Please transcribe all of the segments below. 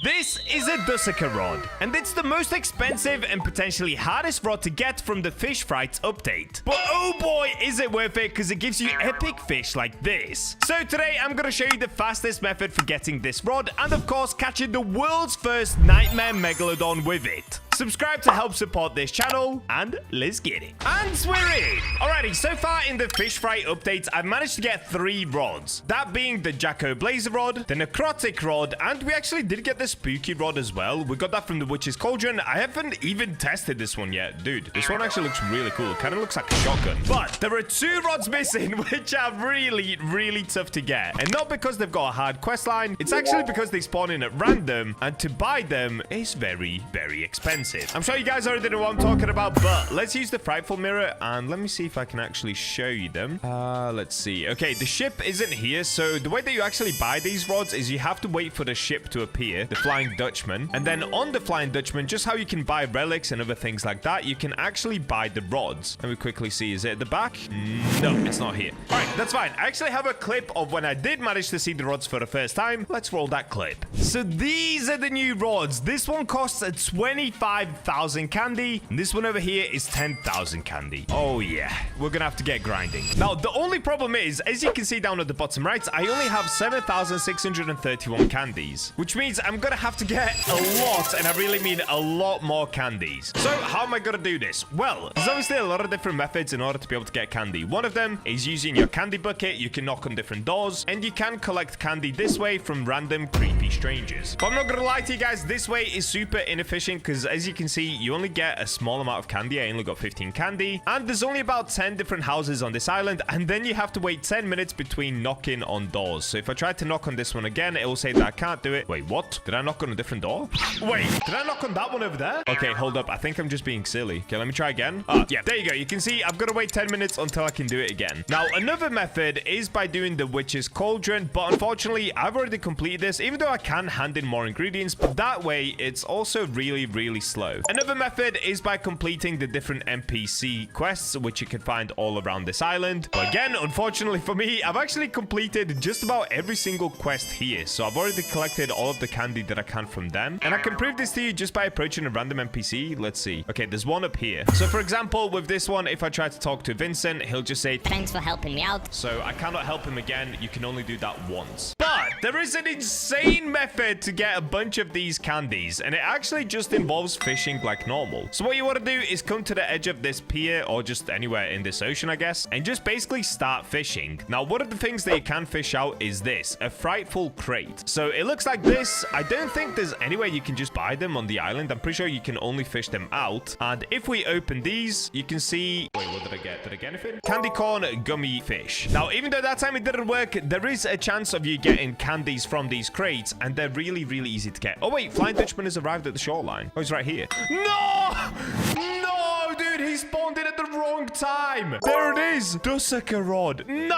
This is a Dussaker rod, and it's the most expensive and potentially hardest rod to get from the Fisch Frights update. But oh boy, is it worth it, because it gives you epic fish like this. So today, I'm going to show you the fastest method for getting this rod, and of course, catching the world's first Nightmare Megalodon with it. Subscribe to help support this channel, and let's get it. And we're in! Alrighty, so far in the Fisch Fry updates, I've managed to get 3 rods. That being the Jacko Blazer rod, the Necrotic rod, and we actually did get the Spooky rod as well. We got that from the Witch's Cauldron. I haven't even tested this one yet. Dude, this one actually looks really cool. Kind of looks like a shotgun. But there are 2 rods missing, which are really, really tough to get. And not because they've got a hard quest line. It's actually because they spawn in at random, and to buy them is very, very expensive. I'm sure you guys already know what I'm talking about, but let's use the Frightful Mirror, and let me see if I can actually show you them. Let's see. Okay, the ship isn't here, so the way that you actually buy these rods is you have to wait for the ship to appear, the Flying Dutchman, and then on the Flying Dutchman, just how you can buy relics and other things like that, you can actually buy the rods. Let me quickly see. Is it at the back? No, it's not here. All right, that's fine. I actually have a clip of when I did manage to see the rods for the first time. Let's roll that clip. So these are the new rods. This one costs a 25,000 candy, and this one over here is 10,000 candy. Oh yeah, we're gonna have to get grinding. Now, the only problem is, as you can see down at the bottom right, I only have 7,631 candies, which means I'm gonna have to get a lot, and I really mean a lot more candies. So how am I gonna do this? Well, there's obviously a lot of different methods in order to be able to get candy. One of them is using your candy bucket. You can knock on different doors, and you can collect candy this way from random creepy strangers. But I'm not gonna lie to you guys, this way is super inefficient, because as you can see, you only get a small amount of candy. I only got 15 candy, and there's only about 10 different houses on this island, and then you have to wait 10 minutes between knocking on doors. So if I try to knock on this one again, it will say that I can't do it. Wait, what? Did I knock on a different door? Wait, did I knock on that one over there? Okay, hold up. I think I'm just being silly. Okay, let me try again. Yeah, there you go. You can see I've got to wait 10 minutes until I can do it again. Now, another method is by doing the Witch's Cauldron, but unfortunately, I've already completed this, even though I can hand in more ingredients, but that way, it's also really slow. Another method is by completing the different NPC quests, which you can find all around this island. But again, unfortunately for me, I've actually completed just about every single quest here. So I've already collected all of the candy that I can from them. And I can prove this to you just by approaching a random NPC. Let's see. Okay, there's one up here. So for example, with this one, if I try to talk to Vincent, he'll just say, "Thanks for helping me out." So I cannot help him again. You can only do that once. But there is an insane method to get a bunch of these candies, and it actually just involves fishing like normal. So what you want to do is come to the edge of this pier, or just anywhere in this ocean, I guess, and just basically start fishing. Now, one of the things that you can fish out is this, a frightful crate. So it looks like this. I don't think there's any way you can just buy them on the island. I'm pretty sure you can only fish them out. And if we open these, you can see... Wait, what did I get? Did I get anything? Candy corn gummy fish. Now, even though that time it didn't work, there is a chance of you getting candies from these crates, and they're really easy to get. Oh, wait, Flying Dutchman has arrived at the shoreline. Oh, he's right here. No! No, dude, he spawned in at the wrong time. There it is. Dussaker rod. No!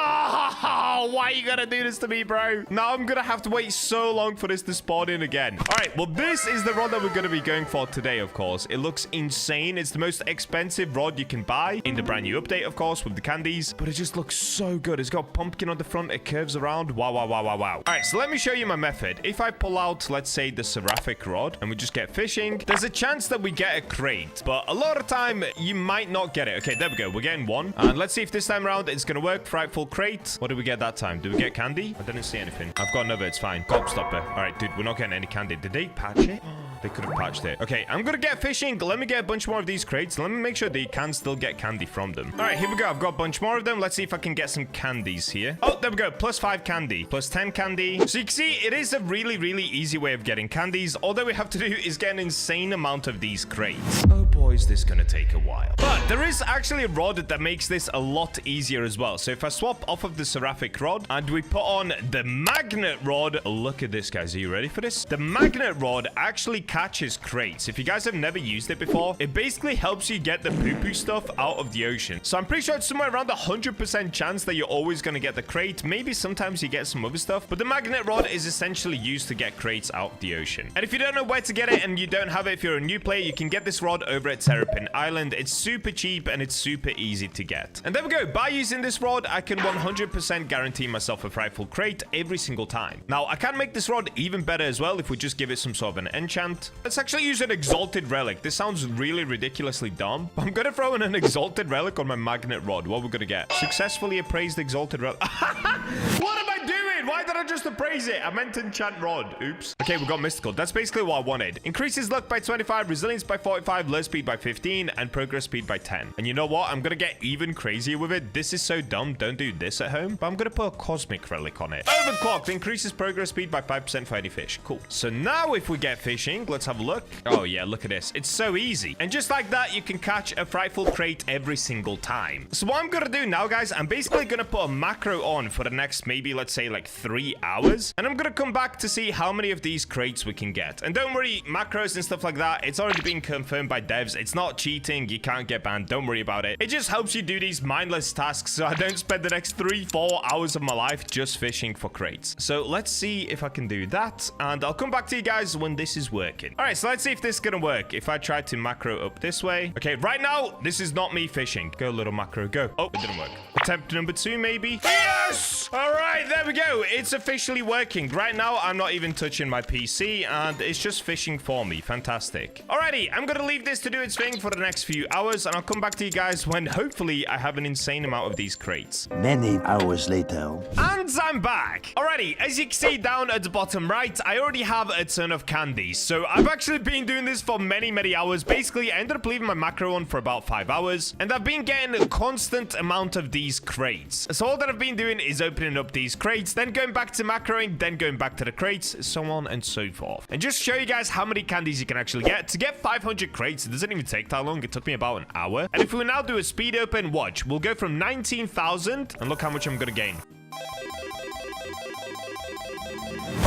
Why are you gonna do this to me, bro? Now I'm gonna have to wait so long for this to spawn in again. All right, well, this is the rod that we're gonna be going for today, of course. It looks insane. It's the most expensive rod you can buy in the brand new update, of course, with the candies, but it just looks so good. It's got pumpkin on the front. It curves around. Wow. All right, so let me show you my method. If I pull out, let's say, the Seraphic rod, and we just get fishing, there's a chance that we get a crate, but a lot of time you might not get it. Okay, there we go. We're getting one, and let's see if this time around it's gonna work. Frightful crate. What did we get that time? Did we get candy? I didn't see anything. I've got another. It's fine. Gobstopper. All right, dude, we're not getting any candy. Did they patch it? They could have patched it. Okay, I'm gonna get fishing. Let me get a bunch more of these crates. Let me make sure that you can still get candy from them. All right, here we go. I've got a bunch more of them. Let's see if I can get some candies here. Oh, there we go. Plus 5 candy. Plus 10 candy. So you can see it is a really easy way of getting candies. All that we have to do is get an insane amount of these crates. Oh boy, is this gonna take a while. But there is actually a rod that makes this a lot easier as well. So if I swap off of the Seraphic rod and we put on the Magnet rod, look at this, guys. Are you ready for this? The Magnet rod actually catches crates. If you guys have never used it before, it basically helps you get the poo-poo stuff out of the ocean. So I'm pretty sure it's somewhere around 100% chance that you're always going to get the crate. Maybe sometimes you get some other stuff, but the Magnet rod is essentially used to get crates out of the ocean. And if you don't know where to get it and you don't have it, if you're a new player, you can get this rod over over at Terrapin Island. It's super cheap and it's super easy to get. And there we go. By using this rod, I can 100% guarantee myself a frightful crate every single time. Now, I can make this rod even better as well if we just give it some sort of an enchant. Let's actually use an exalted relic. This sounds really ridiculously dumb, but I'm going to throw in an exalted relic on my magnet rod. What we're going to get? Successfully appraised exalted relic. What am I doing? Why did I just appraise it? I meant enchant rod. Oops. Okay, we got mystical. That's basically what I wanted. Increases luck by 25, resilience by 45, low speed by 15, and progress speed by 10. And you know what? I'm going to get even crazier with it. This is so dumb. Don't do this at home. But I'm going to put a cosmic relic on it. Overclocked. Increases progress speed by 5% for any fish. Cool. So now if we get fishing, let's have a look. Oh yeah, look at this. It's so easy. And just like that, you can catch a frightful crate every single time. So what I'm going to do now, guys, I'm basically going to put a macro on for the next maybe, let's say, like 3 hours. And I'm going to come back to see how many of these crates we can get. And don't worry, macros and stuff like that, it's already been confirmed by devs. It's not cheating. You can't get banned. Don't worry about it. It just helps you do these mindless tasks so I don't spend the next 3-4 hours of my life just fishing for crates. So let's see if I can do that. And I'll come back to you guys when this is working. All right, so let's see if this is going to work. If I try to macro up this way. Okay, right now, this is not me fishing. Go, little macro, go. Oh, it didn't work. Attempt number 2, maybe. Yes! All right, there we go. It's officially working. Right now, I'm not even touching my PC, and it's just fishing for me. Fantastic. Alrighty, I'm going to leave this to do its thing for the next few hours, and I'll come back to you guys when, hopefully, I have an insane amount of these crates. Many hours later. And I'm back. Alrighty, as you can see down at the bottom right, I already have a ton of candies. So I've actually been doing this for many hours. Basically, I ended up leaving my macro on for about 5 hours, and I've been getting a constant amount of these crates. So all that I've been doing is opening up these crates, then going back to macroing, then going back to the crates, so on and so forth. And just show you guys how many candies you can actually get. To get 500 crates, it doesn't even take that long. It took me about an hour. And if we now do a speed open, watch, we'll go from 19,000, and look how much I'm going to gain.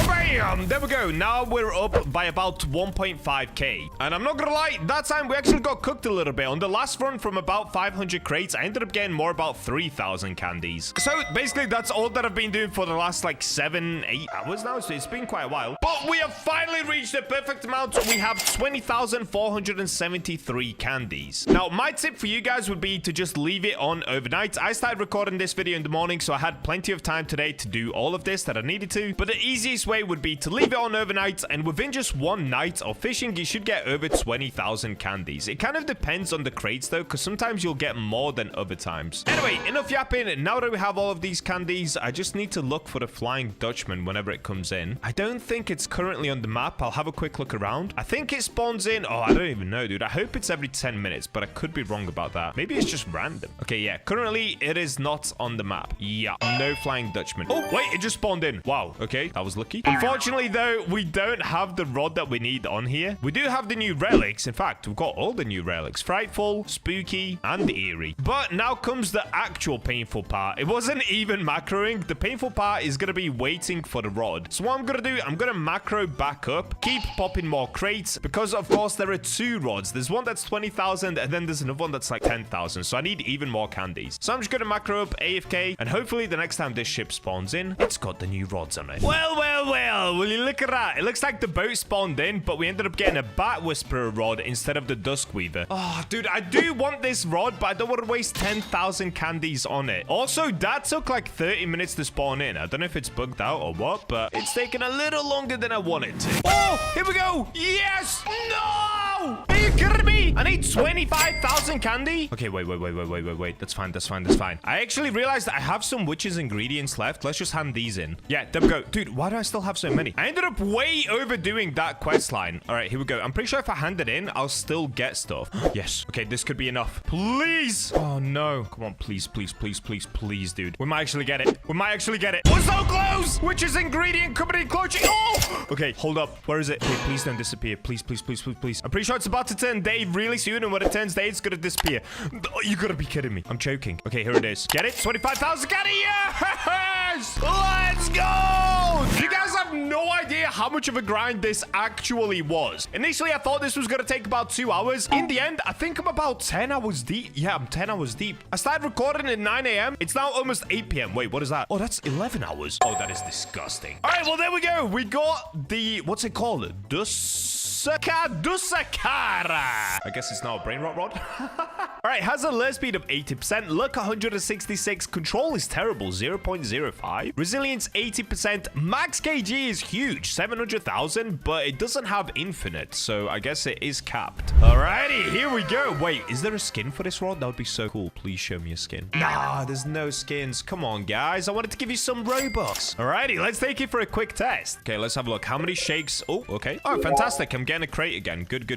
Bam! There we go. Now we're up by about 1.5k. And I'm not gonna lie, that time we actually got cooked a little bit. On the last run from about 500 crates, I ended up getting more about 3,000 candies. So basically, that's all that I've been doing for the last like 7-8 hours now. So it's been quite a while. But we have finally reached the perfect amount. We have 20,473 candies. Now, my tip for you guys would be to just leave it on overnight. I started recording this video in the morning, so I had plenty of time today to do all of this that I needed to. But the easiest way would be to leave it on overnight, and within just one night of fishing, you should get over 20,000 candies. It kind of depends on the crates though, because sometimes you'll get more than other times. Anyway, enough yapping. Now that we have all of these candies, I just need to look for the Flying Dutchman whenever it comes in. I don't think it's currently on the map. I'll have a quick look around. I think it spawns in. Oh, I don't even know, dude. I hope it's every 10 minutes, but I could be wrong about that. Maybe it's just random. Okay, yeah. Currently, it is not on the map. Yeah, no Flying Dutchman. Oh, wait, it just spawned in. Wow. Okay, that was lucky. Unfortunately, though, we don't have the rod that we need on here. We do have the new relics. In fact, we've got all the new relics. Frightful, spooky, and eerie. But now comes the actual painful part. It wasn't even macroing. The painful part is going to be waiting for the rod. So what I'm going to do, I'm going to macro back up, keep popping more crates, because of course there are 2 rods. There's one that's 20,000, and then there's another one that's like 10,000. So I need even more candies. So I'm just going to macro up AFK, and hopefully the next time this ship spawns in, it's got the new rods on it. Well, will you look at that? It looks like the boat spawned in, but we ended up getting a Bat Whisperer rod instead of the Dusk Weaver. Oh, dude, I do want this rod, but I don't want to waste 10,000 candies on it. Also, that took like 30 minutes to spawn in. I don't know if it's bugged out or what, but it's taken a little longer than I wanted to. Oh, here we go. Yes. No. Are you kidding me? I need 25,000 candy. Okay, wait. That's fine. I actually realized I have some witch's ingredients left. Let's just hand these in. Yeah, there we go. Dude, why do I still have so many? I ended up way overdoing that quest line. All right, here we go. I'm pretty sure if I hand it in, I'll still get stuff. Yes. Okay, this could be enough. Please. Oh, no. Come on, please, dude. We might actually get it. We're so close. Witch's ingredient coming in close. Oh! Okay, hold up. Where is it? Okay, please don't disappear. Please. I'm pretty sure it's about to turn day really soon, and when it turns day, it's gonna disappear. Oh, you gotta be kidding me. I'm choking. Okay, here it is. Get it? 25,000 candy. Yes! Let's go! You guys have no idea how much of a grind this actually was. Initially, I thought this was gonna take about 2 hours. In the end, I think I'm about 10 hours deep. Yeah, I'm 10 hours deep. I started recording at 9 a.m. It's now almost 8 p.m. Wait, what is that? Oh, that's 11 hours. Oh, that is disgusting. All right, well, there we go. We got the, what's it called? Dusk Dusakara. I guess it's not a brain rot rod. All right, has a lure speed of 80%, luck 166, control is terrible, 0.05, resilience 80%, max kg is huge, 700,000, but it doesn't have infinite, so I guess it is capped. Alrighty, here we go. Wait, is there a skin for this rod? That would be so cool. Please show me a skin. Nah, there's no skins. Come on, guys. I wanted to give you some Robux. Alrighty, let's take it for a quick test. Okay, let's have a look. How many shakes? Oh, okay. Oh, fantastic. I'm getting a crate again. Good.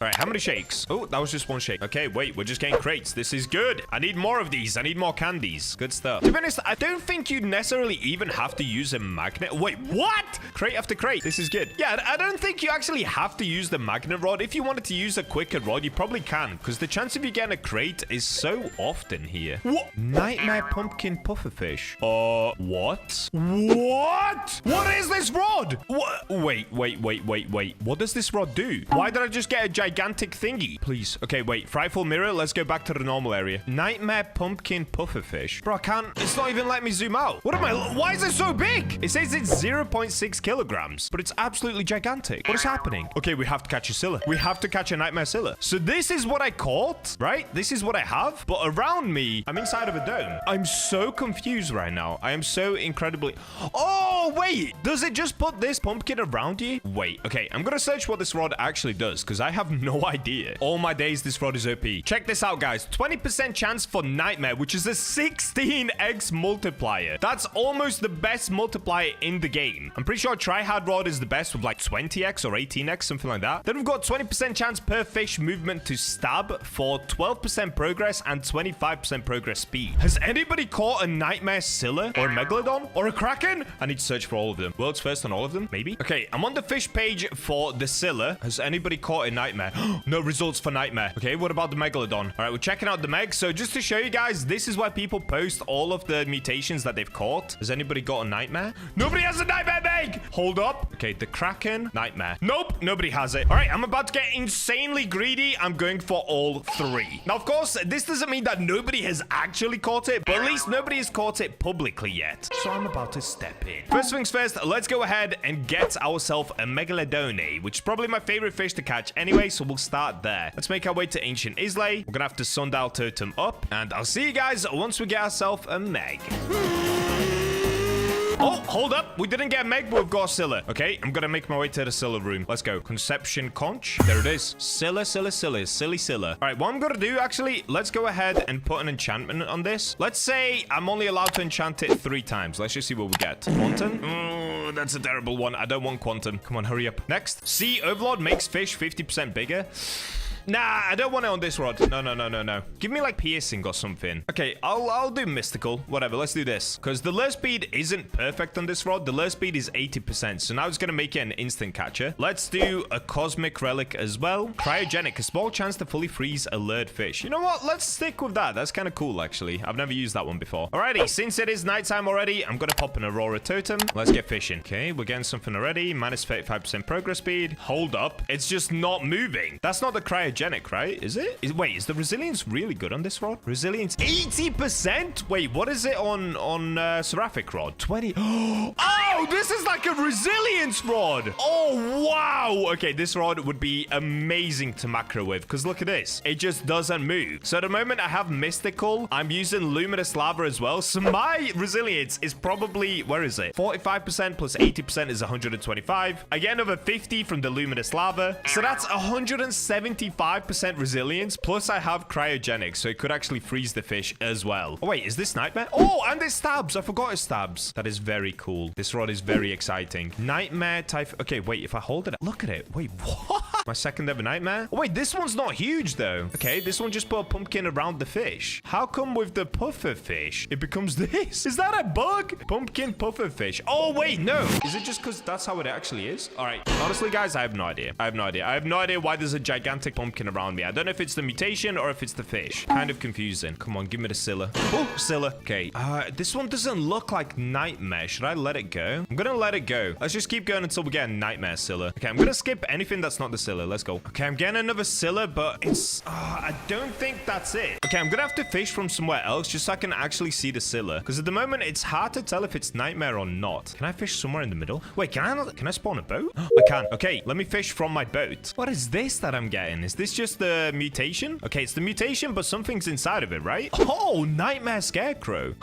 All right, how many shakes? Oh, that was just one shake. Okay, wait, we're just getting crates. This is good. I need more of these. I need more candies. Good stuff. To be honest, I don't think you necessarily even have to use a magnet. Wait, what? Crate after crate. This is good. Yeah, I don't think you actually have to use the magnet rod. If you wanted to use a quicker rod, you probably can, because the chance of you getting a crate is so often here. What? Nightmare pumpkin pufferfish. What? What? What is this rod? What? Wait. What does this rod do? Why did I just get a gigantic thingy? Please. Okay, wait. Frightful mirror. Let's go back to the normal area. Nightmare pumpkin pufferfish. Bro, I can't. It's not even letting me zoom out. What am I? Why is it so big? It says it's 0.6 kilograms, but it's absolutely gigantic. What is happening? Okay, we have to catch a Scylla. We have to catch a Nightmare Scylla. So this is what I caught, right? This is what I have. But around me, I'm inside of a dome. I'm so confused right now. I am so incredibly... Oh, wait. Does it just put this pumpkin around you? Wait. Okay, I'm going to search what this rod actually does, because I have no idea. All my days, this rod is OP. Check this out, guys. 20% chance for Nightmare, which is a 16x multiplier. That's almost the best multiplier in the game. I'm pretty sure Tryhard Rod is the best with like 20x or 18x, something like that. Then we've got 20% chance per fish movement to stab for 12% progress and 25% progress speed. Has anybody caught a Nightmare Scylla or a Megalodon or a Kraken? I need to search for all of them. World's first on all of them, maybe? Okay, I'm on the fish page for the Scylla. Has anybody caught a Nightmare? No results for Nightmare. Okay, what about the Megalodon? All right, we're checking out the Meg. So just to show you guys, this is why people post all of the mutations that they've caught. Has anybody got a Nightmare? Nobody has a Nightmare Meg! Hold up. Okay, the Kraken, Nightmare. Nope, nobody has it. All right, I'm about to get insanely greedy. I'm going for all three. Now, of course, this doesn't mean that nobody has actually caught it, but at least nobody has caught it publicly yet. So I'm about to step in. First things first, let's go ahead and get ourselves a Megalodon, which is probably my favorite fish to catch anyway, so we'll start there. Let's make our way to Ancient Islay. We're gonna have to Sundial Totem up, and I'll see you guys once we get ourselves a Meg. Oh, hold up. We didn't get a Meg, but we've got a Scylla. Okay, I'm gonna make my way to the Scylla room. Let's go. Conception Conch. There it is. Scylla. Silly Scylla. All right, what I'm gonna do, actually, let's go ahead and put an enchantment on this. Let's say I'm only allowed to enchant it 3 times. Let's just see what we get. Quantum? Oh, that's a terrible one. I don't want Quantum. Come on, hurry up. Next. Sea Overlord makes fish 50% bigger. Nah, I don't want it on this rod. No. Give me like piercing or something. Okay, I'll do mystical. Whatever, let's do this. Because the lure speed isn't perfect on this rod. The lure speed is 80%. So now it's going to make it an instant catcher. Let's do a cosmic relic as well. Cryogenic, a small chance to fully freeze a lured fish. You know what? Let's stick with that. That's kind of cool, actually. I've never used that one before. Alrighty, since it is nighttime already, I'm going to pop an Aurora Totem. Let's get fishing. Okay, we're getting something already. Minus 35% progress speed. Hold up. It's just not moving. That's not the cryogenic, right? Is it? Wait, is the resilience really good on this rod? Resilience 80%? Wait, what is it on Seraphic rod? 20. Oh, this is like a resilience rod. Oh, wow. Okay, this rod would be amazing to macro with, because look at this. It just doesn't move. So at the moment, I have mystical. I'm using luminous lava as well. So my resilience is probably, where is it? 45% plus 80% is 125. I get another 50 from the luminous lava. So that's 175% resilience, plus I have cryogenic, so it could actually freeze the fish as well. Oh, wait, is this Nightmare? Oh, and it stabs. I forgot it stabs. That is very cool. This rod is very exciting. Nightmare type. Okay, wait, if I hold it, look at it. Wait, what? My second ever Nightmare? Oh, wait, this one's not huge, though. Okay, this one just put a pumpkin around the fish. How come with the puffer fish, it becomes this? Is that a bug? Pumpkin puffer fish. Oh, wait, no. Is it just because that's how it actually is? All right. Honestly, guys, I have no idea. I have no idea why there's a gigantic pumpkin around me. I don't know if it's the mutation or if it's the fish. Kind of confusing. Come on, give me the Scylla. Oh, Scylla. Okay. This one doesn't look like Nightmare. Should I let it go? I'm gonna let it go. Let's just keep going until we get a Nightmare Scylla. Okay, I'm gonna skip anything that's not the Scylla. Scylla. Let's go. Okay, I'm getting another Scylla, but it's... I don't think that's it. Okay, I'm gonna have to fish from somewhere else just so I can actually see the Scylla. Because at the moment, it's hard to tell if it's Nightmare or not. Can I fish somewhere in the middle? Wait, can I not? Can I spawn a boat? I can. Okay, let me fish from my boat. What is this that I'm getting? Is this just the mutation? Okay, it's the mutation, but something's inside of it, right? Oh, Nightmare Scarecrow.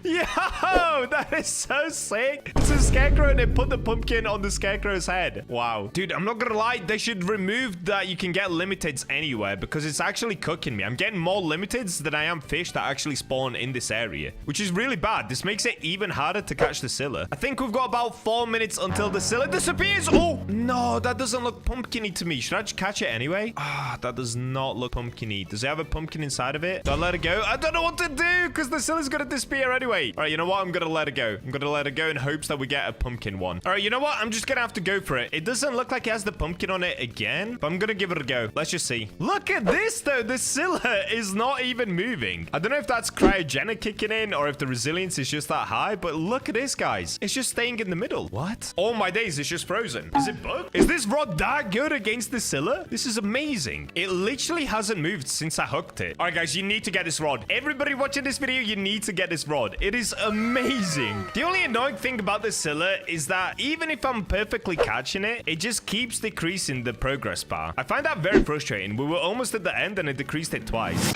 Yo, that is so sick. It's a scarecrow and they put the pumpkin on the scarecrow's head. Wow. Dude, I'm not gonna lie. They should remove that you can get limiteds anywhere because it's actually cooking me. I'm getting more limiteds than I am fish that actually spawn in this area, which is really bad. This makes it even harder to catch the Scylla. I think we've got about 4 minutes until the Scylla disappears. Oh, no, that doesn't look pumpkin-y to me. Should I just catch it anyway? That does not look pumpkin-y. Does it have a pumpkin inside of it? Do I let it go? I don't know what to do because the Scylla's gonna disappear anyway. All right, you know what? I'm gonna let it go. I'm gonna let it go in hopes that we get a pumpkin one. All right, you know what? I'm just gonna have to go for it. It doesn't look like it has the pumpkin on it again, but I'm gonna give it a go. Let's just see. Look at this, though. The Scylla is not even moving. I don't know if that's cryogenic kicking in or if the resilience is just that high, but look at this, guys. It's just staying in the middle. What? Oh my days, it's just frozen. Is it bugged? Is this rod that good against the Scylla? This is amazing. It literally hasn't moved since I hooked it. All right, guys, you need to get this rod. Everybody watching this video, you need to get this rod. It is amazing. The only annoying thing about the Scylla is that even if I'm perfectly catching it, it just keeps decreasing the progress bar. I find that very frustrating. We were almost at the end and it decreased it twice.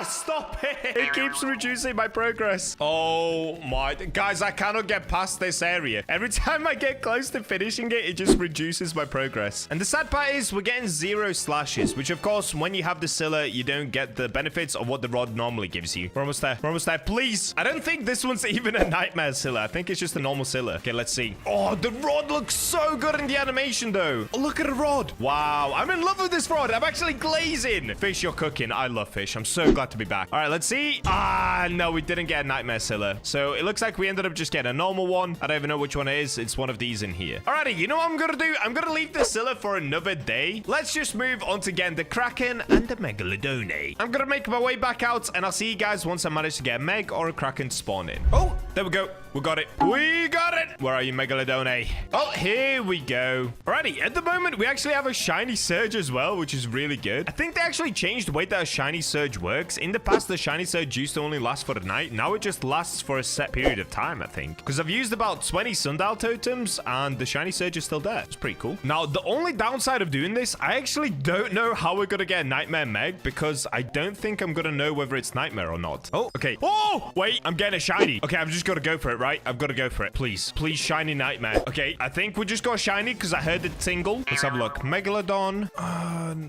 Stop it. It keeps reducing my progress. Oh my... Guys, I cannot get past this area. Every time I get close to finishing it, it just reduces my progress. And the sad part is we're getting 0 slashes, which of course, when you have the Scylla, you don't get the benefits of what the rod normally gives you. We're almost there. We're almost there. Please. I don't think this one's even a Nightmare Scylla. I think it's just a normal Scylla. Okay, let's see. Oh, the rod looks so good in the animation, though. Oh, look at the rod. Wow. I'm in love with this rod. I'm actually glazing. Fish, you're cooking. I love fish. I'm so glad to be back. All right, let's see. No, we didn't get a Nightmare Scylla. So it looks like we ended up just getting a normal one. I don't even know which one it is. It's one of these in here. Alrighty, you know what I'm gonna do? I'm gonna leave the Scylla for another day. Let's just move on to getting the Kraken and the Megalodon. I'm gonna make my way back out, and I'll see you guys once I manage to get a Meg or a Kraken to spawn in. Oh, there we go. We got it. We got it. Where are you, Megalodon? Oh, here we go. Alrighty, at the moment, we actually have a shiny surge as well, which is really good. I think they actually changed the way that a shiny surge works. In the past, the shiny surge used to only last for a night. Now it just lasts for a set period of time, I think. Because I've used about 20 sundial totems, and the shiny surge is still there. It's pretty cool. Now, the only downside of doing this, I actually don't know how we're going to get a Nightmare Meg, because I don't think I'm going to know whether it's Nightmare or not. Oh, okay. Oh, wait, I'm getting a shiny. Okay, I've just got to go for it, right? I've got to go for it. Please, please, shiny Nightmare. Okay, I think we just got shiny because I heard it tingle. Let's have a look. Megalodon.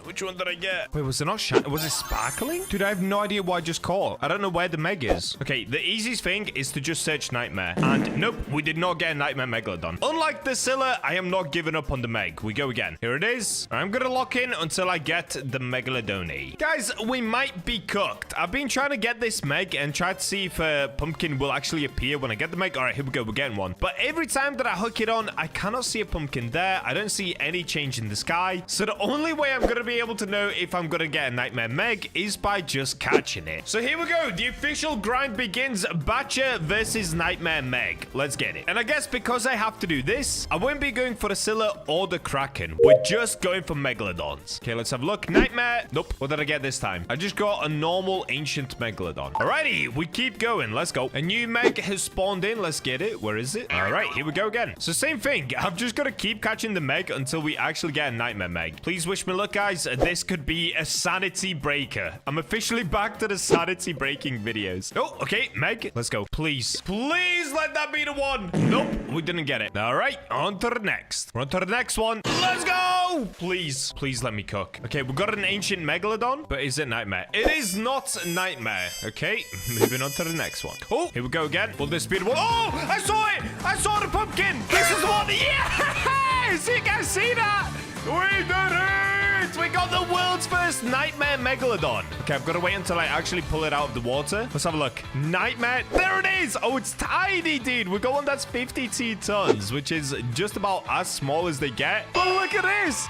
Which one did I get? Wait, was it not shiny? Was it sparkling? Dude, I have no idea what I just caught. I don't know where the Meg is. Okay, the easiest thing is to just search Nightmare. And nope, we did not get a Nightmare Megalodon. Unlike the Scylla, I am not giving up on the Meg. We go again. Here it is. I'm gonna lock in until I get the Megalodon. Guys, we might be cooked. I've been trying to get this Meg and try to see if a pumpkin will actually appear when I get the Meg. All right, here we go. We're getting one. But every time that I hook it on, I cannot see a pumpkin there. I don't see any change in the sky. So the only way I'm gonna be able to know if I'm gonna get a Nightmare Meg is by just catching it. So here we go. The official grind begins. Bacha versus Nightmare Meg. Let's get it. And I guess because I have to do this, I won't be going for the Scylla or the Kraken. We're just going for Megalodons. Okay, let's have a look. Nightmare. Nope. What did I get this time? I just got a normal ancient Megalodon. Alrighty, we keep going. Let's go. A new Meg has spawned in. Let's get it. Where is it? All right, here we go again. So same thing. I've just got to keep catching the Meg until we actually get a Nightmare Meg. Please wish me luck, guys. This could be a sanity breaker. I'm officially back to the sanity breaking videos. Oh, okay, Meg. Let's go. Please. Please let that be the one. Nope, we didn't get it. All right, on to the next. We're on to the next one. Let's go. Please. Please let me cook. Okay, we got an ancient Megalodon, but is it Nightmare? It is not Nightmare. Okay, moving on to the next one. Oh, here we go again. Will this be the one? Oh, I saw it. I saw the pumpkin. This is one. Yes! You guys see that? We did it. We got got the world's first Nightmare Megalodon. Okay, I've got to wait until I actually pull it out of the water. Let's have a look. Nightmare. There it is. Oh, it's tiny, dude. We got one that's 52 tons, which is just about as small as they get. Oh, look at this.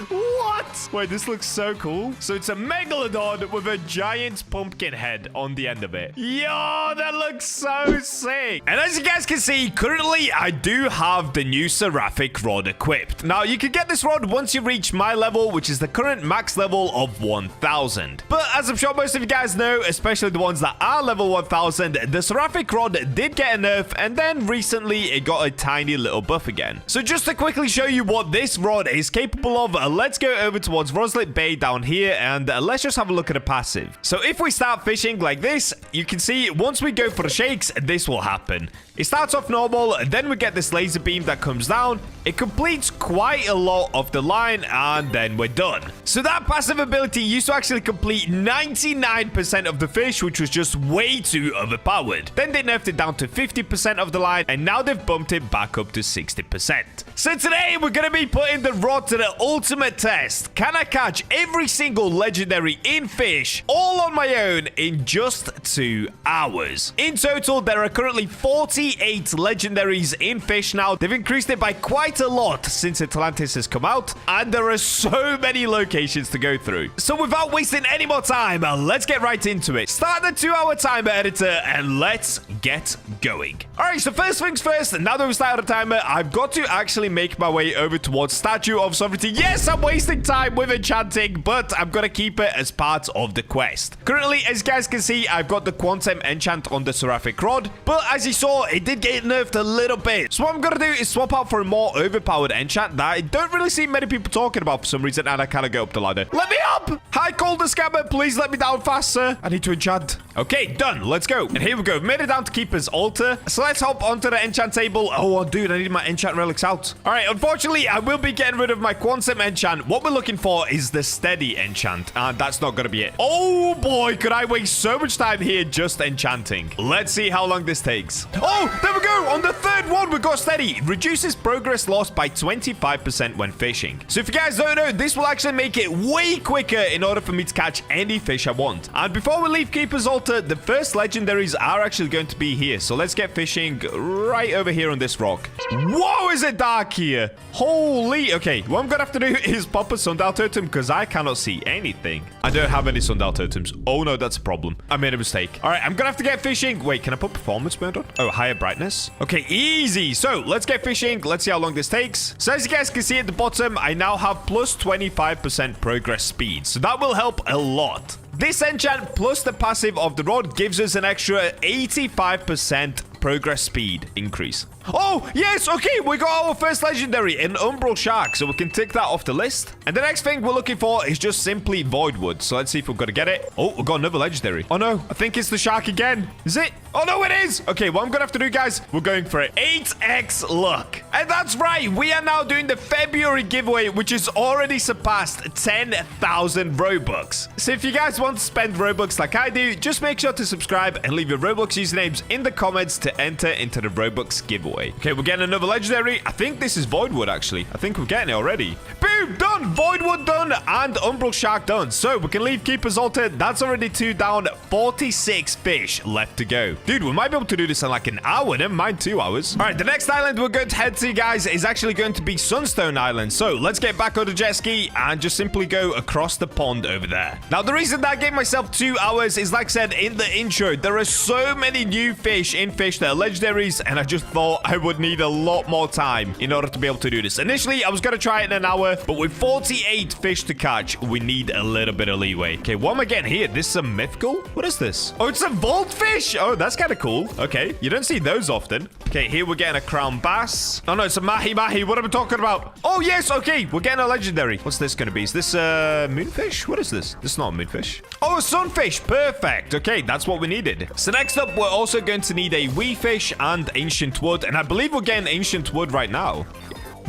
What? Wait, this looks so cool. So it's a Megalodon with a giant pumpkin head on the end of it. Yo, that looks so sick. And as you guys can see, currently I do have the new Seraphic Rod equipped. Now, you can get this rod once you reach my level, which is the current max level of 1000. But as I'm sure most of you guys know, especially the ones that are level 1000, the Seraphic Rod did get a nerf, and then recently it got a tiny little buff again. So just to quickly show you what this rod is capable of, let's go over towards Roslet Bay down here, and let's just have a look at a passive. So if we start fishing like this, you can see once we go for the shakes, this will happen. It starts off normal, then we get this laser beam that comes down. It completes quite a lot of the line, and then we're done. So that passive ability used to actually complete 99% of the fish, which was just way too overpowered. Then they nerfed it down to 50% of the line, and now they've bumped it back up to 60%. So today, we're going to be putting the rod to the ultimate test. Can I catch every single legendary in fish, all on my own, in just 2 hours? In total, there are currently 48 legendaries in fish now. They've increased it by quite a lot since Atlantis has come out, and there are so many locations to go through. So without wasting any more time, let's get right into it. Start the 2-hour timer editor, and let's get going. All right, so first things first, now that we started the timer, I've got to actually make my way over towards Statue of Sovereignty. Yes, I'm wasting time with enchanting, but I'm gonna keep it as part of the quest. Currently, as you guys can see, I've got the Quantum enchant on the Seraphic Rod, but as you saw, it did get nerfed a little bit. So what I'm gonna do is swap out for a more overpowered enchant that I don't really see many people talking about for some reason, and I kind of go up the ladder. Let me up! Hi, Calder Scammer, please let me down faster. I need to enchant. Okay, done. Let's go. And here we go. We've made it down to Keeper's Altar. So let's hop onto the enchant table. Oh, dude, I need my enchant relics out. All right, unfortunately, I will be getting rid of my Quantum enchant. What we're looking for is the Steady enchant, and that's not gonna be it. Oh boy, could I waste so much time here just enchanting. Let's see how long this takes. Oh, there we go. On the third one, we got Steady. Reduces progress lost by 25% when fishing. So if you guys don't know, this will actually make it way quicker in order for me to catch any fish I want. And before we leave Keeper's Altar, the first legendaries are actually going to be here. So let's get fishing right over here on this rock. Whoa, is it dark here? Holy. Okay, what I'm gonna have to do is pop a sundial totem because I cannot see anything. I don't have any sundial totems. Oh no, that's a problem. I made a mistake. All right, I'm gonna have to get fishing. Wait, can I put performance mode on? Oh, higher brightness. Okay, easy. So let's get fishing. Let's see how long this takes. So as you guys can see at the bottom, I now have plus 25% progress speed. So that will help a lot. This enchant plus the passive of the rod gives us an extra 85% progress speed increase. Oh, yes, okay, we got our first legendary, an Umbral Shark, so we can tick that off the list. And the next thing we're looking for is just simply Voidwood, so let's see if we're gonna get it. Oh, we got another legendary. Oh no, I think it's the shark again. Is it? Oh no, it is. Okay, what I'm gonna have to do, guys, we're going for it. 8x luck. And that's right, we are now doing the February giveaway, which has already surpassed 10,000 Robux. So if you guys want to spend Robux like I do, just make sure to subscribe and leave your Robux usernames in the comments to enter into the Robux giveaway. Okay, we're getting another legendary. I think this is Voidwood, actually. I think we're getting it already. Boom, done. Voidwood done and Umbral Shark done. So we can leave Keeper's Altar. That's already 2 down. 46 fish left to go. Dude, we might be able to do this in like an hour. Never mind 2 hours. All right, the next island we're going to head to, guys, is actually going to be Sunstone Island. So let's get back on the jet ski and just simply go across the pond over there. Now, the reason that I gave myself 2 hours is, like I said in the intro, there are so many new fish in fish that are legendaries, and I just thought I would need a lot more time in order to be able to do this. Initially, I was going to try it in an hour, but with 48 fish to catch, we need a little bit of leeway. Okay, what am I getting here? This is a mythical? What is this? Oh, it's a vault fish. Oh, that's kind of cool. Okay, you don't see those often. Okay, here we're getting a crown bass. Oh, no, it's a mahi-mahi. What am I talking about? Oh, yes, okay, we're getting a legendary. What's this going to be? Is this a moonfish? What is this? This is not a moonfish. Oh, a sunfish. Perfect. Okay, that's what we needed. So next up, we're also going to need a wee fish and ancient wood, and I believe we're getting ancient wood right now.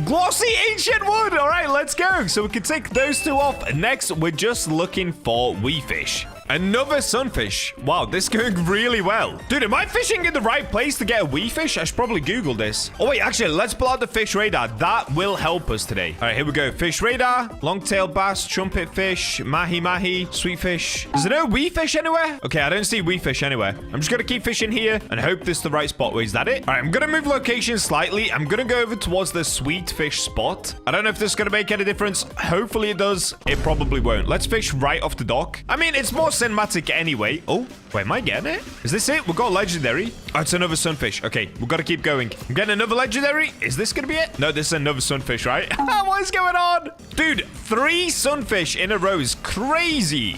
Glossy ancient wood. All right, let's go. So we can take those 2 off. Next, we're just looking for wee fish. Another sunfish. Wow, this is going really well. Dude, am I fishing in the right place to get a wee fish? I should probably Google this. Oh, wait, actually, let's pull out the fish radar. That will help us today. All right, here we go. Fish radar, longtail bass, trumpet fish, mahi-mahi, sweet fish. Is there no wee fish anywhere? Okay, I don't see wee fish anywhere. I'm just going to keep fishing here and hope this is the right spot. Wait, is that it? All right, I'm going to move location slightly. I'm going to go over towards the sweet fish spot. I don't know if this is going to make any difference. Hopefully it does. It probably won't. Let's fish right off the dock. I mean, it's more cinematic anyway. Oh, wait, am I getting it? Is this it? We've got legendary. Oh, it's another sunfish. Okay, we've got to keep going. I'm getting another legendary. Is this going to be it? No, this is another sunfish, right? What is going on? Dude, 3 sunfish in a row is crazy.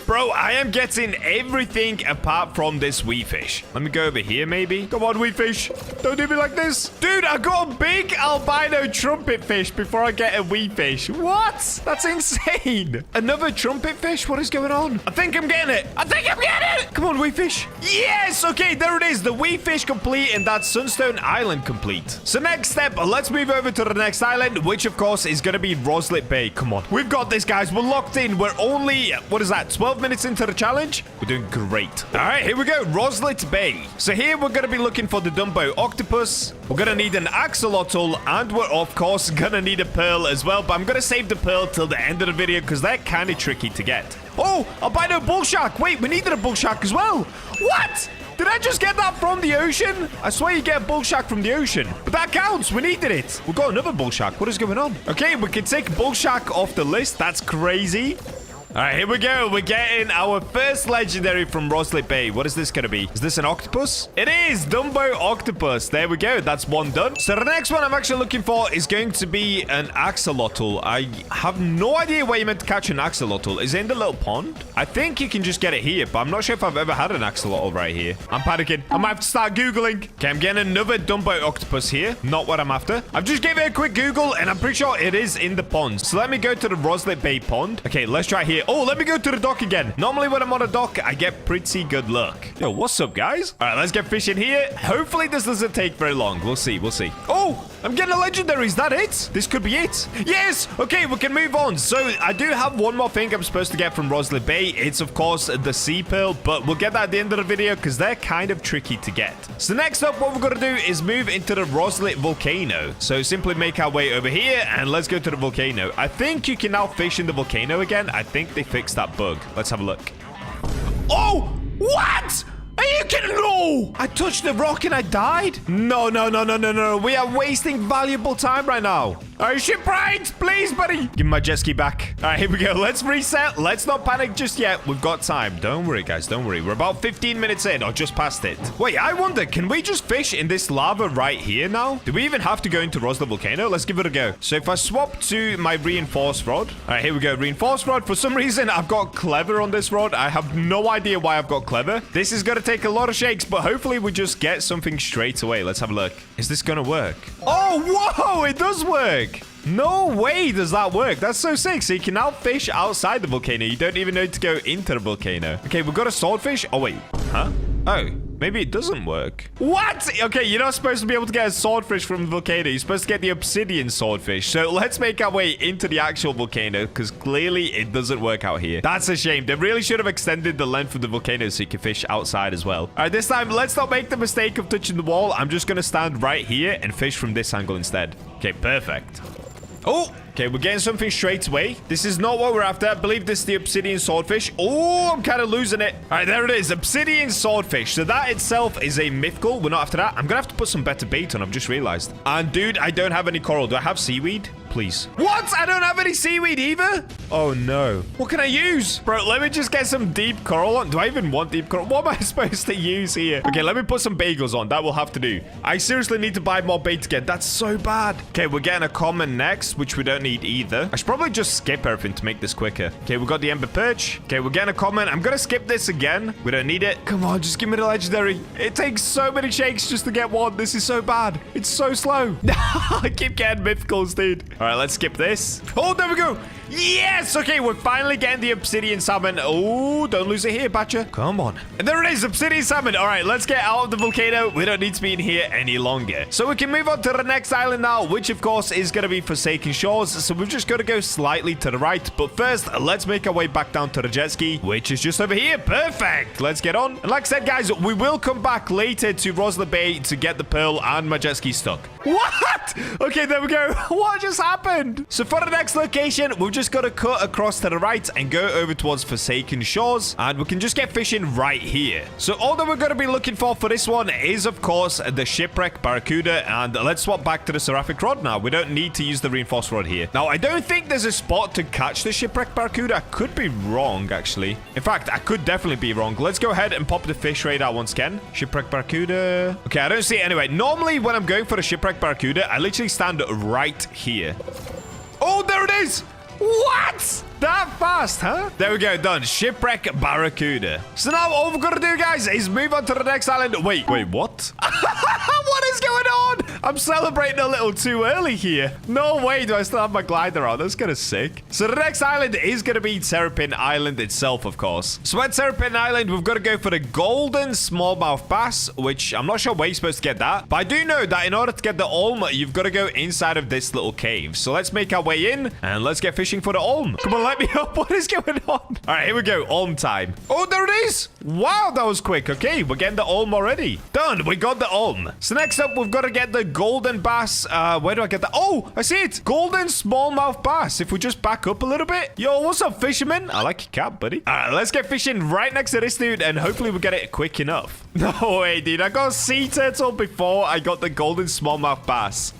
Bro, I am getting everything apart from this wee fish. Let me go over here, maybe. Come on, wee fish. Don't do me like this. Dude, I got a big albino trumpet fish before I get a wee fish. What? That's insane. Another trumpet fish? What is going on? I think I'm getting it. I think I'm getting it. Come on, wee fish. Yes. Okay, there it is. The wee fish complete and that Sunstone Island complete. So next step, let's move over to the next island, which of course is going to be Roslet Bay. Come on. We've got this, guys. We're locked in. We're only, what is that? 12 minutes into the challenge. We're doing great. All right, here we go. Roslet Bay. So here we're going to be looking for the Dumbo octopus. We're going to need an axolotl, and we're of course going to need a pearl as well, but I'm going to save the pearl till the end of the video because they're kind of tricky to get. Oh, albino bull shark. Wait, we needed a bull shark as well. What? Did I just get that from the ocean? I swear you get a bull shark from the ocean. But that counts. We needed it. We've got another bull shark. What is going on? Okay, we can take bull shark off the list. That's crazy. All right, here we go. We're getting our first legendary from Roslet Bay. What is this going to be? Is this an octopus? It is. Dumbo octopus. There we go. That's one done. So the next one I'm actually looking for is going to be an axolotl. I have no idea where you meant to catch an axolotl. Is it in the little pond? I think you can just get it here, but I'm not sure if I've ever had an axolotl right here. I'm panicking. I might have to start Googling. Okay, I'm getting another Dumbo octopus here. Not what I'm after. I've just gave it a quick Google, and I'm pretty sure it is in the pond. So let me go to the Roslet Bay pond. Okay, let's try here. Oh, let me go to the dock again. Normally when I'm on a dock, I get pretty good luck. Yo, what's up, guys? All right, let's get fishing here. Hopefully this doesn't take very long. We'll see. We'll see. Oh, I'm getting a legendary. Is that it? This could be it. Yes. Okay, we can move on. So I do have one more thing I'm supposed to get from Roslet Bay. It's, of course, the sea pearl, but we'll get that at the end of the video because they're kind of tricky to get. So next up, what we're going to do is move into the Roslet volcano. So simply make our way over here and let's go to the volcano. I think you can now fish in the volcano again. I think they fixed that bug. Let's have a look. Oh, what? Are you kidding? No! I touched the rock and I died? No, no, no, no, no, no. We are wasting valuable time right now. Are you shipwright? Please, buddy. Give me my jet ski back. All right, here we go. Let's reset. Let's not panic just yet. We've got time. Don't worry, guys. Don't worry. We're about 15 minutes in or just past it. Wait, I wonder, can we just fish in this lava right here now? Do we even have to go into Roslet Volcano? Let's give it a go. So if I swap to my reinforced rod. All right, here we go. Reinforced rod. For some reason, I've got clever on this rod. I have no idea why I've got clever. This is going to take a lot of shakes, but hopefully we just get something straight away. Let's have a look. Is this gonna work? Oh, whoa, it does work. No way does that work. That's so sick. So you can now fish outside the volcano. You don't even need to go into the volcano. Okay, we've got a swordfish. Oh, wait. Huh? Oh, maybe it doesn't work. What? Okay, you're not supposed to be able to get a swordfish from the volcano. You're supposed to get the obsidian swordfish. So let's make our way into the actual volcano because clearly it doesn't work out here. That's a shame. They really should have extended the length of the volcano so you can fish outside as well. All right, this time, let's not make the mistake of touching the wall. I'm just going to stand right here and fish from this angle instead. Okay, perfect. Oh, okay, we're getting something straight away. This is not what we're after. I believe this is the obsidian swordfish. Oh, I'm kind of losing it. All right, there it is. Obsidian swordfish. So that itself is a mythical. We're not after that. I'm going to have to put some better bait on. I've just realized. And dude, I don't have any coral. Do I have seaweed? Please. What? I don't have any seaweed either? Oh, no. What can I use? Bro, let me just get some deep coral on. Do I even want deep coral? What am I supposed to use here? Okay, let me put some bagels on. That will have to do. I seriously need to buy more bait again. That's so bad. Okay, we're getting a common next, which we don't need either. I should probably just skip everything to make this quicker. Okay, we got the ember perch. Okay, we're getting a common. I'm going to skip this again. We don't need it. Come on, just give me the legendary. It takes so many shakes just to get one. This is so bad. It's so slow. I keep getting mythicals, dude. All right, let's skip this. Oh, there we go. Yes! Okay, we're finally getting the obsidian salmon. Oh, don't lose it here, Bacha. Come on. And there it is, obsidian salmon. All right, let's get out of the volcano. We don't need to be in here any longer. So we can move on to the next island now, which, of course, is going to be Forsaken Shores. so we've just got to go slightly to the right. But first, let's make our way back down to the jet ski, which is just over here. Perfect. Let's get on. And like I said, guys, we will come back later to Rosla Bay to get the pearl and my jet ski stuck. What? Okay, there we go. What just happened? So for the next location, we've just got to cut across to the right and go over towards Forsaken Shores, and we can just get fishing right here. So all that we're going to be looking for this one is, of course, the shipwreck barracuda, and let's swap back to the seraphic rod now. We don't need to use the reinforced rod here. Now, I don't think there's a spot to catch the shipwreck barracuda. I could be wrong, actually. In fact, I could definitely be wrong. Let's go ahead and pop the fish radar once again. Shipwreck barracuda. Okay, I don't see it anyway. Normally, when I'm going for the shipwreck barracuda, I literally stand right here. Oh, there it is. What? That fast, huh? There we go, done. Shipwreck barracuda. So now all we've got to do, guys, is move on to the next island. Wait, what? What is going on? I'm celebrating a little too early here. No way do I still have my glider on. That's kind of sick. So the next island is going to be Terrapin Island itself, of course. So at Terrapin Island, we've got to go for the golden smallmouth bass, which I'm not sure where you're supposed to get that. But I do know that in order to get the olm, you've got to go inside of this little cave. So let's make our way in and let's get fishing for the olm. Come on, let me up. What is going on? All right, here we go. Olm time. Oh, there it is. Wow, that was quick. Okay, we're getting the olm already. Done. We got the olm. So next up, we've got to get the golden bass. Where do I get that? Oh, I see it. Golden smallmouth bass. If we just back up a little bit. Yo, what's up, fisherman? I like your cap, buddy. All right, let's get fishing right next to this dude, and hopefully we get it quick enough. No way, dude. I got a sea turtle before I got the golden smallmouth bass.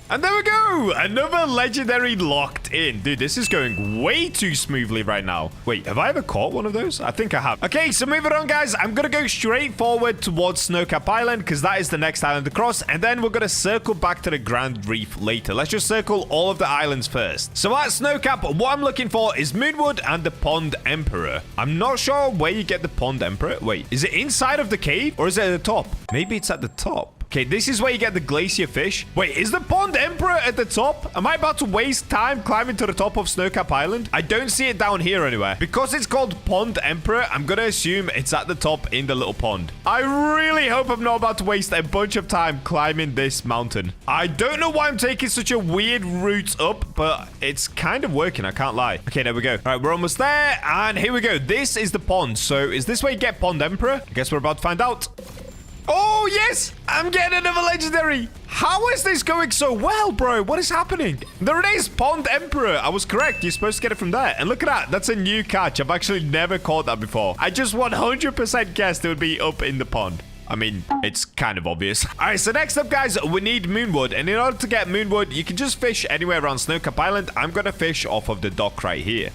And there we go. Another legendary locked in. Dude, this is going way too smoothly right now. Wait, have I ever caught one of those? I think I have. Okay, so moving on, guys. I'm going to go straight forward towards Snowcap Island because that is the next island across. And then we're going to circle back to the Grand Reef later. Let's just circle all of the islands first. So at Snowcap, what I'm looking for is Moonwood and the Pond Emperor. I'm not sure where you get the Pond Emperor. Wait, is it inside of the cave or is it at the top? Maybe it's at the top. Okay, this is where you get the glacier fish. Wait, is the Pond Emperor at the top? Am I about to waste time climbing to the top of Snowcap Island? I don't see it down here anywhere. Because it's called Pond Emperor, I'm going to assume it's at the top in the little pond. I really hope I'm not about to waste a bunch of time climbing this mountain. I don't know why I'm taking such a weird route up, but it's kind of working, I can't lie. Okay, there we go. All right, we're almost there. And here we go. This is the pond. So is this where you get Pond Emperor? I guess we're about to find out. Oh, yes! I'm getting another legendary! How is this going so well, bro? What is happening? There it is, Pond Emperor. I was correct. You're supposed to get it from there. And look at that. That's a new catch. I've actually never caught that before. I just 100% guessed it would be up in the pond. I mean, it's kind of obvious. All right, so next up, guys, we need Moonwood. And in order to get Moonwood, you can just fish anywhere around Snowcap Island. I'm going to fish off of the dock right here.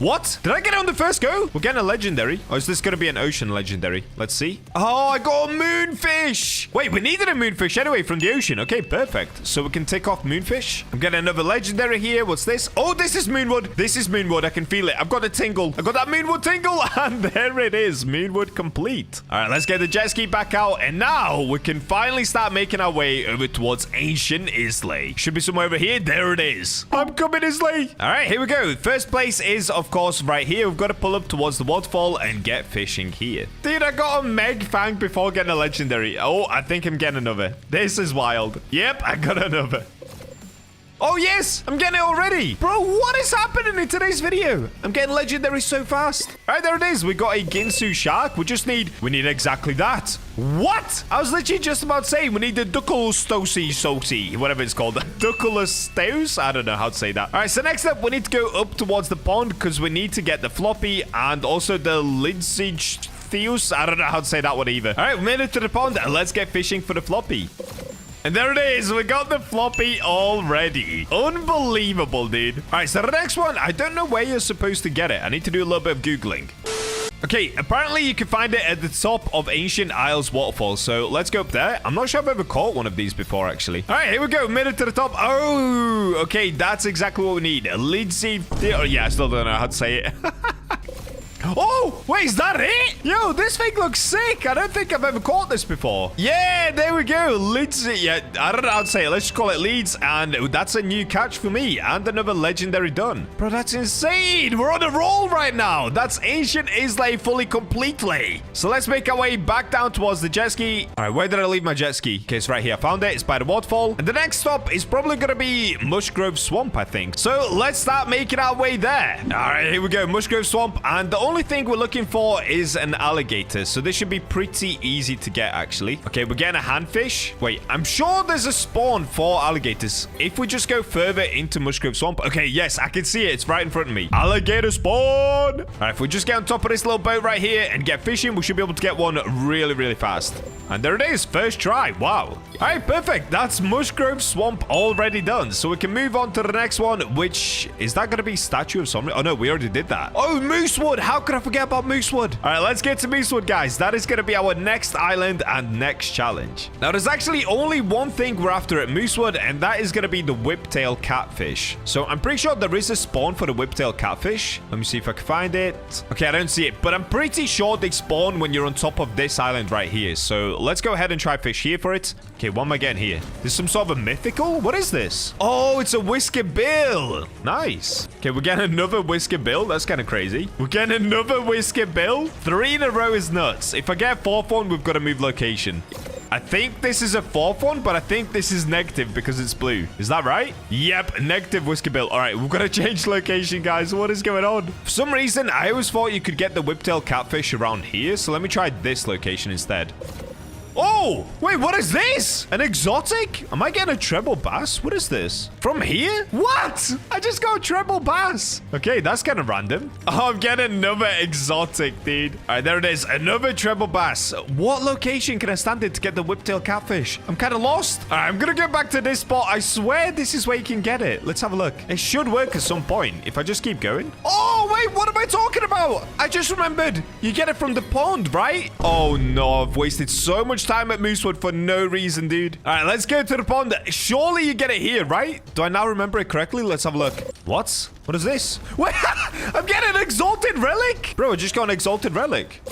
What? Did I get it on the first go? We're getting a legendary. Or is this going to be an ocean legendary? Let's see. Oh, I got a moonfish. Wait, we needed a moonfish anyway from the ocean. Okay, perfect. So we can take off moonfish. I'm getting another legendary here. What's this? Oh, this is Moonwood. This is Moonwood. I can feel it. I've got a tingle. I got that Moonwood tingle. And there it is. Moonwood complete. All right, let's get the jet ski back out. And now we can finally start making our way over towards ancient Islay. Should be somewhere over here. There it is. I'm coming, Islay. All right, here we go. First place is, of course, right here. We've got to pull up towards the waterfall and get fishing here. Dude, I got a Meg Fang before getting a legendary. Oh, I think I'm getting another. This is wild. Yep, I got another. Oh, yes, I'm getting it already. Bro, what is happening in today's video? I'm getting legendary so fast. All right, there it is. We got a Ginsu shark. We need exactly that. What? I was literally just about to say we need the Ducklestosi, whatever it's called. Ducklestosi? I don't know how to say that. All right, so next up, we need to go up towards the pond because we need to get the floppy and also the Lidsage Theus. I don't know how to say that one either. All right, we made it to the pond. Let's get fishing for the floppy. And there it is. We got the floppy already. Unbelievable, dude. All right, so the next one, I don't know where you're supposed to get it. I need to do a little bit of Googling. Okay, apparently you can find it at the top of Ancient Isles Waterfall. So let's go up there. I'm not sure I've ever caught one of these before, actually. All right, here we go. Made it to the top. Oh, okay. That's exactly what we need. A Lidsey. Oh, yeah, I still don't know how to say it. Oh, wait, is that it? Yo, this thing looks sick. I don't think I've ever caught this before. Yeah, there we go. Leeds. Yeah, I don't know how to say it. Let's just call it Leeds. And that's a new catch for me. And another legendary done. Bro, that's insane. We're on a roll right now. That's Ancient Islay fully completely. So let's make our way back down towards the jet ski. All right, where did I leave my jet ski? Okay, it's right here. I found it. It's by the waterfall. And the next stop is probably going to be Mushgrove Swamp, I think. So let's start making our way there. All right, here we go. Mushgrove Swamp. And the only thing we're looking for is an alligator. So this should be pretty easy to get, actually. Okay, we're getting a handfish. Wait, I'm sure there's a spawn for alligators. If we just go further into Mushgrove Swamp. Okay, yes, I can see it. It's right in front of me. Alligator spawn. All right, if we just get on top of this little boat right here and get fishing, we should be able to get one really, really fast. And there it is. First try. Wow. All right, perfect. That's Mushgrove Swamp already done. So we can move on to the next one, which is that going to be Statue of Something? Oh, no, we already did that. Oh, Moosewood. How could I forget about Moosewood? All right, let's get to Moosewood, guys. That is going to be our next island and next challenge. Now, there's actually only one thing we're after at Moosewood, and that is going to be the whiptail catfish. So I'm pretty sure there is a spawn for the whiptail catfish. Let me see if I can find it. Okay, I don't see it, but I'm pretty sure they spawn when you're on top of this island right here. So let's go ahead and try fish here for it. Okay, what am I getting here? There's some sort of a mythical? What is this? Oh, it's a whisker bill. Nice. Okay, we're getting another whisker bill. That's kind of crazy. We're getting another whisker bill. 3 in a row is nuts. If I get 4th one, we've got to move location. I think this is a 4th one, but I think this is negative because it's blue. Is that right? Yep, negative whisker bill. All right, we've got to change location, guys. What is going on? For some reason, I always thought you could get the whiptail catfish around here. So let me try this location instead. Oh, wait, what is this? An exotic? Am I getting a treble bass? What is this? From here? What? I just got a treble bass. Okay, that's kind of random. Oh, I'm getting another exotic, dude. All right, there it is. Another treble bass. What location can I stand in to get the whiptail catfish? I'm kind of lost. All right, I'm going to go back to this spot. I swear this is where you can get it. Let's have a look. It should work at some point if I just keep going. Oh, wait, what am I talking about? I just remembered. You get it from the pond, right? Oh, no, I've wasted so much time at Moosewood for no reason, dude. All right, let's go to the pond. Surely you get it here, right? Do I now remember it correctly? Let's have a look. What? What is this? Wait, I'm getting an exalted relic. Bro, I just got an exalted relic.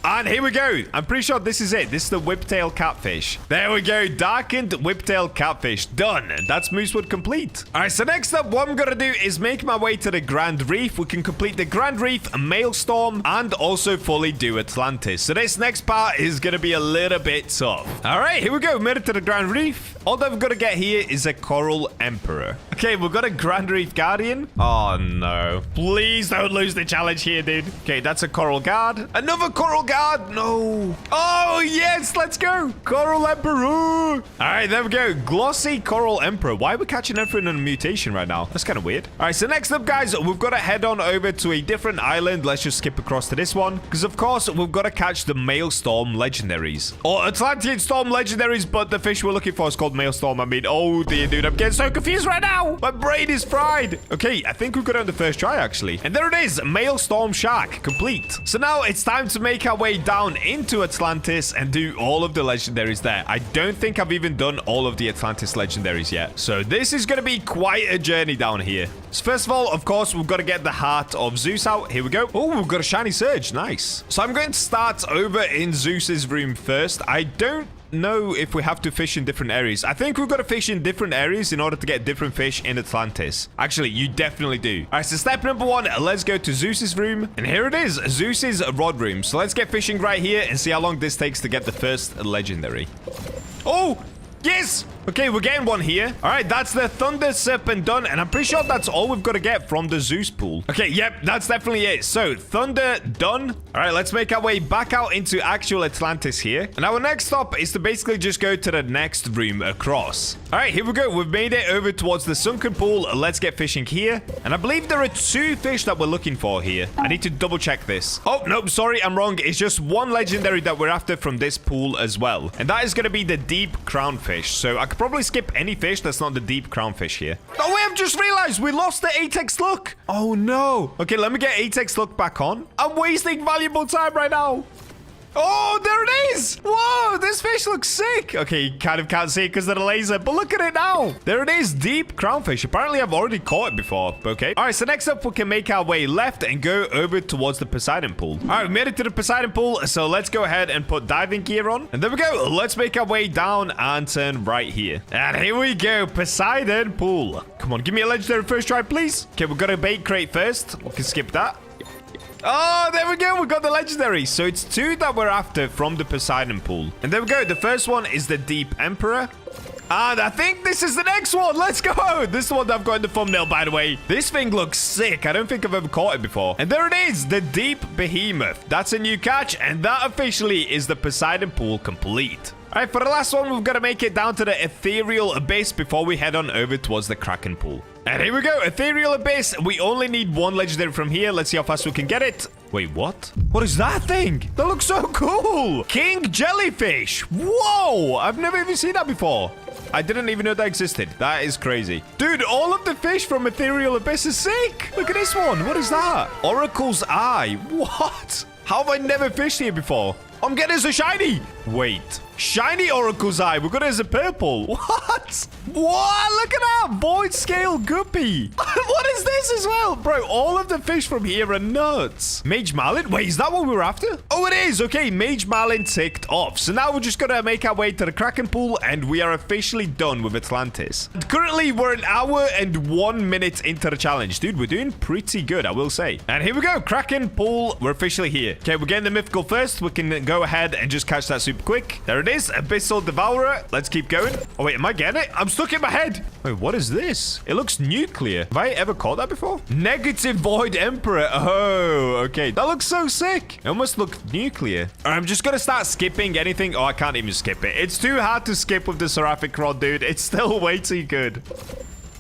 And here we go. I'm pretty sure this is it. This is the whiptail catfish. There we go. Darkened whiptail catfish. Done. That's Moosewood complete. All right, so next up, what I'm going to do is make my way to the Grand Reef. We can complete the Grand Reef, Maelstrom, and also fully do Atlantis. So this next part is going to be a little bit tough. All right, here we go. Made it to the Grand Reef. All that we've got to get here is a Coral Emperor. Okay, we've got a Grand Reef Guardian. Oh, no. Please don't lose the challenge here, dude. Okay, that's a Coral Guard. Another Coral Guard. No. Oh, yes. Let's go. Coral Emperor. All right, there we go. Glossy Coral Emperor. Why are we catching everything in a mutation right now? That's kind of weird. All right, so next up, guys, we've got to head on over to a different island. Let's just skip across to this one. Because, of course, we've got to catch the Maelstrom legendaries. Or Atlantean Storm legendaries, but the fish we're looking for is called Maelstrom. I mean, oh, dear, dude. I'm getting so confused right now. My brain is fried. Okay, I think we've got it on the first try, actually. And there it is. Maelstrom Shark. Complete. So now it's time to make our way down into Atlantis and do all of the legendaries there. I don't think I've even done all of the Atlantis legendaries yet. So this is going to be quite a journey down here. So first of all, of course, we've got to get the Heart of Zeus out. Here we go. Oh, we've got a shiny Surge. Nice. So I'm going to start over in Zeus's room first. I don't know if we have to fish in different areas. I think we've got to fish in different areas in order to get different fish in Atlantis. Actually, you definitely do. All right, so step number 1, let's go to Zeus's room. And here it is, Zeus's rod room. So let's get fishing right here and see how long this takes to get the first legendary. Oh, yes. Okay, we're getting one here. All right, that's the Thunder Serpent done. And I'm pretty sure that's all we've got to get from the Zeus pool. Okay, yep, that's definitely it. So, Thunder done. All right, let's make our way back out into actual Atlantis here. And our next stop is to basically just go to the next room across. All right, here we go. We've made it over towards the sunken pool. Let's get fishing here. And I believe there are 2 fish that we're looking for here. I need to double check this. Oh, nope, sorry, I'm wrong. It's just 1 legendary that we're after from this pool as well. And that is going to be the deep crownfish. So, I could probably skip any fish that's not the deep crownfish here. Oh, wait, I've just realized we lost the Atex Look. Oh, no. Okay, let me get Atex Look back on. I'm wasting valuable time right now. Oh, there it is. Whoa, this fish looks sick. Okay, you kind of can't see it because of the laser, but look at it now. There it is, deep crownfish. Apparently, I've already caught it before. Okay. All right, so next up, we can make our way left and go over towards the Poseidon pool. All right, we made it to the Poseidon pool, so let's go ahead and put diving gear on. And there we go. Let's make our way down and turn right here. And here we go, Poseidon pool. Come on, give me a legendary first try, please. Okay, we've got a bait crate first. We can skip that. Oh, there we go. We got the legendary. So it's 2 that we're after from the Poseidon pool. And there we go. The first one is the Deep Emperor. And I think this is the next one. Let's go. This is the one that I've got in the thumbnail, by the way. This thing looks sick. I don't think I've ever caught it before. And there it is, the Deep Behemoth. That's a new catch, and that officially is the Poseidon pool complete. All right, for the last one, we've got to make it down to the Ethereal Abyss before we head on over towards the Kraken pool. And here we go, Ethereal Abyss. We only need 1 legendary from here. Let's see how fast we can get it. Wait, what? What is that thing? That looks so cool. King Jellyfish. Whoa, I've never even seen that before. I didn't even know that existed. That is crazy. Dude, all of the fish from Ethereal Abyss is sick. Look at this one. What is that? Oracle's Eye. What? How have I never fished here before? I'm getting as a shiny. Wait. Shiny Oracle's Eye. We got it as a purple. What? What? Look at that. Void Scale Guppy. What is this as well? Bro, all of the fish from here are nuts. Mage Marlin? Wait, is that what we were after? Oh, it is. Okay, Mage Marlin ticked off. So now we're just going to make our way to the Kraken pool, and we are officially done with Atlantis. Currently, we're 1 hour and 1 minute into the challenge. Dude, we're doing pretty good, I will say. And here we go. Kraken pool. We're officially here. Okay, we're getting the mythical first. We can go ahead and just catch that super quick. There it is. Abyssal Devourer. Let's keep going. Oh, wait, am I getting it? I'm stuck in my head. Wait, what is this? It looks nuclear. Have I ever caught that before? Negative Void Emperor. Oh, okay. That looks so sick. It almost looked nuclear. All right, I'm just going to start skipping anything. Oh, I can't even skip it. It's too hard to skip with the Seraphic Rod, dude. It's still way too good.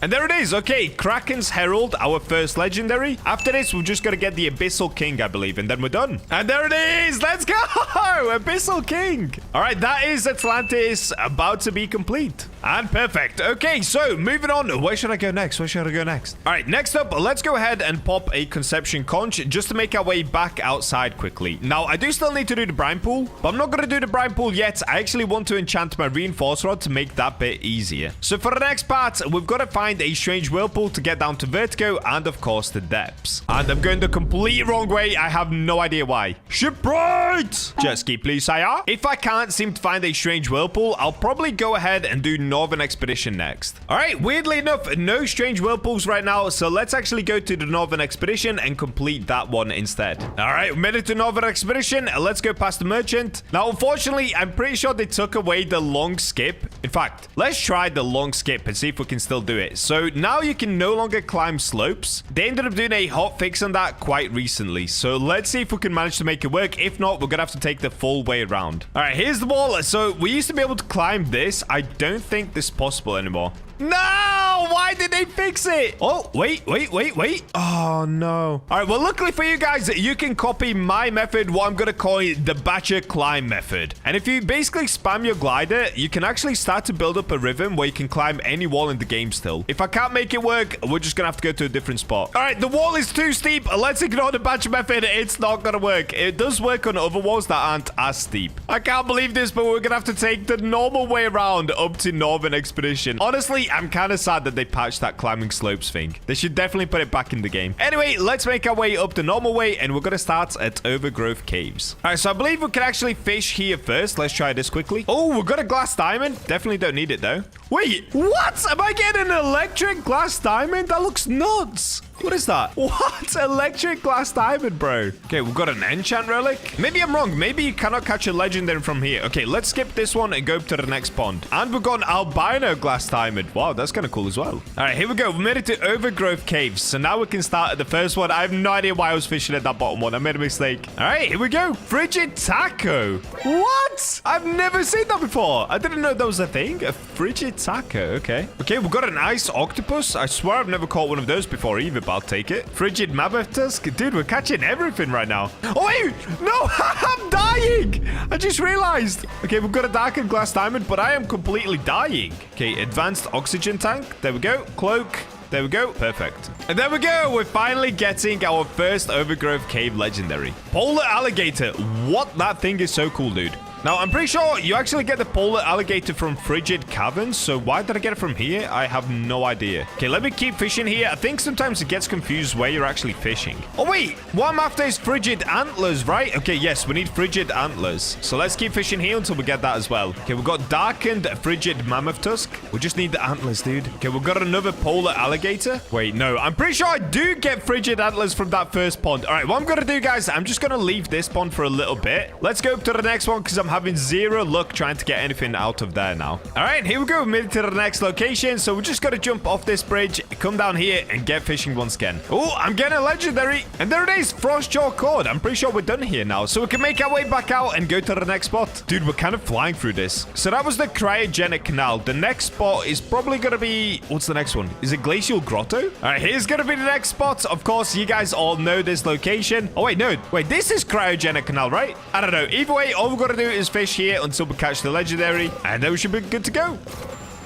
And there it is. Okay, Kraken's Herald, our first legendary. After this, we're just going to get the Abyssal King, I believe, and then we're done. And there it is. Let's go. Abyssal King. All right, that is Atlantis about to be complete. And perfect. Okay, so moving on. Where should I go next? Where should I go next? All right, next up, let's go ahead and pop a Conception Conch just to make our way back outside quickly. Now, I do still need to do the Brine Pool, but I'm not going to do the Brine Pool yet. I actually want to enchant my Reinforce Rod to make that bit easier. So for the next part, we've got to find a strange whirlpool to get down to vertigo and of course the depths. And I'm going the complete wrong way. I have no idea why. Shipwright! Jet ski, please, sire. If I can't seem to find a strange whirlpool, I'll probably go ahead and do Northern Expedition next. All right, weirdly enough, no strange whirlpools right now, so let's actually go to the Northern Expedition and complete that one instead. All right, we made it to Northern Expedition. Let's go past the merchant. Now, unfortunately, I'm pretty sure they took away the long skip. In fact, let's try the long skip and see if we can still do it. So now you can no longer climb slopes. They ended up doing a hot fix on that quite recently. So let's see if we can manage to make it work. If not, we're going to have to take the full way around. All right, here's the wall. So we used to be able to climb this. I don't think this is possible anymore. No! Why did they fix it? Oh, wait. Oh, no. All right, well, luckily for you guys, you can copy my method, what I'm going to call it the Bacha climb method. And if you basically spam your glider, you can actually start to build up a rhythm where you can climb any wall in the game still. If I can't make it work, we're just going to have to go to a different spot. All right, the wall is too steep. Let's ignore the Bacha method. It's not going to work. It does work on other walls that aren't as steep. I can't believe this, but we're going to have to take the normal way around up to Northern Expedition. Honestly, I'm kind of sad that they patched that climbing slopes thing. They should definitely put it back in the game. Anyway, let's make our way up the normal way, and we're going to start at Overgrowth Caves. All right, so I believe we can actually fish here first. Let's try this quickly. Oh, we've got a glass diamond. Definitely don't need it, though. Wait, what? Am I getting an electric glass diamond? That looks nuts. What is that? What? Electric glass diamond, bro. Okay, we've got an enchant relic. Maybe I'm wrong. Maybe you cannot catch a legendary from here. Okay, let's skip this one and go to the next pond. And we've got an albino glass diamond. Wow, that's kind of cool as well. All right, here we go. We made it to Overgrowth Caves. So now we can start at the first one. I have no idea why I was fishing at that bottom one. I made a mistake. All right, here we go. Frigid taco. What? I've never seen that before. I didn't know that was a thing. A frigid taco. Okay. Okay, we've got an ice octopus. I swear I've never caught one of those before either, but I'll take it. Frigid mammoth tusk. Dude, we're catching everything right now. Oh, wait. No, I'm dying. I just realized. Okay, we've got a darkened glass diamond, but I am completely dying. Okay, advanced oxygen tank. There we go. Cloak. There we go. Perfect. And there we go. We're finally getting our first overgrowth cave legendary. Polar alligator. What? That thing is so cool, dude. Now, I'm pretty sure you actually get the polar alligator from frigid caverns. So why did I get it from here? I have no idea. Okay, let me keep fishing here. I think sometimes it gets confused where you're actually fishing. Oh, wait. What I'm after is frigid antlers, right? Okay, yes, we need frigid antlers. So let's keep fishing here until we get that as well. Okay, we've got darkened frigid mammoth tusk. We just need the antlers, dude. Okay, we've got another polar alligator. Wait, no. I'm pretty sure I do get frigid antlers from that first pond. All right, what I'm going to do, guys, I'm just going to leave this pond for a little bit. Let's go up to the next one because I'm having zero luck trying to get anything out of there now. All right, here we go. We made it to the next location. So we just got to jump off this bridge, come down here, and get fishing once again. Oh, I'm getting a legendary. And there it is, Frostjaw cord. I'm pretty sure we're done here now. So we can make our way back out and go to the next spot. Dude, we're kind of flying through this. So that was the cryogenic canal. The next spot is probably going to be... What's the next one? Is it Glacial Grotto? All right, here's going to be the next spot. Of course, you guys all know this location. Oh, wait, no. Wait, this is cryogenic canal, right? I don't know. Either way, all we've got to do is fish here until we catch the legendary, and then we should be good to go.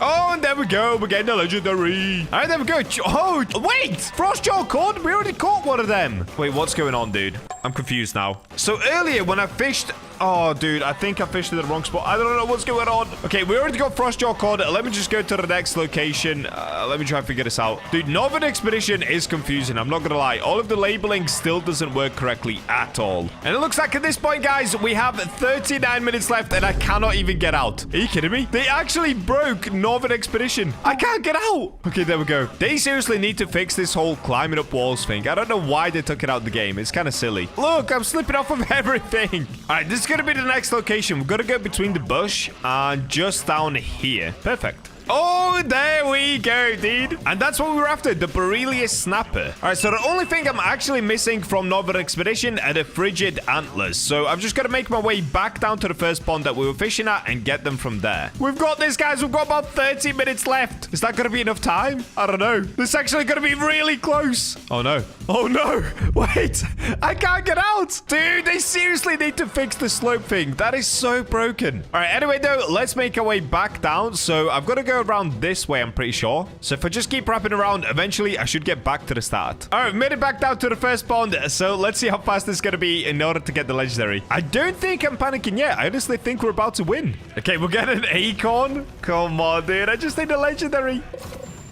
Oh, and there we go. We're getting a legendary. All right, there we go. Oh, wait. Frostjaw cord? We already caught one of them. Wait, what's going on, dude? I'm confused now. So earlier when I fished... Oh, dude, I think I fished in the wrong spot. I don't know what's going on. Okay, we already got Frostjaw cord. Let me just go to the next location. Let me try and figure this out. Dude, Northern Expedition is confusing. I'm not going to lie. All of the labeling still doesn't work correctly at all. And it looks like at this point, guys, we have 39 minutes left and I cannot even get out. Are you kidding me? They actually broke Northern Expedition. I can't get out. Okay, there we go. They seriously need to fix this whole climbing up walls thing. I don't know why they took it out of the game. It's kind of silly. Look, I'm slipping off of everything. All right, this is going to be the next location. We've got to go between the bush and just down here. Perfect. Oh, there we go, dude. And that's what we were after, the Borrelius Snapper. All right, so the only thing I'm actually missing from Northern Expedition are the frigid antlers. So I've just got to make my way back down to the first pond that we were fishing at and get them from there. We've got this, guys. We've got about 30 minutes left. Is that going to be enough time? I don't know. This is actually going to be really close. Oh, no. Oh, no. Wait. I can't get out. Dude, they seriously need to fix the slope thing. That is so broken. All right, anyway, though, let's make our way back down. So I've got to go around this way, I'm pretty sure. So if I just keep wrapping around, eventually I should get back to the start. All right, made it back down to the first pond. So let's see how fast it's going to be in order to get the legendary. I don't think I'm panicking yet. I honestly think we're about to win. Okay, we'll get an acorn. Come on, dude. I just need a legendary.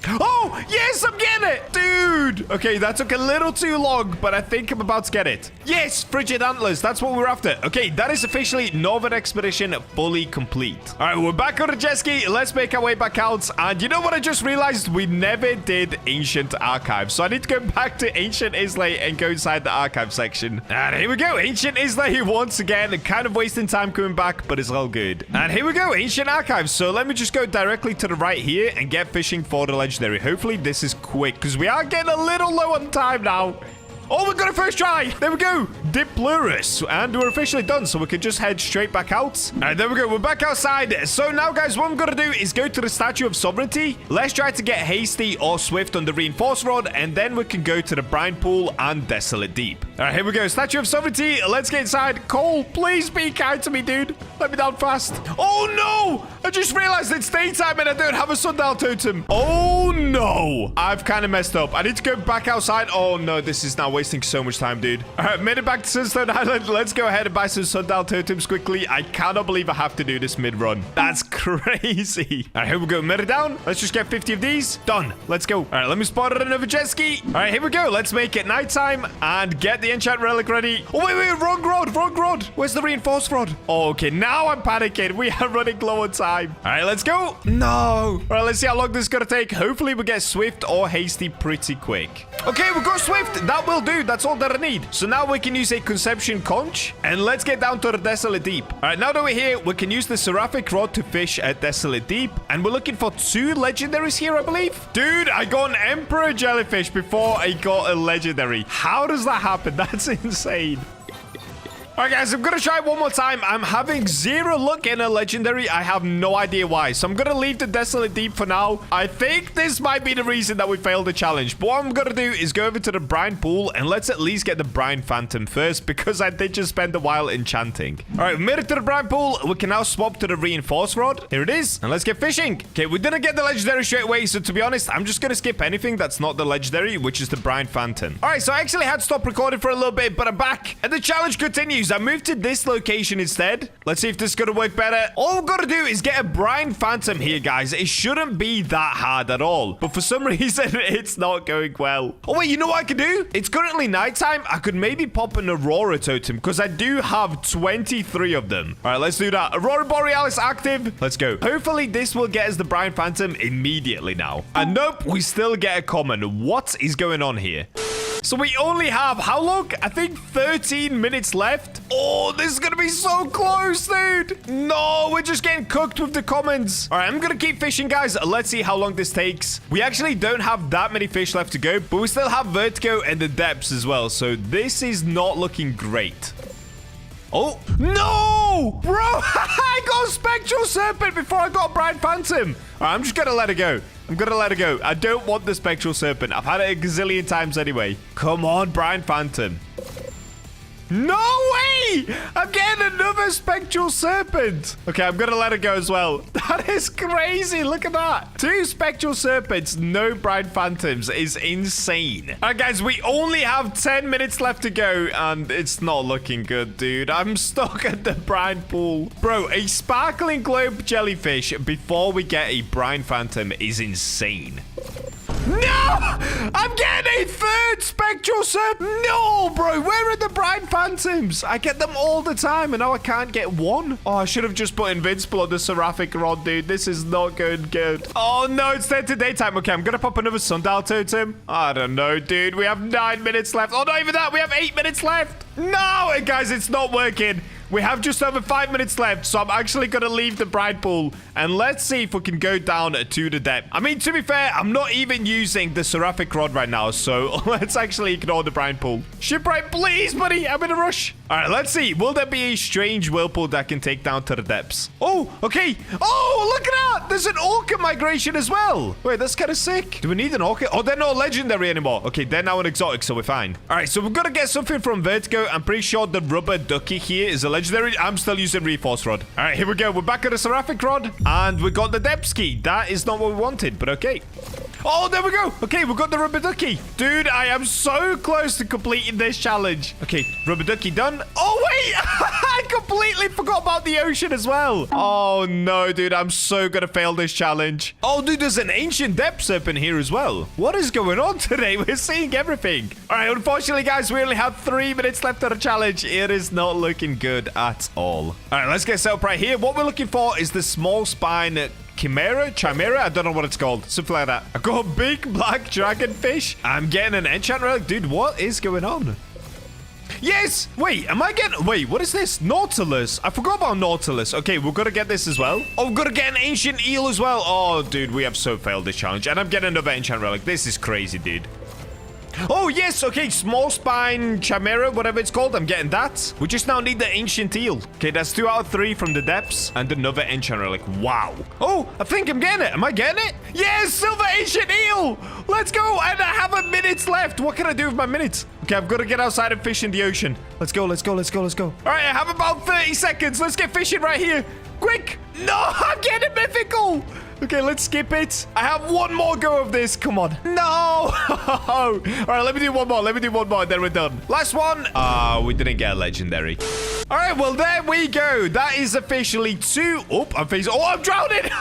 Oh, yes, I'm getting it. Dude. Okay, that took a little too long, but I think I'm about to get it. Yes, frigid antlers. That's what we're after. Okay, that is officially Northern Expedition fully complete. All right, we're back on the jet ski. Let's make our way back out. And you know what I just realized? We never did Ancient Archive. So I need to go back to Ancient Islay and go inside the archive section. And here we go. Ancient Islay once again. Kind of wasting time coming back, but it's all good. And here we go. Ancient Archives. So let me just go directly to the right here and get fishing for the legendary. Hopefully this is quick because we are getting a little low on time now. Oh, we got a first try. There we go. Diplurus. And we're officially done, so we can just head straight back out. All right, there we go. We're back outside. So now, guys, what I'm going to do is go to the Statue of Sovereignty. Let's try to get hasty or swift on the reinforced rod, and then we can go to the brine pool and Desolate Deep. All right, here we go. Statue of Sovereignty. Let's get inside. Cole, please be kind to me, dude. Let me down fast. Oh, no. I just realized it's daytime and I don't have a sundial totem. Oh, no. I've kind of messed up. I need to go back outside. Oh, no. This is now wasting so much time, dude. All right, made it back to Sunstone Island. Let's go ahead and buy some sundial totems quickly. I cannot believe I have to do this mid-run. That's crazy. All right, here we go. Made it down. Let's just get 50 of these. Done. Let's go. All right, let me spot another jet ski. All right, here we go. Let's make it nighttime and get the enchant relic ready. Oh, wait. Wrong rod. Wrong rod. Where's the reinforced rod? Oh, okay. Now I'm panicking. We are running low on time. All right, let's go. No. All right, let's see how long this is going to take. Hopefully, we get swift or hasty pretty quick. Okay, we got swift. That will do. That's all that I need. So now we can use a conception conch and let's get down to the Desolate Deep. All right, now that we're here, we can use the seraphic rod to fish at Desolate Deep. And we're looking for 2 legendaries here, I believe. Dude, I got an emperor jellyfish before I got a legendary. How does that happen? That's insane. All right, guys, I'm going to try it one more time. I'm having zero luck in a legendary. I have no idea why. So I'm going to leave the Desolate Deep for now. I think this might be the reason that we failed the challenge. But what I'm going to do is go over to the brine pool and let's at least get the brine phantom first because I did just spend a while enchanting. All right, we made it to the brine pool. We can now swap to the reinforced rod. Here it is. And let's get fishing. Okay, we didn't get the legendary straight away. So to be honest, I'm just going to skip anything that's not the legendary, which is the brine phantom. All right, so I actually had to stop recording for a little bit, but I'm back. And the challenge continues. I moved to this location instead. Let's see if this is going to work better. All we've got to do is get a brine phantom here, guys. It shouldn't be that hard at all. But for some reason, it's not going well. Oh, wait, you know what I could do? It's currently nighttime. I could maybe pop an Aurora totem because I do have 23 of them. All right, let's do that. Aurora Borealis active. Let's go. Hopefully, this will get us the brine phantom immediately now. And nope, we still get a common. What is going on here? So we only have, how long? I think 13 minutes left. Oh, this is going to be so close, dude. No, we're just getting cooked with the commons. All right, I'm going to keep fishing, guys. Let's see how long this takes. We actually don't have that many fish left to go, but we still have vertigo and the depths as well. So this is not looking great. Oh, no! Bro, I got a spectral serpent before I got a brine phantom. All right, I'm just going to let it go. I'm going to let it go. I don't want the spectral serpent. I've had it a gazillion times anyway. Come on, brine phantom. No way! I'm getting another spectral serpent. Okay, I'm going to let it go as well. That is crazy. Look at that. 2 spectral serpents, no brine phantoms is insane. All right, guys, we only have 10 minutes left to go, and it's not looking good, dude. I'm stuck at the brine pool. Bro, a sparkling globe jellyfish before we get a brine phantom is insane. No! I'm getting a 3rd spectral serpent. No, bro. Where are the brine phantoms? I get them all the time, and now I can't get one. Oh, I should have just put invincible on the seraphic rod, dude. This is not going good. Oh, no. It's turned to daytime. Okay, I'm going to pop another sundial totem. I don't know, dude. We have 9 minutes left. Oh, not even that. We have 8 minutes left. No, guys, it's not working. We have just over 5 minutes left, so I'm actually going to leave the brine pool, and let's see if we can go down to the depth. I mean, to be fair, I'm not even using the seraphic rod right now, so let's actually ignore the brine pool. Shipwright, please, buddy. I'm in a rush. All right, let's see. Will there be a strange whirlpool that can take down to the depths? Oh, okay. Oh, look at that. There's an orca migration as well. Wait, that's kind of sick. Do we need an orca? Oh, they're not legendary anymore. Okay, they're now an exotic, so we're fine. All right, so we're going to get something from Vertigo. I'm pretty sure the rubber ducky here is a legendary. I'm still using reinforced rod. All right, here we go. We're back at the seraphic rod, and we got the depth key. That is not what we wanted, but okay. Oh, there we go. Okay, we got the rubber ducky. Dude, I am so close to completing this challenge. Okay, rubber ducky done. Oh, wait. I completely forgot about the ocean as well. Oh, no, dude. I'm so going to fail this challenge. Oh, dude, there's an ancient depth serpent here as well. What is going on today? We're seeing everything. All right, unfortunately, guys, we only have 3 minutes left of the challenge. It is not looking good at all. All right, let's get set up right here. What we're looking for is the small spine Chimera? I don't know what it's called. Something like that. I got a big black dragonfish. I'm getting an enchant relic. Dude, what is going on? Yes! Wait, am I getting... Wait, what is this? Nautilus. I forgot about Nautilus. Okay, we're going to get this as well. Oh, we're going to get an ancient eel as well. Oh, dude, we have so failed this challenge. And I'm getting another enchant relic. This is crazy, dude. Oh, yes. Okay, small spine chimera, whatever it's called. I'm getting that. We just now need the ancient eel. Okay, that's 2 out of 3 from the depths. And another ancient relic. Wow. Oh, I think I'm getting it. Am I getting it? Yes, silver ancient eel. Let's go. And I have a minute left. What can I do with my minutes? Okay, I've got to get outside and fish in the ocean. Let's go, let's go, let's go, let's go. All right, I have about 30 seconds. Let's get fishing right here. Quick. No, I'm getting mythical. Okay, let's skip it. I have one more go of this. Come on. No. All right, let me do one more. Let me do one more, and then we're done. Last one. We didn't get a legendary. All right, well, there we go. That is officially 2. Oh, I'm drowning.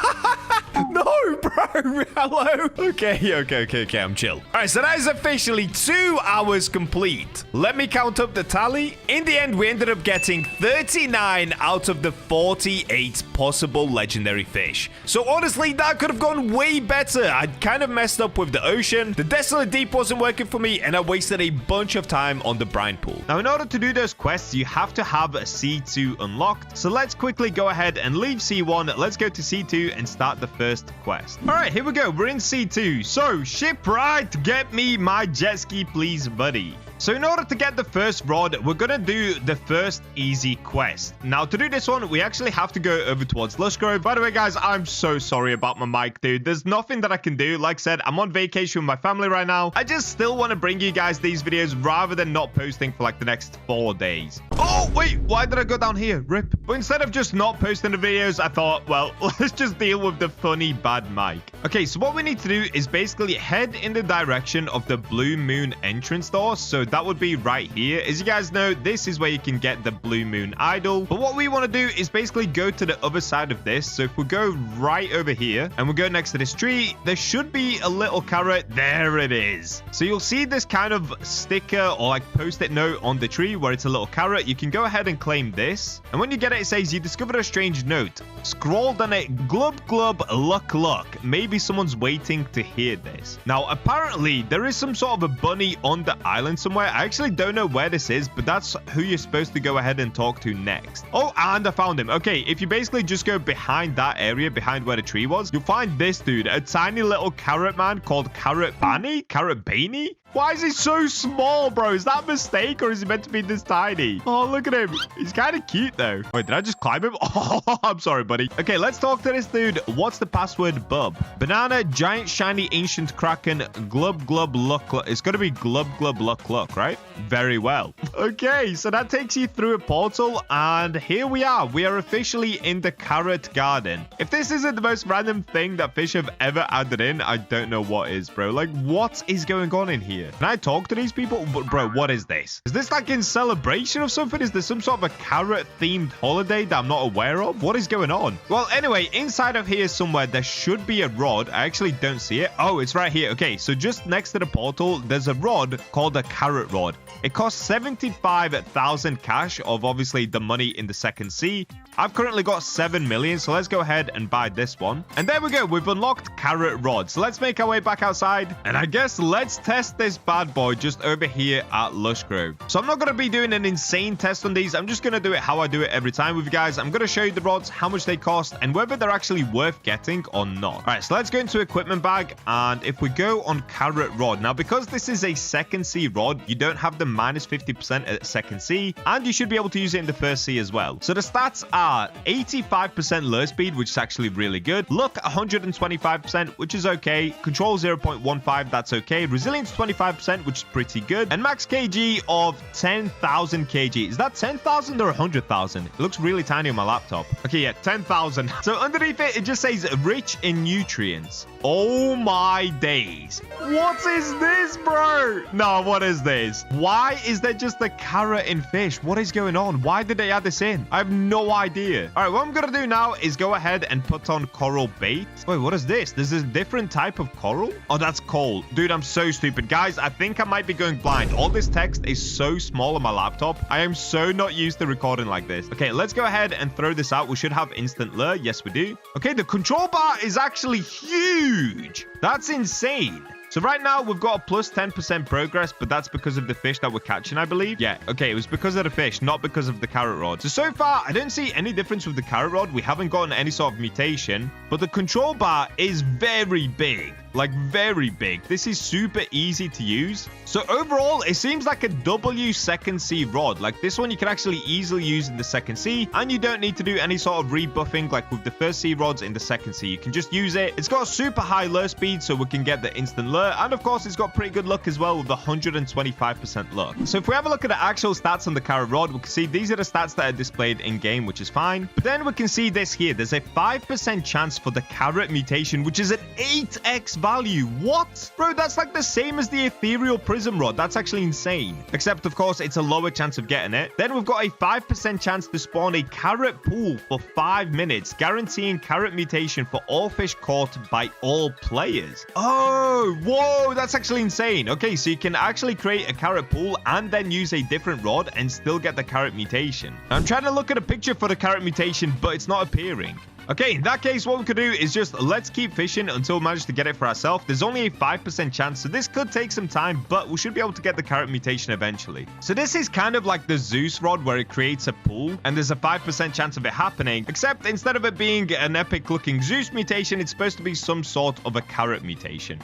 No, bro. Hello. Okay. I'm chill. All right, so that is officially 2 hours complete. Let me count up the tally. In the end, we ended up getting 39 out of the 48 possible legendary fish. So honestly, that could have gone way better. I kind of messed up with the ocean. The Desolate Deep wasn't working for me, and I wasted a bunch of time on the brine pool. Now, in order to do those quests, you have to have a C2 unlocked. So let's quickly go ahead and leave C1. Let's go to C2 and start the first quest. All right, here we go. We're in C2. So, shipwright, get me my jet ski, please, buddy. So in order to get the first rod, we're gonna do the first easy quest. Now, to do this one, we actually have to go over towards Lush Grove. By the way, guys, I'm so sorry about my mic, dude. There's nothing that I can do. Like I said, I'm on vacation with my family right now. I just still want to bring you guys these videos rather than not posting for like the next 4 days. Oh, wait, why did I go down here? Rip. But instead of just not posting the videos, I thought, well, let's just deal with the funny bad mic. Okay, so what we need to do is basically head in the direction of the Blue Moon entrance door. So that would be right here. As you guys know, this is where you can get the Blue Moon idol. But what we want to do is basically go to the other side of this. So if we go right over here and we go next to this tree, there should be a little carrot. There it is. So you'll see this kind of sticker or like post-it note on the tree where it's a little carrot. You can go ahead and claim this. And when you get it, it says you discovered a strange note. Scrawled on it, glub glub, luck luck. Maybe someone's waiting to hear this. Now, apparently, there is some sort of a bunny on the island somewhere. I actually don't know where this is, but that's who you're supposed to go ahead and talk to next. Oh, and I found him. Okay, if you basically just go behind that area, behind where the tree was, you'll find this dude, a tiny little carrot man called Carrot Banny? Carrot Baney? Why is he so small, bro? Is that a mistake or is he meant to be this tiny? Oh, look at him. He's kind of cute, though. Wait, did I just climb him? Oh, I'm sorry, buddy. Okay, let's talk to this dude. What's the password, bub? Banana, giant, shiny, ancient kraken, glub, glub, luck, luck. It's going to be glub, glub, luck, luck, right? Very well. Okay, so that takes you through a portal, and here we are. We are officially in the carrot garden. If this isn't the most random thing that Fish have ever added in, I don't know what is, bro. Like, what is going on in here? Can I talk to these people? Bro, what is this? Is this like in celebration of something? Is there some sort of a carrot-themed holiday that I'm not aware of? What is going on? Well, anyway, inside of here somewhere, there should be a rod. I actually don't see it. Oh, it's right here. Okay, so just next to the portal, there's a rod called a carrot rod. It costs 75,000 cash of obviously the money in the second sea. I've currently got 7 million, so let's go ahead and buy this one. And there we go. We've unlocked carrot rod. So let's make our way back outside. And I guess let's test this bad boy just over here at Lush Grove. So I'm not going to be doing an insane test on these. I'm just going to do it how I do it every time with you guys. I'm going to show you the rods, how much they cost, and whether they're actually worth getting or not. All right, so let's go into equipment bag. And if we go on carrot rod, now because this is a second sea rod, you don't have the minus 50% at second sea, and you should be able to use it in the first sea as well. So the stats are 85% lure speed, which is actually really good. Luck 125%, which is okay. Control 0.15, that's okay. Resilience 25%, which is pretty good. And max kg of 10,000 kg. Is that 10,000 or 100,000? It looks really tiny on my laptop. Okay, yeah, 10,000. So underneath it, it just says rich in nutrients. Oh my days. What is this, bro? No, what is this? Why is there just a carrot in Fish? What is going on? Why did they add this in? I have no idea. All right, what I'm going to do now is go ahead and put on coral bait. Wait, what is this? This is a different type of coral? Oh, that's coal. Dude, I'm so stupid. Guys, I think I might be going blind. All this text is so small on my laptop. I am so not used to recording like this. Okay, let's go ahead and throw this out. We should have instant lure. Yes, we do. Okay, the control bar is actually huge. That's insane. So right now, we've got a plus 10% progress, but that's because of the fish that we're catching, I believe. Yeah, okay, it was because of the fish, not because of the carrot rod. So far, I don't see any difference with the carrot rod. We haven't gotten any sort of mutation, but the control bar is very big. Like, very big. This is super easy to use. So overall, it seems like a W second sea rod. Like, this one you can actually easily use in the second sea, and you don't need to do any sort of rebuffing like with the first sea rods in the second sea. You can just use it. It's got super high lure speed, so we can get the instant lure. And of course, it's got pretty good luck as well with 125% luck. So if we have a look at the actual stats on the carrot rod, we can see these are the stats that are displayed in game, which is fine. But then we can see this here. There's a 5% chance for the carrot mutation, which is an 8x value. What? Bro, that's like the same as the ethereal prism rod. That's actually insane. Except, of course, it's a lower chance of getting it. Then we've got a 5% chance to spawn a carrot pool for 5 minutes, guaranteeing carrot mutation for all fish caught by all players. Oh, whoa, that's actually insane. Okay, so you can actually create a carrot pool and then use a different rod and still get the carrot mutation. Now, I'm trying to look at a picture for the carrot mutation, but it's not appearing. Okay, in that case, what we could do is just let's keep fishing until we manage to get it for ourselves. There's only a 5% chance, so this could take some time, but we should be able to get the carrot mutation eventually. So this is kind of like the Zeus rod where it creates a pool, and there's a 5% chance of it happening, except instead of it being an epic looking Zeus mutation, it's supposed to be some sort of a carrot mutation.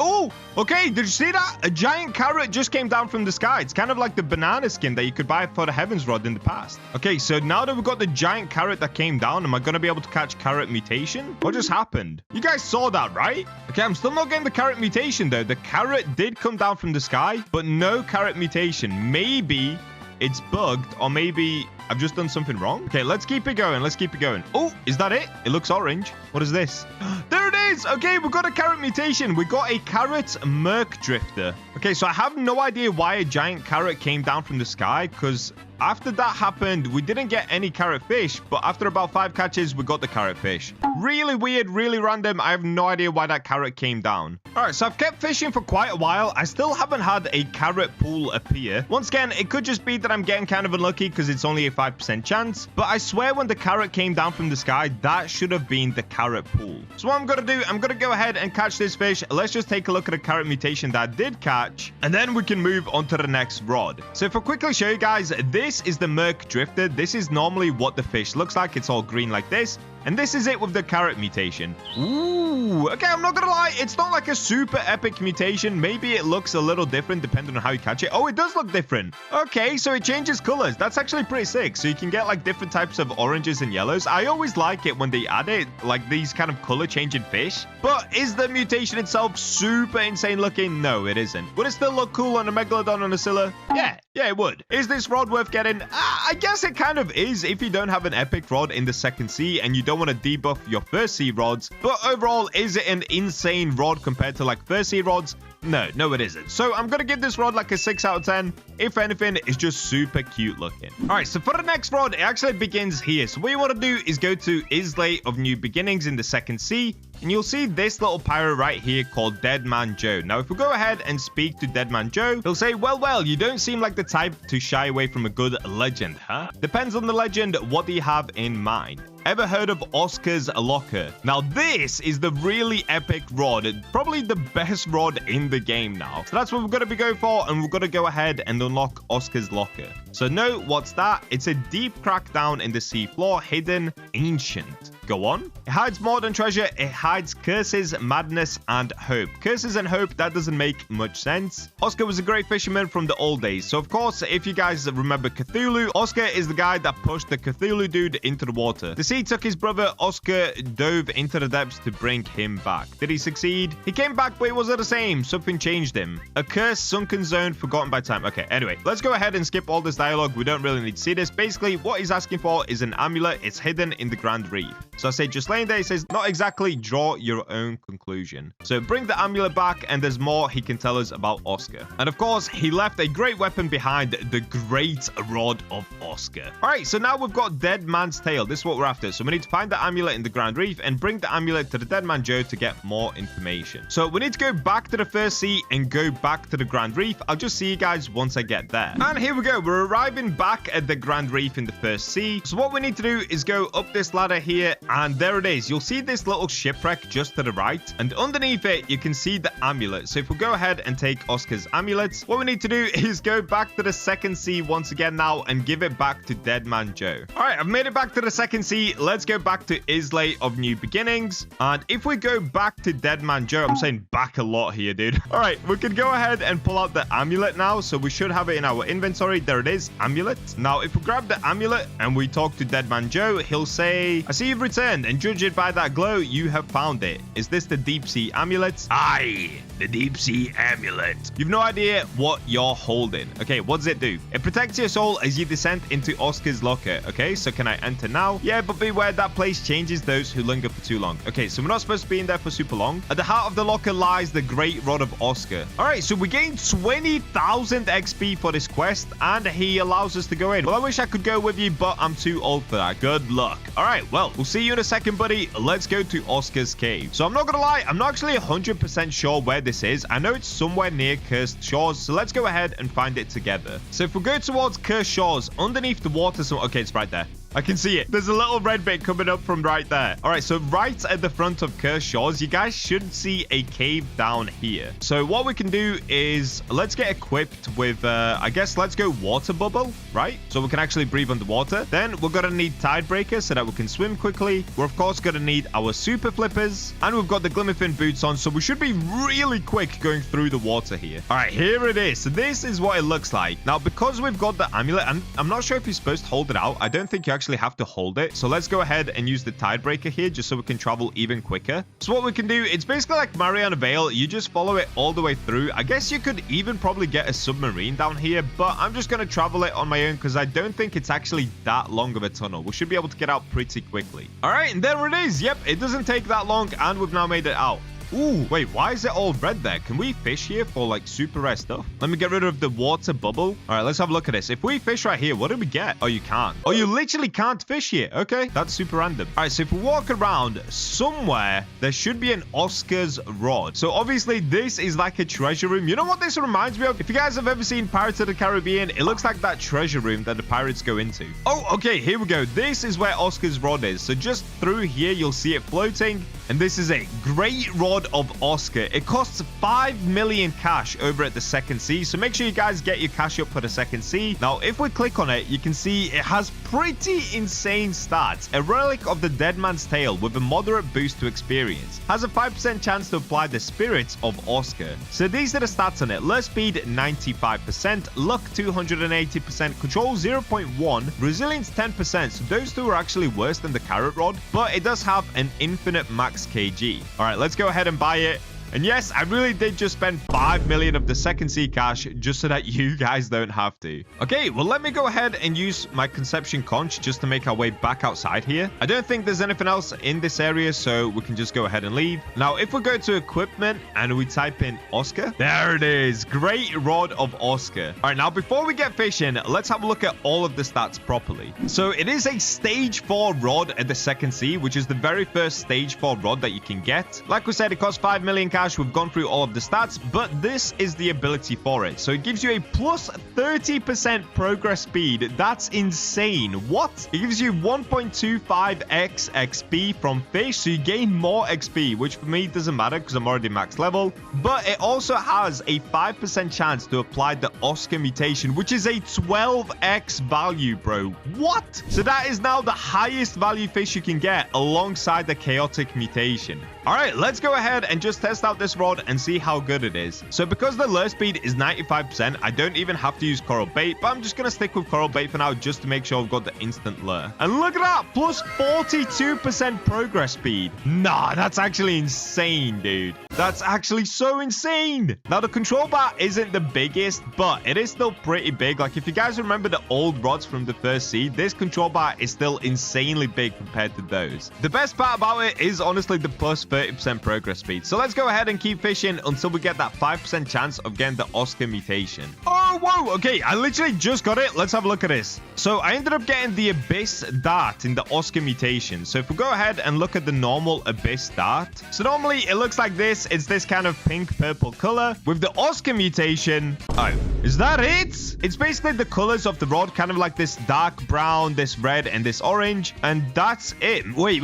Oh, okay. Did you see that? A giant carrot just came down from the sky. It's kind of like the banana skin that you could buy for the heavens rod in the past. Okay, so now that we've got the giant carrot that came down, am I going to be able to catch carrot mutation? What just happened? You guys saw that, right? Okay, I'm still not getting the carrot mutation, though. The carrot did come down from the sky, but no carrot mutation. Maybe it's bugged, or maybe I've just done something wrong. Okay, let's keep it going. Let's keep it going. Oh, is that it? It looks orange. What is this? There it is. Okay, we got a carrot mutation. We got a carrot Merc Drifter. Okay, so I have no idea why a giant carrot came down from the sky, because after that happened, we didn't get any carrot fish, but after about 5 catches, we got the carrot fish. Really weird, really random. I have no idea why that carrot came down. All right, so I've kept fishing for quite a while. I still haven't had a carrot pool appear. Once again, it could just be that I'm getting kind of unlucky because it's only a 5% chance, but I swear when the carrot came down from the sky, that should have been the carrot pool. So what I'm going to do, I'm going to go ahead and catch this fish. Let's just take a look at the carrot mutation that I did catch, and then we can move on to the next rod. So if I quickly show you guys, this is the Merc Drifter. This is normally what the fish looks like. It's all green like this. And this is it with the carrot mutation. Ooh, okay, I'm not gonna lie. It's not like a super epic mutation. Maybe it looks a little different depending on how you catch it. Oh, it does look different. Okay, so it changes colors. That's actually pretty sick. So you can get like different types of oranges and yellows. I always like it when they add it, like these kind of color changing fish. But is the mutation itself super insane looking? No, it isn't. Would it still look cool on a Megalodon and a Scylla? Yeah, it would. Is this rod worth getting? I guess it kind of is if you don't have an epic rod in the second sea and you don't want to debuff your first sea rods. But overall, is it an insane rod compared to like first sea rods? No, it isn't. So I'm going to give this rod like a 6 out of 10. If anything, it's just super cute looking. All right, so for the next rod, it actually begins here. So what you want to do is go to Islay of New Beginnings in the second sea. And you'll see this little pirate right here called Dead Man Joe. Now, if we go ahead and speak to Dead Man Joe, he'll say, well, you don't seem like the type to shy away from a good legend, huh? Depends on the legend. What do you have in mind? Ever heard of Oscar's Locker? Now, this is the really epic rod. Probably the best rod in the game now. So that's what we're going to be going for. And we're going to go ahead and unlock Oscar's Locker. So no, what's that? It's a deep crack down in the seafloor, hidden, ancient. Go on. It hides more than treasure. It hides curses, madness, and hope. Curses and hope, that doesn't make much sense. Oscar was a great fisherman from the old days. So, of course, if you guys remember Cthulhu, Oscar is the guy that pushed the Cthulhu dude into the water. The sea took his brother. Oscar dove into the depths to bring him back. Did he succeed? He came back, but it wasn't the same. Something changed him. A curse, sunken zone, forgotten by time. Okay, anyway, let's go ahead and skip all this dialogue. We don't really need to see this. Basically, what he's asking for is an amulet. It's hidden in the Grand Reef. So I say, just laying there, he says, not exactly, draw your own conclusion. So bring the amulet back, and there's more he can tell us about Oscar. And of course, he left a great weapon behind, the Great Rod of Oscar. All right, so now we've got Dead Man's Tail. This is what we're after. So we need to find the amulet in the Grand Reef and bring the amulet to the Dead Man Joe to get more information. So we need to go back to the first sea and go back to the Grand Reef. I'll just see you guys once I get there. And here we go. We're arriving back at the Grand Reef in the first sea. So what we need to do is go up this ladder here, and there it is. You'll see this little shipwreck just to the right, and underneath it you can see the amulet. So if we go ahead and take Oscar's amulet, what we need to do is go back to the second sea once again now and give it back to Dead Man Joe. All right, I've made it back to the second sea. Let's go back to Islay of New Beginnings, and if we go back to Dead Man Joe, I'm saying back a lot here, dude. All right, we can go ahead and pull out the amulet now. So we should have it in our inventory. There it is, amulet. Now if we grab the amulet and we talk to Dead Man Joe, he'll say, I see you've returned, and judging by that glow, you have found it. Is this the deep sea amulet? Aye, the deep sea amulet. You've no idea what you're holding. Okay, what does it do? It protects your soul as you descend into Oscar's Locker. Okay, so can I enter now? Yeah, but beware, that place changes those who linger for too long. Okay, so we're not supposed to be in there for super long. At the heart of the locker lies the Great Rod of Oscar. All right, so we gained 20,000 XP for this quest, and he allows us to go in. Well, I wish I could go with you, but I'm too old for that. Good luck. All right, well, we'll see you in a second, buddy. Let's go to Oscar's cave. So I'm not gonna lie, I'm not actually 100% sure where this is. I know it's somewhere near Cursed Shores, so let's go ahead and find it together. So if we go towards Cursed Shores, underneath the water, so okay, it's right there. I can see it. There's a little red bit coming up from right there. All right, so right at the front of Cursed Shores, you guys should see a cave down here. So what we can do is let's get equipped with, I guess let's go water bubble, right? So we can actually breathe underwater. Then we're going to need tide breaker so that we can swim quickly. We're, of course, going to need our super flippers. And we've got the glimmerfin boots on, so we should be really quick going through the water here. All right, here it is. So this is what it looks like. Now, because we've got the amulet, and I'm not sure if you're supposed to hold it out. I don't think you actually have to hold it. So let's go ahead and use the tide breaker here just so we can travel even quicker. So what we can do, it's basically like Mariana Vale. You just follow it all the way through. I guess you could even probably get a submarine down here, but I'm just going to travel it on my own because I don't think it's actually that long of a tunnel. We should be able to get out pretty quickly. All right, and there it is. Yep, it doesn't take that long, and we've now made it out. Ooh, wait, why is it all red there? Can we fish here for like super rare stuff? Let me get rid of the water bubble. All right, let's have a look at this. If we fish right here, what do we get? Oh, you can't. Oh, you literally can't fish here. Okay, that's super random. All right, so if we walk around somewhere, there should be an Oscar's rod. So obviously this is like a treasure room. You know what this reminds me of? If you guys have ever seen Pirates of the Caribbean, it looks like that treasure room that the pirates go into. Oh, okay, here we go. This is where Oscar's rod is. So just through here, you'll see it floating. And this is a great rod of Oscar. It costs 5 million cash over at the Second Sea, so make sure you guys get your cash up for the Second Sea. Now, if we click on it, you can see it has pretty insane stats. A relic of the Dead Man's Tale with a moderate boost to experience. Has a 5% chance to apply the spirits of Oscar. So these are the stats on it. Lure speed 95%, luck 280%, control 0.1, resilience 10%. So those two are actually worse than the carrot rod, but it does have an infinite max kg. All right, let's go ahead and buy it. And yes, I really did just spend 5 million of the Second Sea cash just so that you guys don't have to. Okay, well, let me go ahead and use my conception conch just to make our way back outside here. I don't think there's anything else in this area, so we can just go ahead and leave. Now, if we go to equipment and we type in Oscar, there it is. Great rod of Oscar. All right, now, before we get fishing, let's have a look at all of the stats properly. So it is a stage 4 rod at the Second Sea, which is the very first stage 4 rod that you can get. Like we said, it costs 5 million cash. We've gone through all of the stats, but this is the ability for it. So it gives you a plus 30% progress speed. That's insane. What? It gives you 1.25x XP from fish, so you gain more XP, which for me doesn't matter because I'm already max level. But it also has a 5% chance to apply the Oscar mutation, which is a 12x value, bro. What? So that is now the highest value fish you can get alongside the chaotic mutation. All right, let's go ahead and just test out this rod and see how good it is. So because the lure speed is 95%, I don't even have to use coral bait, but I'm just going to stick with coral bait for now just to make sure I've got the instant lure. And look at that, plus 42% progress speed. Nah, that's actually insane, dude. That's actually so insane. Now, the control bar isn't the biggest, but it is still pretty big. Like, if you guys remember the old rods from the first sea, this control bar is still insanely big compared to those. The best part about it is honestly the plus 30% progress speed. So let's go ahead and keep fishing until we get that 5% chance of getting the Oscar mutation. Oh, whoa. Okay, I literally just got it. Let's have a look at this. So I ended up getting the Abyss Dart in the Oscar mutation. So if we go ahead and look at the normal Abyss Dart. So normally it looks like this. It's this kind of pink-purple color. With the Oscar mutation... Oh, is that it? It's basically the colors of the rod, kind of like this dark brown, this red, and this orange. And that's it. Wait.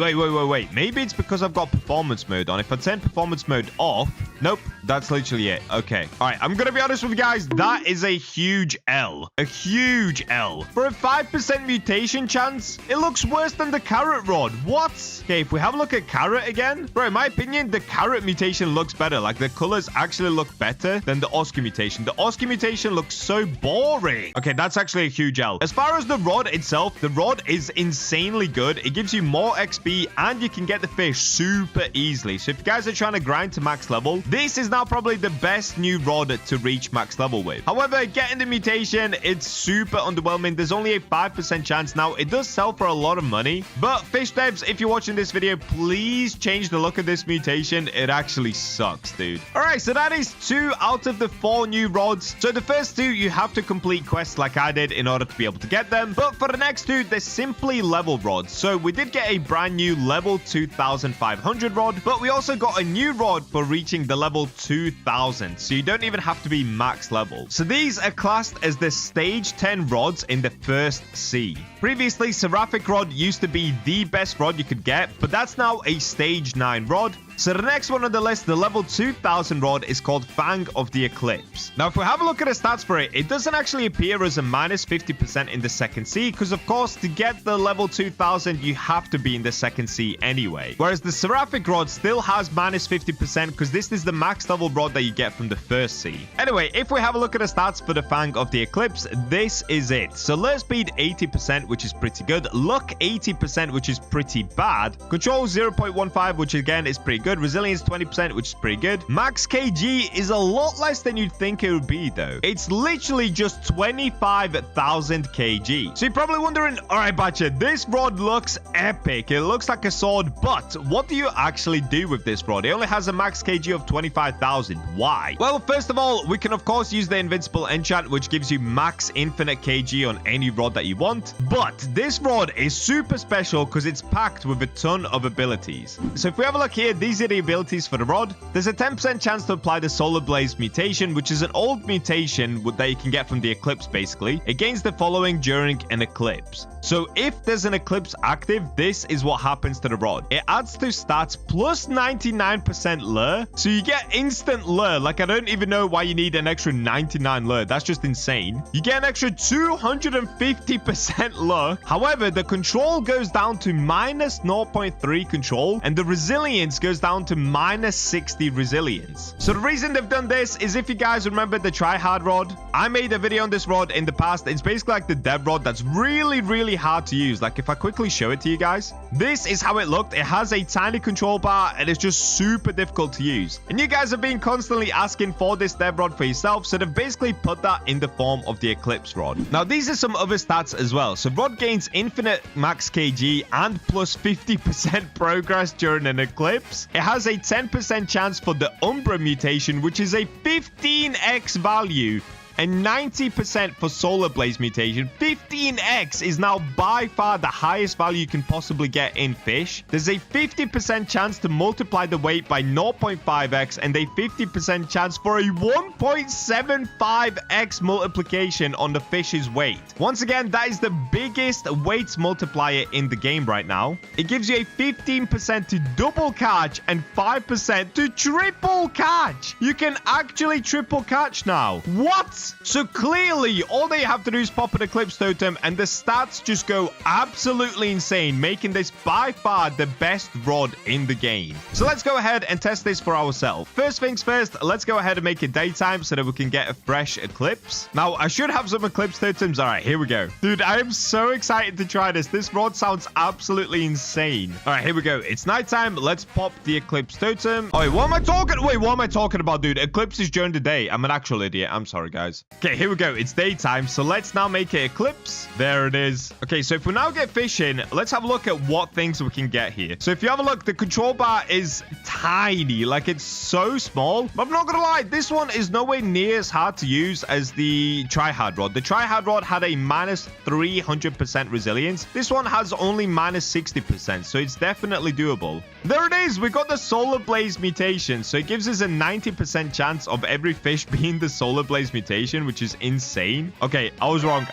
Maybe it's because I've got performance mode on. If I turn performance mode off... Nope, that's literally it. Okay. All right, I'm going to be honest with you guys. That is a huge L. A huge L. For a 5% mutation chance, it looks worse than the carrot rod. What? Okay, if we have a look at carrot again. Bro, in my opinion, the carrot mutation looks better. Like, the colors actually look better than the Oscar mutation. The Oscar mutation looks so boring. Okay, that's actually a huge L. As far as the rod itself, the rod is insanely good. It gives you more XP, and you can get the fish super easily. So if you guys are trying to grind to max level, this is now probably the best new rod to reach max level with. However, getting the mutation, it's super underwhelming. There's only a 5% chance. Now, it does sell for a lot of money, but fish devs, if you're watching this video, please change the look of this mutation. It actually sucks, dude. All right, so that is 2 out of the 4 new rods. So the first 2, you have to complete quests like I did in order to be able to get them. But for the next 2, they're simply level rods. So we did get a brand new level 2500 rod, but we also got a new rod for reaching the level 2000, so you don't even have to be max level. So these are classed as the stage 10 rods in the first sea. Previously, Seraphic Rod used to be the best rod you could get, but that's now a stage 9 rod. So the next one on the list, the level 2000 rod, is called Fang of the Eclipse. Now, if we have a look at the stats for it, it doesn't actually appear as a minus 50% in the second sea, because of course, to get the level 2000, you have to be in the second sea anyway. Whereas the Seraphic rod still has minus 50%, because this is the max level rod that you get from the first sea. Anyway, if we have a look at the stats for the Fang of the Eclipse, this is it. So lure speed 80%, which is pretty good. Luck 80%, which is pretty bad. Control 0.15, which again is pretty good. Resilience 20%, which is pretty good. Max kg is a lot less than you'd think it would be, though. It's literally just 25,000 kg. So you're probably wondering, all right, Bacha, this rod looks epic. It looks like a sword, but what do you actually do with this rod? It only has a max kg of 25,000. Why? Well, first of all, we can of course use the invincible enchant, which gives you max infinite kg on any rod that you want. But this rod is super special because it's packed with a ton of abilities. So if we have a look here, these are the abilities for the rod. There's a 10% chance to apply the Solar Blaze mutation, which is an old mutation that you can get from the eclipse, basically. It gains the following during an eclipse. So if there's an eclipse active, this is what happens to the rod. It adds to stats plus 99% lure. So you get instant lure. Like, I don't even know why you need an extra 99 lure. That's just insane. You get an extra 250% lure. However, the control goes down to minus 0.3 control, and the resilience goes down to minus 60 resilience. So the reason they've done this is, if you guys remember the try-hard rod, I made a video on this rod in the past. It's basically like the dev rod that's really hard to use. Like, if I quickly show it to you guys, this is how it looked. It has a tiny control bar and it's just super difficult to use. And you guys have been constantly asking for this dev rod for yourself, so they've basically put that in the form of the Eclipse rod. Now, these are some other stats as well. So rod gains infinite max kg and plus 50% progress during an eclipse. It has a 10% chance for the Umbra mutation, which is a 15x value, and 90% for Solar Blaze mutation. 15x is now by far the highest value you can possibly get in Fish. There's a 50% chance to multiply the weight by 0.5x and a 50% chance for a 1.75x multiplication on the Fish's weight. Once again, that is the biggest weight multiplier in the game right now. It gives you a 15% to double catch and 5% to triple catch. You can actually triple catch now. What? So clearly, all they have to do is pop an Eclipse Totem and the stats just go absolutely insane, making this by far the best rod in the game. So let's go ahead and test this for ourselves. First things first, let's go ahead and make it daytime so that we can get a fresh Eclipse. Now, I should have some Eclipse Totems. All right, here we go. Dude, I am so excited to try this. This rod sounds absolutely insane. All right, here we go. It's nighttime. Let's pop the Eclipse Totem. Oh, wait, what am I talking? Wait, what am I talking about, dude? Eclipse is during the day. I'm an actual idiot. I'm sorry, guys. Okay, here we go. It's daytime, so let's now make it Eclipse. There it is. Okay, so if we now get Fish in, let's have a look at what things we can get here. So if you have a look, the control bar is tiny. Like, it's so small. But I'm not gonna lie, this one is nowhere near as hard to use as the try-hard rod. The try-hard rod had a minus 300% resilience. This one has only minus 60%, so it's definitely doable. There it is. We got the Solar Blaze mutation, so it gives us a 90% chance of every fish being the Solar Blaze mutation, which is insane. Okay, I was wrong.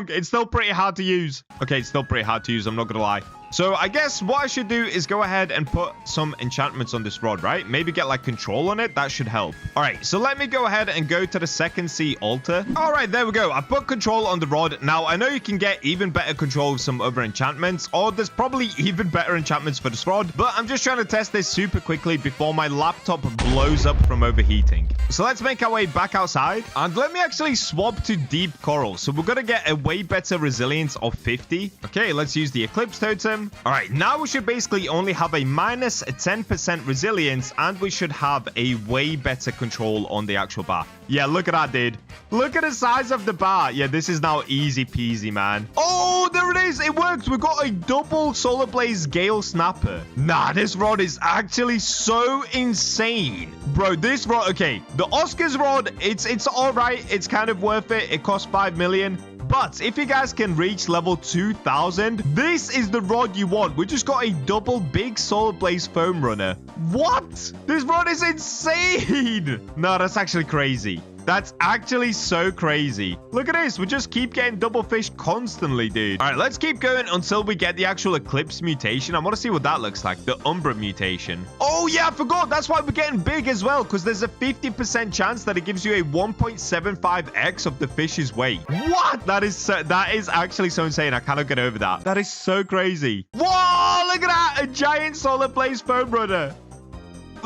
It's still pretty hard to use. Okay, it's still pretty hard to use. I'm not gonna lie. So I guess what I should do is go ahead and put some enchantments on this rod, right? Maybe get like control on it. That should help. All right, so let me go ahead and go to the second sea altar. All right, there we go. I put control on the rod. Now, I know you can get even better control with some other enchantments, or there's probably even better enchantments for this rod, but I'm just trying to test this super quickly before my laptop blows up from overheating. So let's make our way back outside, and let me actually swap to deep coral. So we're going to get a way better resilience of 50. Okay, let's use the Eclipse Totem. All right, now we should basically only have a minus 10% resilience, and we should have a way better control on the actual bar. Yeah, look at that, dude. Look at the size of the bar. Yeah, this is now easy peasy, man. Oh, there it is. It works. We got a double Solar Blaze Gale Snapper. Nah, this rod is actually so insane. Bro, this rod, okay, the Oscars rod, it's all right. It's kind of worth it. It costs 5 million. But if you guys can reach level 2000, this is the rod you want. We just got a double big solar blaze foam runner. What? This rod is insane. No, that's actually crazy. That's actually so crazy. Look at this. We just keep getting double fish constantly, dude. All right, let's keep going until we get the actual eclipse mutation. I want to see what that looks like. The Umbra mutation. Oh, yeah, I forgot. That's why we're getting big as well, because there's a 50% chance that it gives you a 1.75x of the fish's weight. What? That is actually so insane. I cannot get over that. That is so crazy. Whoa, look at that. A giant solar blaze foam runner.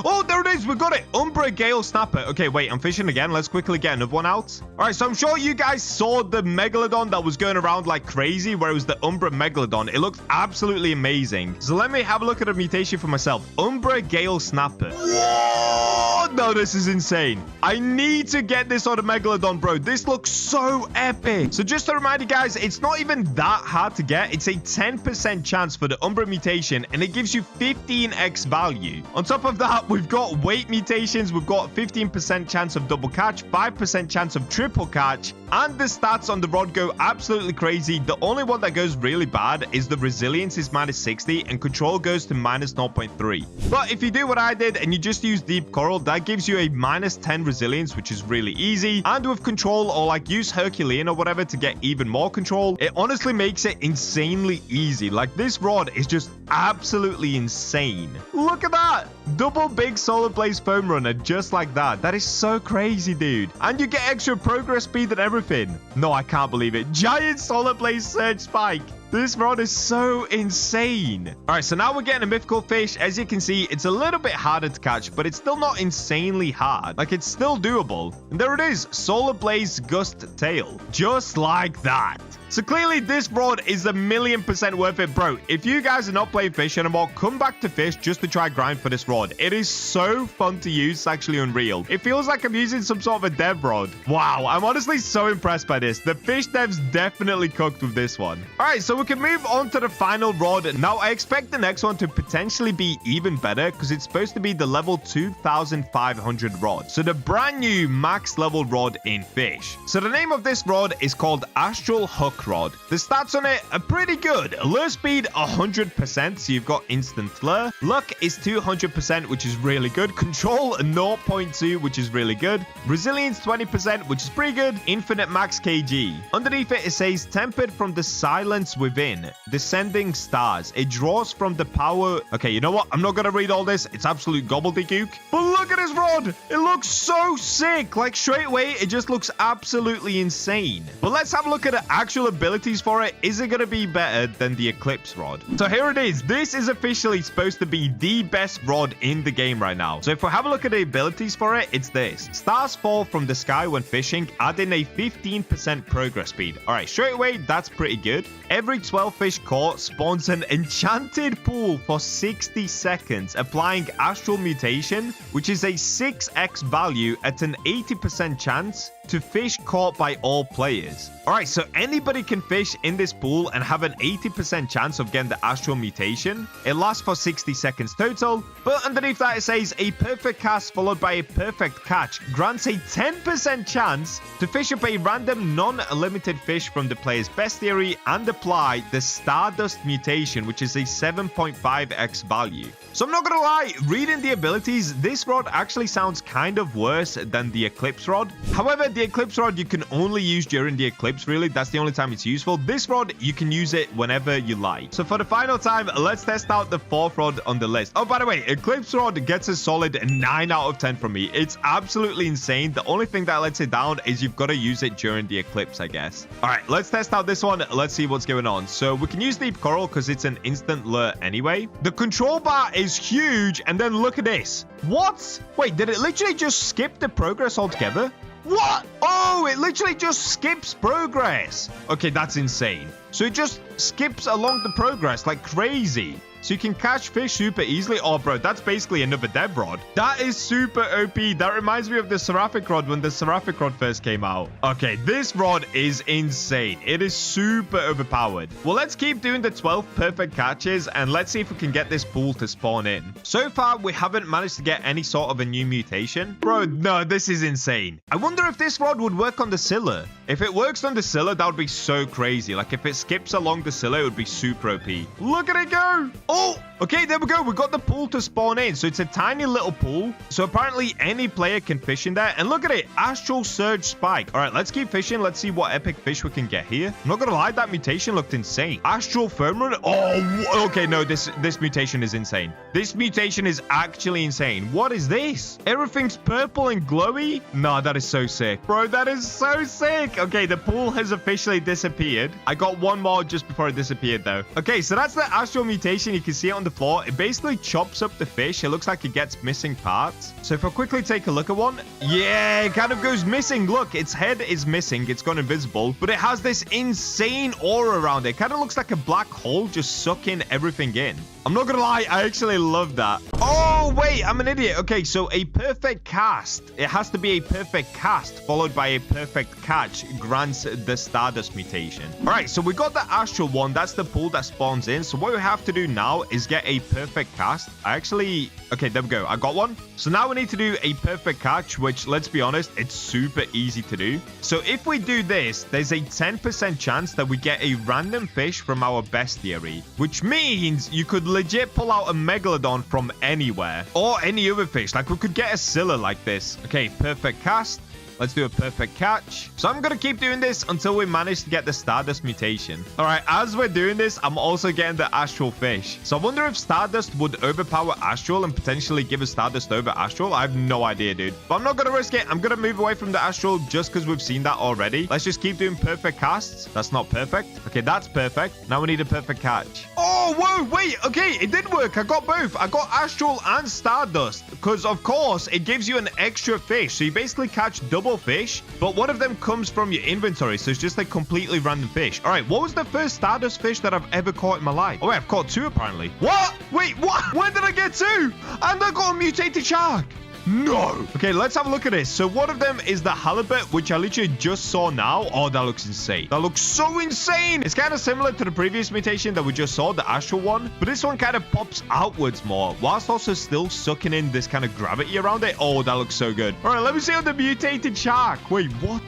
Oh, there it is. We got it. Umbra Gale Snapper. Okay, wait. I'm fishing again. Let's quickly get another one out. All right, so I'm sure you guys saw the Megalodon that was going around like crazy, where it was the Umbra Megalodon. It looked absolutely amazing. So let me have a look at the mutation for myself. Umbra Gale Snapper. Whoa! No, this is insane. I need to get this on a Megalodon, bro. This looks so epic. So just to remind you guys, it's not even that hard to get. It's a 10% chance for the Umbra mutation, and it gives you 15x value. On top of that, we've got weight mutations. We've got 15% chance of double catch, 5% chance of triple catch, and the stats on the rod go absolutely crazy. The only one that goes really bad is the resilience is minus 60 and control goes to minus 0.3. But if you do what I did and you just use deep coral, that gives you a minus 10 resilience, which is really easy. And with control, or like use Herculean or whatever to get even more control, it honestly makes it insanely easy. Like this rod is just absolutely insane. Look at that. Double big solar blaze foam runner just like that. That is so crazy, dude. And you get extra progress speed and everything. No, I can't believe it. Giant solar blaze surge spike. This rod is so insane. All right, so now we're getting a mythical fish. As you can see, it's a little bit harder to catch, but it's still not insanely hard. Like, it's still doable. And there it is, Solar Blaze Gust Tail. Just like that. So clearly, this rod is 1,000,000% worth it, bro. If you guys are not playing fish anymore, come back to fish just to try grind for this rod. It is so fun to use. It's actually unreal. It feels like I'm using some sort of a dev rod. Wow, I'm honestly so impressed by this. The fish devs definitely cooked with this one. All right, so we can move on to the final rod. Now, I expect the next one to potentially be even better because it's supposed to be the level 2500 rod. So the brand new max level rod in fish. So the name of this rod is called Astral Hook Rod. The stats on it are pretty good. Lure speed 100%, so you've got instant lure. Luck is 200%, which is really good. Control 0.2, which is really good. Resilience 20%, which is pretty good. Infinite max kg. Underneath it, it says tempered from the silence within. Descending stars. It draws from the power. Okay, you know what? I'm not gonna read all this. It's absolute gobbledygook. But look at this rod. It looks so sick. Like straight away, it just looks absolutely insane. But let's have a look at the actual abilities for it. Is it going to be better than the Eclipse rod? So here it is. This is officially supposed to be the best rod in the game right now. So if we have a look at the abilities for it, it's this. Stars fall from the sky when fishing, adding a 15% progress speed. All right, straight away, that's pretty good. Every 12 fish caught spawns an enchanted pool for 60 seconds, applying Astral Mutation, which is a 6x value at an 80% chance to fish caught by all players. All right, so anybody can fish in this pool and have an 80% chance of getting the Astral Mutation. It lasts for 60 seconds total, but underneath that it says a perfect cast followed by a perfect catch grants a 10% chance to fish up a random non-limited fish from the player's bestiary and apply the Stardust Mutation, which is a 7.5x value. So I'm not gonna lie, reading the abilities, this rod actually sounds kind of worse than the Eclipse rod. However, the Eclipse rod you can only use during the eclipse, really. That's the only time it's useful. This rod, you can use it whenever you like. So for the final time, let's test out the fourth rod on the list. Oh, by the way, Eclipse rod gets a solid 9 out of 10 from me. It's absolutely insane. The only thing that lets it down is you've got to use it during the eclipse, I guess. All right, let's test out this one. Let's see what's going on. So we can use Deep Coral because it's an instant lure anyway. The control bar is huge, and then look at this. What? Wait, did it literally just skip the progress altogether? What? Oh, it literally just skips progress. Okay, that's insane. So it just skips along the progress like crazy. So you can catch fish super easily. Oh, bro, that's basically another dev rod. That is super OP. That reminds me of the Seraphic rod when the Seraphic rod first came out. Okay, this rod is insane. It is super overpowered. Well, let's keep doing the 12 perfect catches and let's see if we can get this pool to spawn in. So far, we haven't managed to get any sort of a new mutation. Bro, no, this is insane. I wonder if this rod would work on the Scylla. If it works on the Scylla, that would be so crazy. Like, if it skips along the Scylla, it would be super OP. Look at it go. Oh, okay, there we go. We got the pool to spawn in. So it's a tiny little pool. So apparently any player can fish in there. And look at it. Astral Surge Spike. All right, let's keep fishing. Let's see what epic fish we can get here. I'm not going to lie, that mutation looked insane. Astral Foam Run. Oh, okay, no, this mutation is insane. This mutation is actually insane. What is this? Everything's purple and glowy? Nah, that is so sick. Bro, that is so sick. Okay, the pool has officially disappeared. I got one more just before it disappeared, though. Okay, so that's the astral mutation. You can see it on the floor. It basically chops up the fish. It looks like it gets missing parts. So if I quickly take a look at one, yeah, it kind of goes missing. Look, its head is missing. It's gone invisible, but it has this insane aura around it. Kind of looks like a black hole just sucking everything in. I'm not gonna lie, I actually love that. Oh, wait, I'm an idiot. Okay, so a perfect cast. It has to be a perfect cast followed by a perfect catch grants the Stardust mutation. All right, so we got the Astral one. That's the pool that spawns in. So what we have to do now is get a perfect cast. Okay, there we go. I got one. So now we need to do a perfect catch, which, let's be honest, it's super easy to do. So if we do this, there's a 10% chance that we get a random fish from our bestiary, which means you could legit pull out a Megalodon from anywhere or any other fish. Like, we could get a Scylla like this. Okay, perfect cast. Let's do a perfect catch. So I'm going to keep doing this until we manage to get the Stardust mutation. All right, as we're doing this, I'm also getting the Astral fish. So I wonder if Stardust would overpower Astral and potentially give us Stardust over Astral. I have no idea, dude. But I'm not going to risk it. I'm going to move away from the Astral just because we've seen that already. Let's just keep doing perfect casts. That's not perfect. Okay, that's perfect. Now we need a perfect catch. Oh, whoa, wait. Okay, it did work. I got both. I got Astral and Stardust because, of course, it gives you an extra fish. So you basically catch double fish, but one of them comes from your inventory, so it's just a completely random fish. All right, what was the first Stardust fish that I've ever caught in my life? Oh, wait, I've caught two apparently. What? Wait, what? When did I get two? And I got a mutated shark. No. Okay, let's have a look at this. So one of them is the halibut, which I literally just saw now. Oh, that looks insane. That looks so insane. It's kind of similar to the previous mutation that we just saw, the Astral one, but this one kind of pops outwards more, whilst also still sucking in this kind of gravity around it. Oh, that looks so good. All right, let me see on the mutated shark. Wait, what?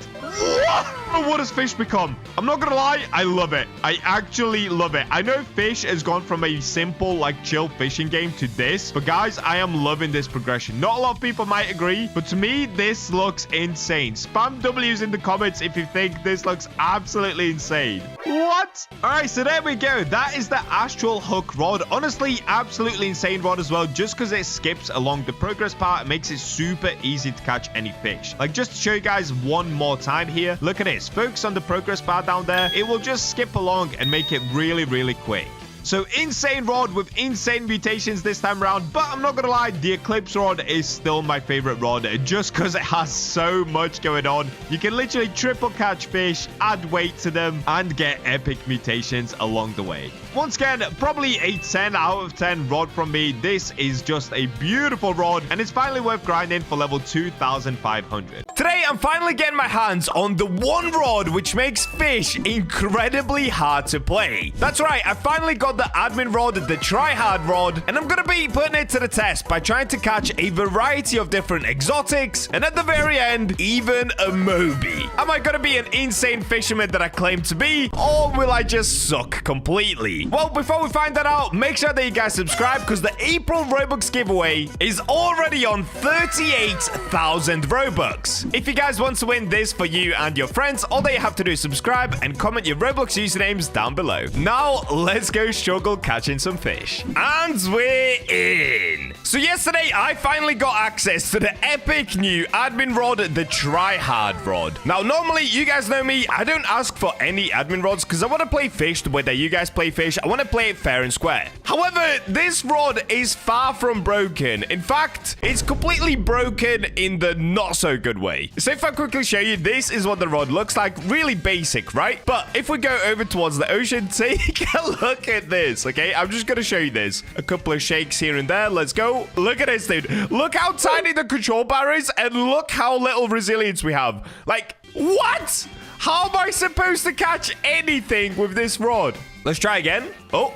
What does fish become? I'm not gonna lie, I love it. I actually love it. I know fish has gone from a simple, like, chill fishing game to this, but guys, I am loving this progression. Not a lot of people might agree, but to me, this looks insane. Spam W's in the comments if you think this looks absolutely insane. What? All right, so there we go. That is the Astral Hook rod. Honestly, absolutely insane rod as well, just because it skips along the progress part. It makes it super easy to catch any fish. Like, just to show you guys one more time here, look at this. Focus on the progress bar down there. It will just skip along and make it really, really quick. So insane rod with insane mutations this time around, but I'm not gonna lie, the Eclipse rod is still my favorite rod just because it has so much going on. You can literally triple catch fish, add weight to them, and get epic mutations along the way. Once again, probably a 10 out of 10 rod from me. This is just a beautiful rod, and it's finally worth grinding for level 2,500. Today, I'm finally getting my hands on the one rod which makes fish incredibly hard to play. That's right, I finally got the admin rod, the tryhard rod, and I'm gonna be putting it to the test by trying to catch a variety of different exotics, and at the very end, even a Moby. Am I gonna be an insane fisherman that I claim to be, or will I just suck completely? Well, before we find that out, make sure that you guys subscribe because the April Robux giveaway is already on 38,000 Robux. If you guys want to win this for you and your friends, all that you have to do is subscribe and comment your Roblox usernames down below. Now, let's go struggle catching some fish. And we're in. So yesterday, I finally got access to the epic new admin rod, the tryhard rod. Now, normally, you guys know me, I don't ask for any admin rods because I want to play fish the way that you guys play fish. I want to play it fair and square. However, this rod is far from broken. In fact, it's completely broken in the not so good way. way. So if I quickly show you, this is what the rod looks like. Really basic, right? But if we go over towards the ocean, take a look at this, okay? I'm just gonna show you this. A couple of shakes here and there. Let's go. Look at this, dude. Look how tiny the control bar is, and look how little resilience we have. Like, what? How am I supposed to catch anything with this rod? Let's try again. Oh.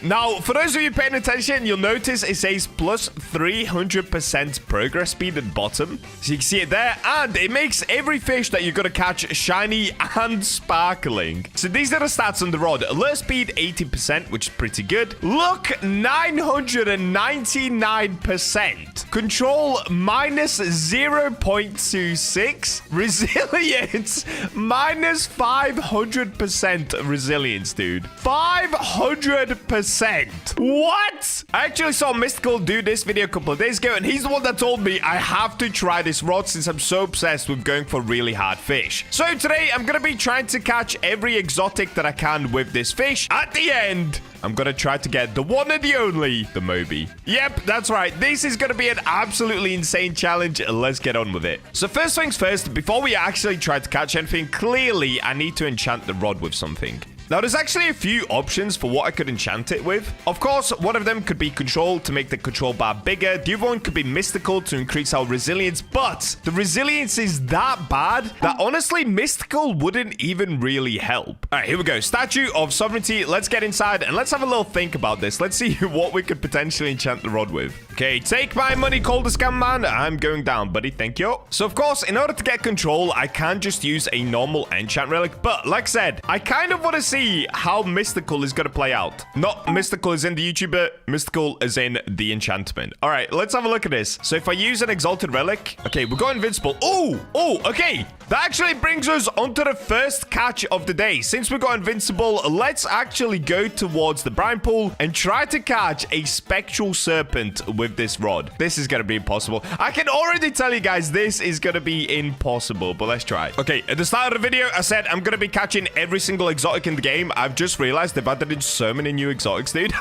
Now, for those of you paying attention, you'll notice it says plus 300% progress speed at the bottom. So you can see it there. And it makes every fish that you're going to catch shiny and sparkling. So these are the stats on the rod. Alert speed, 80%, which is pretty good. Look, 999%. Control, minus 0.26. Resilience, minus 500% resilience, dude. 500%. What? I actually saw Mystical do this video a couple of days ago, and he's the one that told me I have to try this rod since I'm so obsessed with going for really hard fish. So today, I'm going to be trying to catch every exotic that I can with this fish. At the end, I'm going to try to get the one and the only, the Moby. Yep, that's right. This is going to be an absolutely insane challenge. Let's get on with it. So first things first, before we actually try to catch anything, clearly I need to enchant the rod with something. Now, there's actually a few options for what I could enchant it with. Of course, one of them could be control to make the control bar bigger. The other one could be mystical to increase our resilience. But the resilience is that bad that honestly, mystical wouldn't even really help. All right, here we go. Statue of Sovereignty. Let's get inside and let's have a little think about this. Let's see what we could potentially enchant the rod with. Okay, take my money, Calder Scam Man. I'm going down, buddy. Thank you. So, of course, in order to get control, I can just use a normal enchant relic. But like I said, I kind of want to see how mystical is going to play out. Not mystical as in the YouTuber, mystical as in the enchantment. All right, let's have a look at this. So if I use an exalted relic, okay, we'll go invincible. Oh, okay. That actually brings us onto the first catch of the day. Since we got invincible, let's actually go towards the brine pool and try to catch a spectral serpent with this rod. This is going to be impossible. I can already tell you guys this is going to be impossible, but let's try. Okay, at the start of the video, I said I'm going to be catching every single exotic in the game. I've just realized they've added in so many new exotics, dude.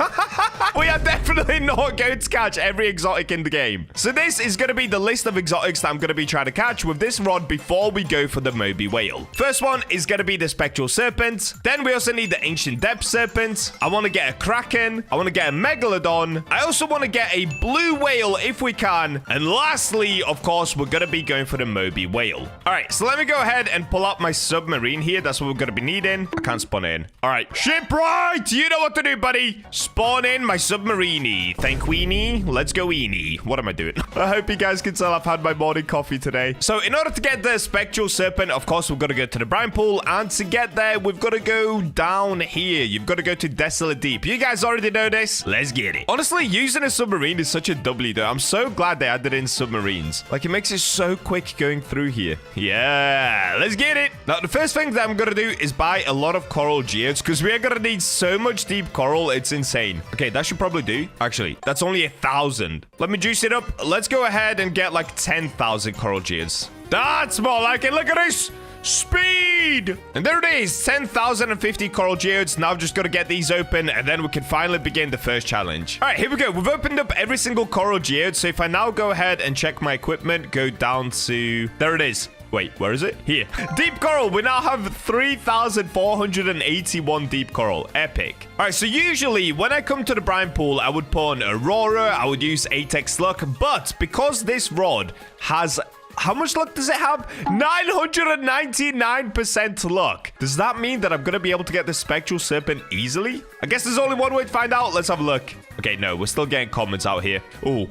We are definitely not going to catch every exotic in the game. So this is going to be the list of exotics that I'm going to be trying to catch with this rod before we go for the Moby whale. First one is going to be the spectral serpent. Then we also need the ancient depth serpent. I want to get a kraken. I want to get a megalodon. I also want to get a blue whale if we can. And lastly, of course, we're going to be going for the Moby whale. All right, so let me go ahead and pull up my submarine here. That's what we're going to be needing. I can't spawn in. All right, shipwright, you know what to do, buddy. Spawn in my submarine-y. Thank weenie. Let's go eenie. What am I doing? I hope you guys can tell I've had my morning coffee today. So in order to get the spectral serpent, of course, we've got to go to the brine pool. And to get there, we've got to go down here. You've got to go to Desolate Deep. You guys already know this. Let's get it. Honestly, using a submarine is such a W, though. I'm so glad they added in submarines. Like, it makes it so quick going through here. Yeah, let's get it. Now, the first thing that I'm going to do is buy a lot of coral geodes because we are going to need so much deep coral. It's insane. Okay, that should probably do. Actually, that's only 1,000. Let me juice it up. Let's go ahead and get like 10,000 coral geodes. That's more like it. Look at this. Speed! And there it is, 10,050 coral geodes. Now I've just got to get these open, and then we can finally begin the first challenge. All right, here we go. We've opened up every single coral geode. So if I now go ahead and check my equipment, go down to... There it is. Wait, where is it? Here. Deep coral. We now have 3,481 deep coral. Epic. All right, so usually when I come to the brine pool, I would put on Aurora. I would use Atex luck. But because this rod has... How much luck does it have? 999% luck. Does that mean that I'm going to be able to get the spectral serpent easily? I guess there's only one way to find out. Let's have a look. Okay, no, we're still getting comments out here. Oh,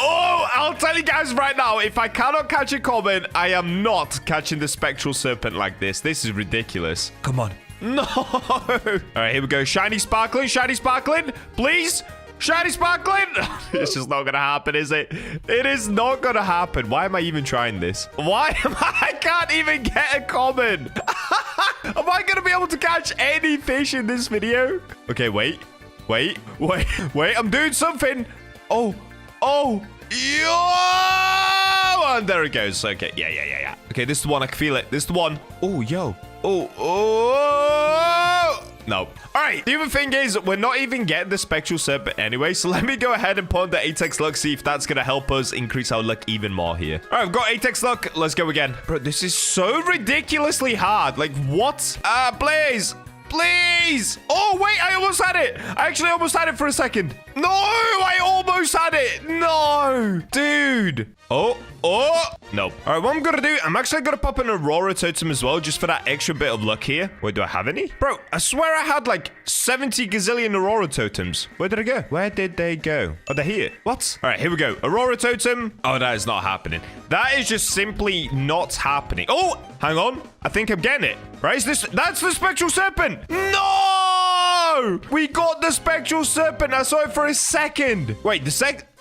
I'll tell you guys right now, if I cannot catch a comment, I am not catching the spectral serpent like this. This is ridiculous. Come on. No. All right, here we go. Shiny sparkling, please. Shiny sparkling! It's just not gonna happen, is it? It is not gonna happen. Why am I even trying this? I can't even get a comment. Am I gonna be able to catch any fish in this video? Okay, wait. I'm doing something. Oh. Yo! And there it goes. Okay, yeah. Okay, this is the one. I can feel it. This is the one. Oh, yo. Oh. No. All right. The other thing is, we're not even getting the spectral serpent anyway. So let me go ahead and put on the 8x luck, see if that's going to help us increase our luck even more here. All right, I've got 8x luck. Let's go again. Bro, this is so ridiculously hard. Like, what? Please. Please. Oh, wait, I almost had it. I actually almost had it for a second. No, I almost had it. No, dude. Oh. No. All right, what I'm going to do, I'm actually going to pop an Aurora totem as well, just for that extra bit of luck here. Wait, do I have any? Bro, I swear I had like 70 gazillion Aurora totems. Where did I go? Where did they go? Oh, they're here. What? All right, here we go. Aurora totem. Oh, that is not happening. That is just simply not happening. Oh, hang on. I think I'm getting it. Right, that's the spectral serpent. No! We got the spectral serpent. I saw it for a second. Wait,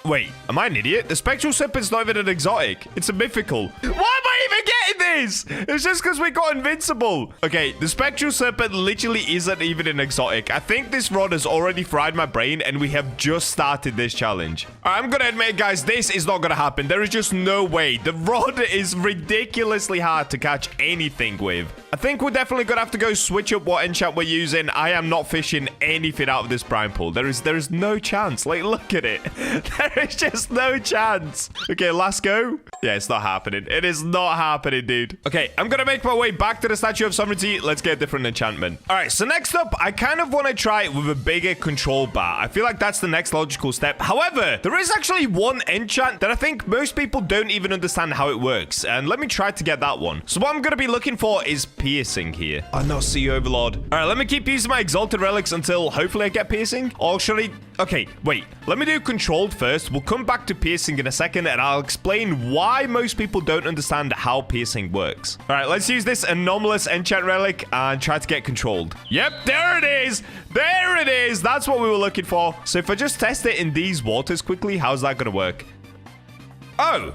Wait, am I an idiot? The spectral serpent's not even an exotic. It's a mythical. Why am I even getting this? It's just because we got invincible. Okay, the spectral serpent literally isn't even an exotic. I think this rod has already fried my brain and we have just started this challenge. I'm going to admit, guys, this is not going to happen. There is just no way. The rod is ridiculously hard to catch anything with. I think we're definitely going to have to go switch up what enchant we're using. I am not fishing anything out of this brine pool. There is no chance. Like, look at it. There is just no chance. Okay, last go. Yeah, it's not happening. It is not happening, dude. Okay, I'm going to make my way back to the Statue of Sovereignty. Let's get a different enchantment. All right, so next up, I kind of want to try it with a bigger control bar. I feel like that's the next logical step. However, there is actually one enchant that I think most people don't even understand how it works. And let me try to get that one. So what I'm going to be looking for is piercing here. Oh, no, Sea Overlord. All right, let me keep using my exalted relics until hopefully I get piercing. Or should I... Okay, wait. Let me do controlled first. We'll come back to piercing in a second, and I'll explain why most people don't understand how piercing works. All right, let's use this anomalous enchant relic and try to get controlled. Yep, there it is. There it is. That's what we were looking for. So if I just test it in these waters quickly, how's that going to work? Oh.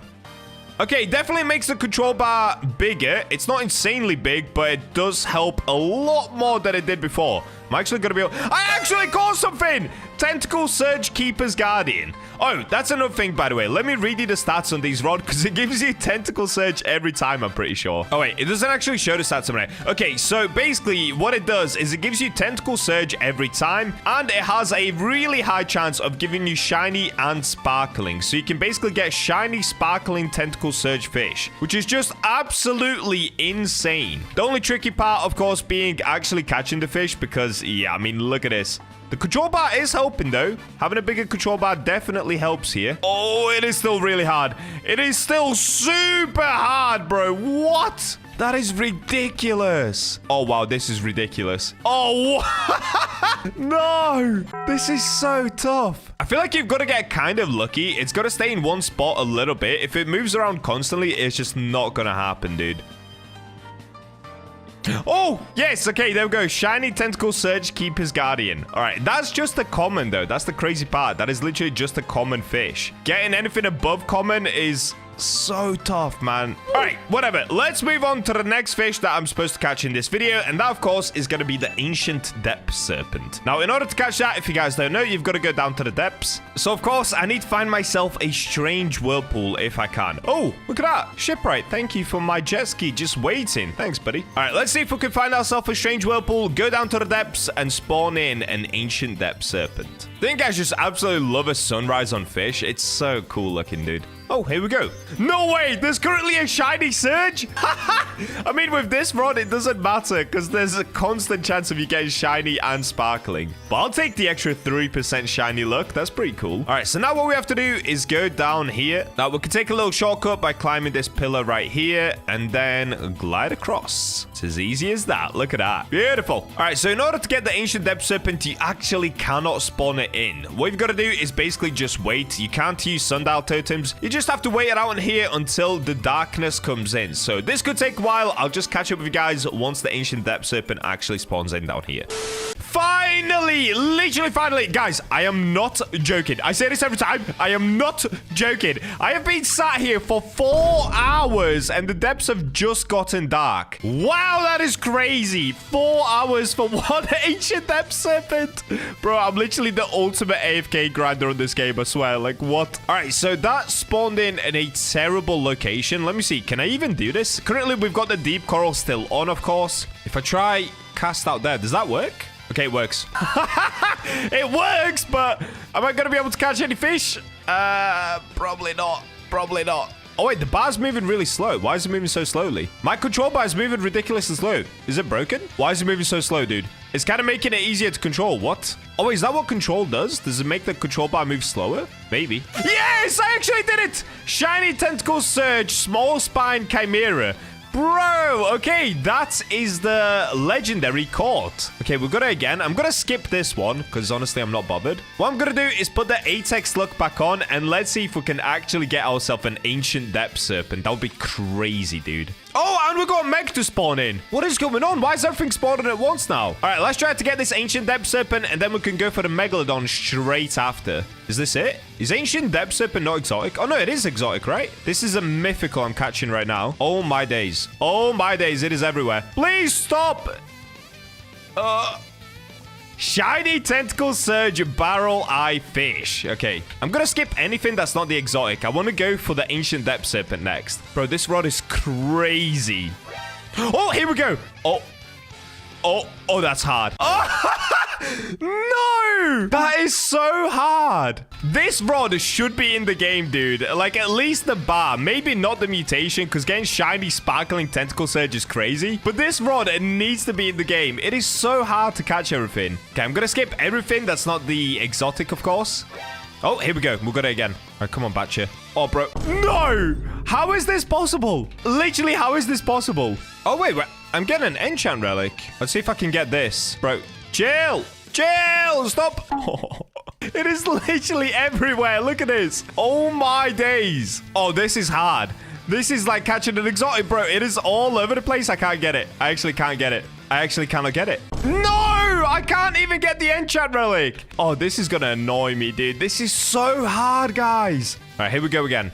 Okay, definitely makes the control bar bigger. It's not insanely big, but it does help a lot more than it did before. I'm actually going to be able... I actually caught something! Tentacle Surge Keeper's Guardian. Oh, that's another thing, by the way. Let me read you the stats on these rods, because it gives you Tentacle Surge every time, I'm pretty sure. Oh, wait, it doesn't actually show the stats on it. Okay, so basically, what it does is it gives you Tentacle Surge every time, and it has a really high chance of giving you shiny and sparkling. So you can basically get shiny, sparkling Tentacle Surge fish, which is just absolutely insane. The only tricky part, of course, being actually catching the fish, because, yeah, I mean, look at this. The control bar is helping, though. Having a bigger control bar definitely helps here. Oh, it is still really hard. It is still super hard, bro. What? That is ridiculous. Oh, wow. This is ridiculous. Oh, no. This is so tough. I feel like you've got to get kind of lucky. It's got to stay in one spot a little bit. If it moves around constantly, it's just not going to happen, dude. Oh, yes. Okay, there we go. Shiny Tentacle Surge Keeper's Guardian. All right, that's just a common, though. That's the crazy part. That is literally just a common fish. Getting anything above common is so tough, man. All right, whatever. Let's move on to the next fish that I'm supposed to catch in this video. And that, of course, is going to be the Ancient Depth Serpent. Now, in order to catch that, if you guys don't know, you've got to go down to the depths. So, of course, I need to find myself a strange whirlpool if I can. Oh, look at that. Shipwright, thank you for my jet ski just waiting. Thanks, buddy. All right, let's see if we can find ourselves a strange whirlpool, go down to the depths, and spawn in an Ancient Depth Serpent. I think I just absolutely love a sunrise on fish. It's so cool looking, dude. Oh, here we go. No way! There's currently a shiny surge? I mean, with this rod, it doesn't matter because there's a constant chance of you getting shiny and sparkling. But I'll take the extra 3% shiny luck. That's pretty cool. All right, so now what we have to do is go down here. Now, we can take a little shortcut by climbing this pillar right here and then glide across. It's as easy as that. Look at that. Beautiful. All right, so in order to get the Ancient Depth Serpent, you actually cannot spawn it in. What you've got to do is basically just wait. You can't use sundial totems. You just have to wait it out in here until the darkness comes in. So this could take a while. I'll just catch up with you guys once the Ancient Depth Serpent actually spawns in down here. Finally! Literally finally! Guys, I am not joking. I say this every time. I am not joking. I have been sat here for 4 hours and the depths have just gotten dark. Wow, that is crazy. 4 hours for one Ancient Depth Serpent. Bro, I'm literally the ultimate AFK grinder on this game, I swear. Like, what? All right, so that spawned in a terrible location. Let me see. Can I even do this? Currently, we've got the deep coral still on, of course. If I try cast out there, does that work? Okay, it works. It works, but am I going to be able to catch any fish? Probably not. Probably not. Oh, wait, the bar's moving really slow. Why is it moving so slowly? My control bar is moving ridiculously slow. Is it broken? Why is it moving so slow, dude? It's kind of making it easier to control. What? Oh, is that what control does? Does it make the control bar move slower? Maybe. Yes, I actually did it. Shiny tentacle surge, small spine chimera. Bro, okay, that is the legendary court. Okay, we've got it again. I'm going to skip this one because honestly, I'm not bothered. What I'm going to do is put the 8x look back on and let's see if we can actually get ourselves an ancient depth serpent. That would be crazy, dude. Oh, and we got a meg to spawn in. What is going on? Why is everything spawning at once now? All right, let's try to get this ancient depth serpent and then we can go for the megalodon straight after. Is this it? Is ancient depth serpent not exotic? Oh, no, it is exotic, right? This is a mythical I'm catching right now. Oh, my days. Oh, my days. It is everywhere. Please stop. Shiny tentacle surge barrel eye fish. Okay, I'm gonna skip anything that's not the exotic. I want to go for the ancient depth serpent next. Bro, this rod is crazy. Oh, here we go. Oh, that's hard. Oh, no! That is so hard. This rod should be in the game, dude. Like, at least the bar. Maybe not the mutation, because getting shiny, sparkling tentacle surge is crazy. But this rod, it needs to be in the game. It is so hard to catch everything. Okay, I'm going to skip everything that's not the exotic, of course. Oh, here we go. We'll get it again. All right, come on, Bacha. Oh, bro. No! How is this possible? Literally, how is this possible? Oh, wait. I'm getting an enchant relic. Let's see if I can get this. Bro, chill. Chill. Stop. Oh, it is literally everywhere. Look at this. Oh, my days. Oh, this is hard. This is like catching an exotic, bro. It is all over the place. I can't get it. I actually can't get it. I actually cannot get it. No! I can't even get the enchant relic. Oh, this is going to annoy me, dude. This is so hard, guys. All right, here we go again.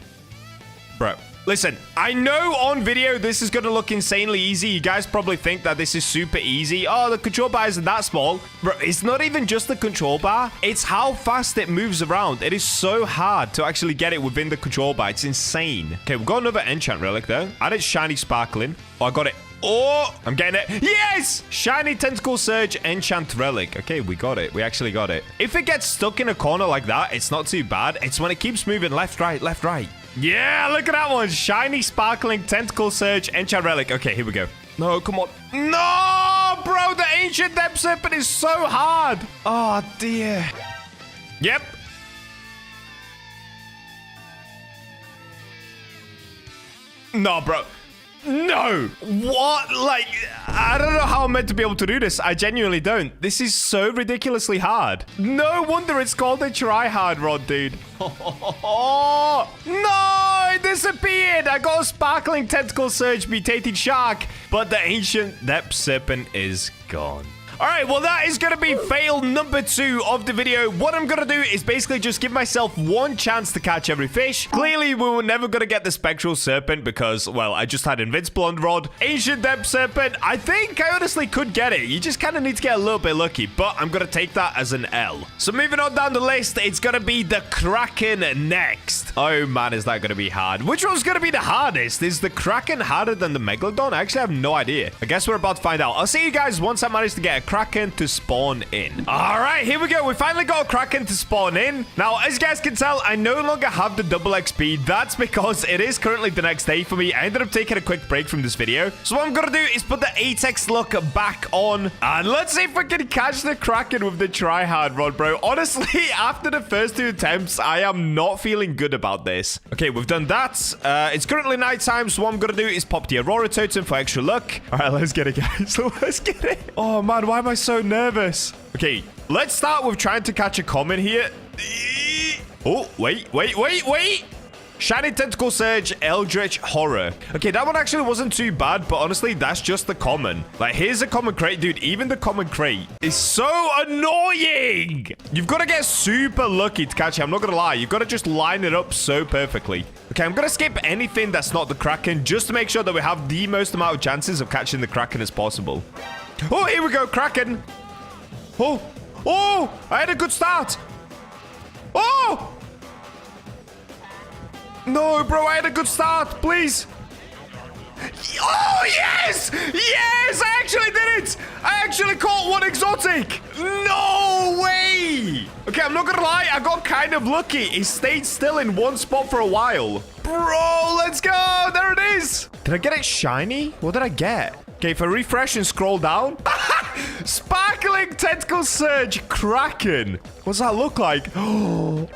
Bro, listen, I know on video this is going to look insanely easy. You guys probably think that this is super easy. Oh, the control bar isn't that small. Bro, it's not even just the control bar. It's how fast it moves around. It is so hard to actually get it within the control bar. It's insane. Okay, we've got another enchant relic, though. And it's shiny sparkling. Oh, I got it. Oh, I'm getting it. Yes! Shiny tentacle surge enchant relic. Okay, we got it. We actually got it. If it gets stuck in a corner like that, it's not too bad. It's when it keeps moving left, right, left, right. Yeah, look at that one. Shiny sparkling tentacle surge enchant relic. Okay, here we go. No, come on. No, bro, the ancient depth serpent is so hard. Oh, dear. Yep. No, bro. No! What? Like, I don't know how I'm meant to be able to do this. I genuinely don't. This is so ridiculously hard. No wonder it's called a try-hard rod, dude. Oh, no! It disappeared! I got a sparkling tentacle surge mutated shark, but the ancient depth serpent is gone. All right, well, that is going to be fail number 2 of the video. What I'm going to do is basically just give myself one chance to catch every fish. Clearly, we were never going to get the spectral serpent because, well, I just had invincible on rod. Ancient depth serpent, I think I honestly could get it. You just kind of need to get a little bit lucky, but I'm going to take that as an L. So moving on down the list, it's going to be the Kraken next. Oh, man, is that going to be hard? Which one's going to be the hardest? Is the Kraken harder than the Megalodon? I actually have no idea. I guess we're about to find out. I'll see you guys once I manage to get a Kraken to spawn in. All right, here we go. We finally got a Kraken to spawn in. Now, as you guys can tell, I no longer have the double XP. That's because it is currently the next day for me. I ended up taking a quick break from this video. So what I'm going to do is put the 8x look back on. And let's see if we can catch the Kraken with the try-hard rod, bro. Honestly, after the first 2 attempts, I am not feeling good about this. Okay, we've done that. It's currently nighttime, so what I'm going to do is pop the Aurora totem for extra luck. All right, let's get it, guys. Let's get it. Oh, man, why am I so nervous? Okay, let's start with trying to catch a common here. Oh, wait. Shiny tentacle surge, eldritch horror. Okay, that one actually wasn't too bad, but honestly, that's just the common. Like, here's a common crate, dude. Even the common crate is so annoying. You've got to get super lucky to catch it. I'm not gonna lie. You've got to just line it up so perfectly. Okay, I'm gonna skip anything that's not the Kraken just to make sure that we have the most amount of chances of catching the Kraken as possible. Oh, here we go, Kraken. Oh, I had a good start. Oh! No, bro, I had a good start. Please. Oh, yes! Yes, I actually did it. I actually caught got one exotic. No way. Okay, I'm not gonna lie. I got kind of lucky. It stayed still in one spot for a while. Bro, let's go. There it is. Did I get it shiny? What did I get? Okay, if I refresh and scroll down. Sparkling tentacle surge kraken. What's that look like? What?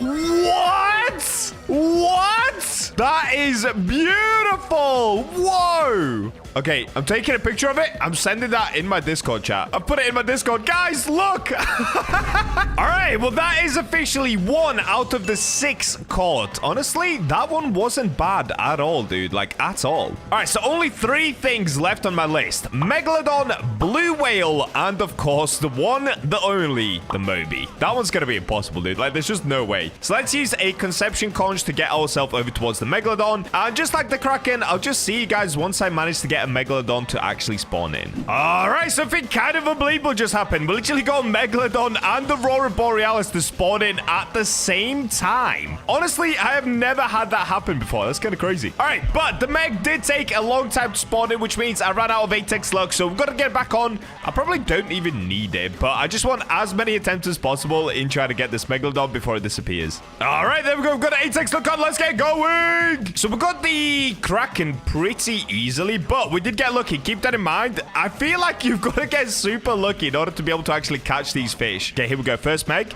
What? That is beautiful. Whoa. Okay, I'm taking a picture of it. I'm sending that in my Discord chat. I put it in my Discord. Guys, look. All right, well, that is officially 1 out of the 6 caught. Honestly, that one wasn't bad at all, dude. Like, at all. All right, so only 3 things left on my list. Megalodon, blue whale, and of course, the one, the only, the Moby. That one's gonna be impossible, dude. Like, there's just no way. So let's use a conception conch to get ourselves over towards the Megalodon. And just like the Kraken, I'll just see you guys once I manage to get a Megalodon to actually spawn in. All right, something kind of unbelievable just happened. We literally got Megalodon and the Aurora Borealis to spawn in at the same time. Honestly, I have never had that happen before. That's kind of crazy. All right, but the Meg did take a long time to spawn in, which means I ran out of Apex luck, so we've got to get back on. I probably don't even need it, but I just want as many attempts as possible in trying to get this Megalodon before it disappears. All right, there we go. We've got an Apex luck on. Let's get going. So we got the Kraken pretty easily, but we did get lucky. Keep that in mind. I feel like you've got to get super lucky in order to be able to actually catch these fish. Okay, here we go. First Meg.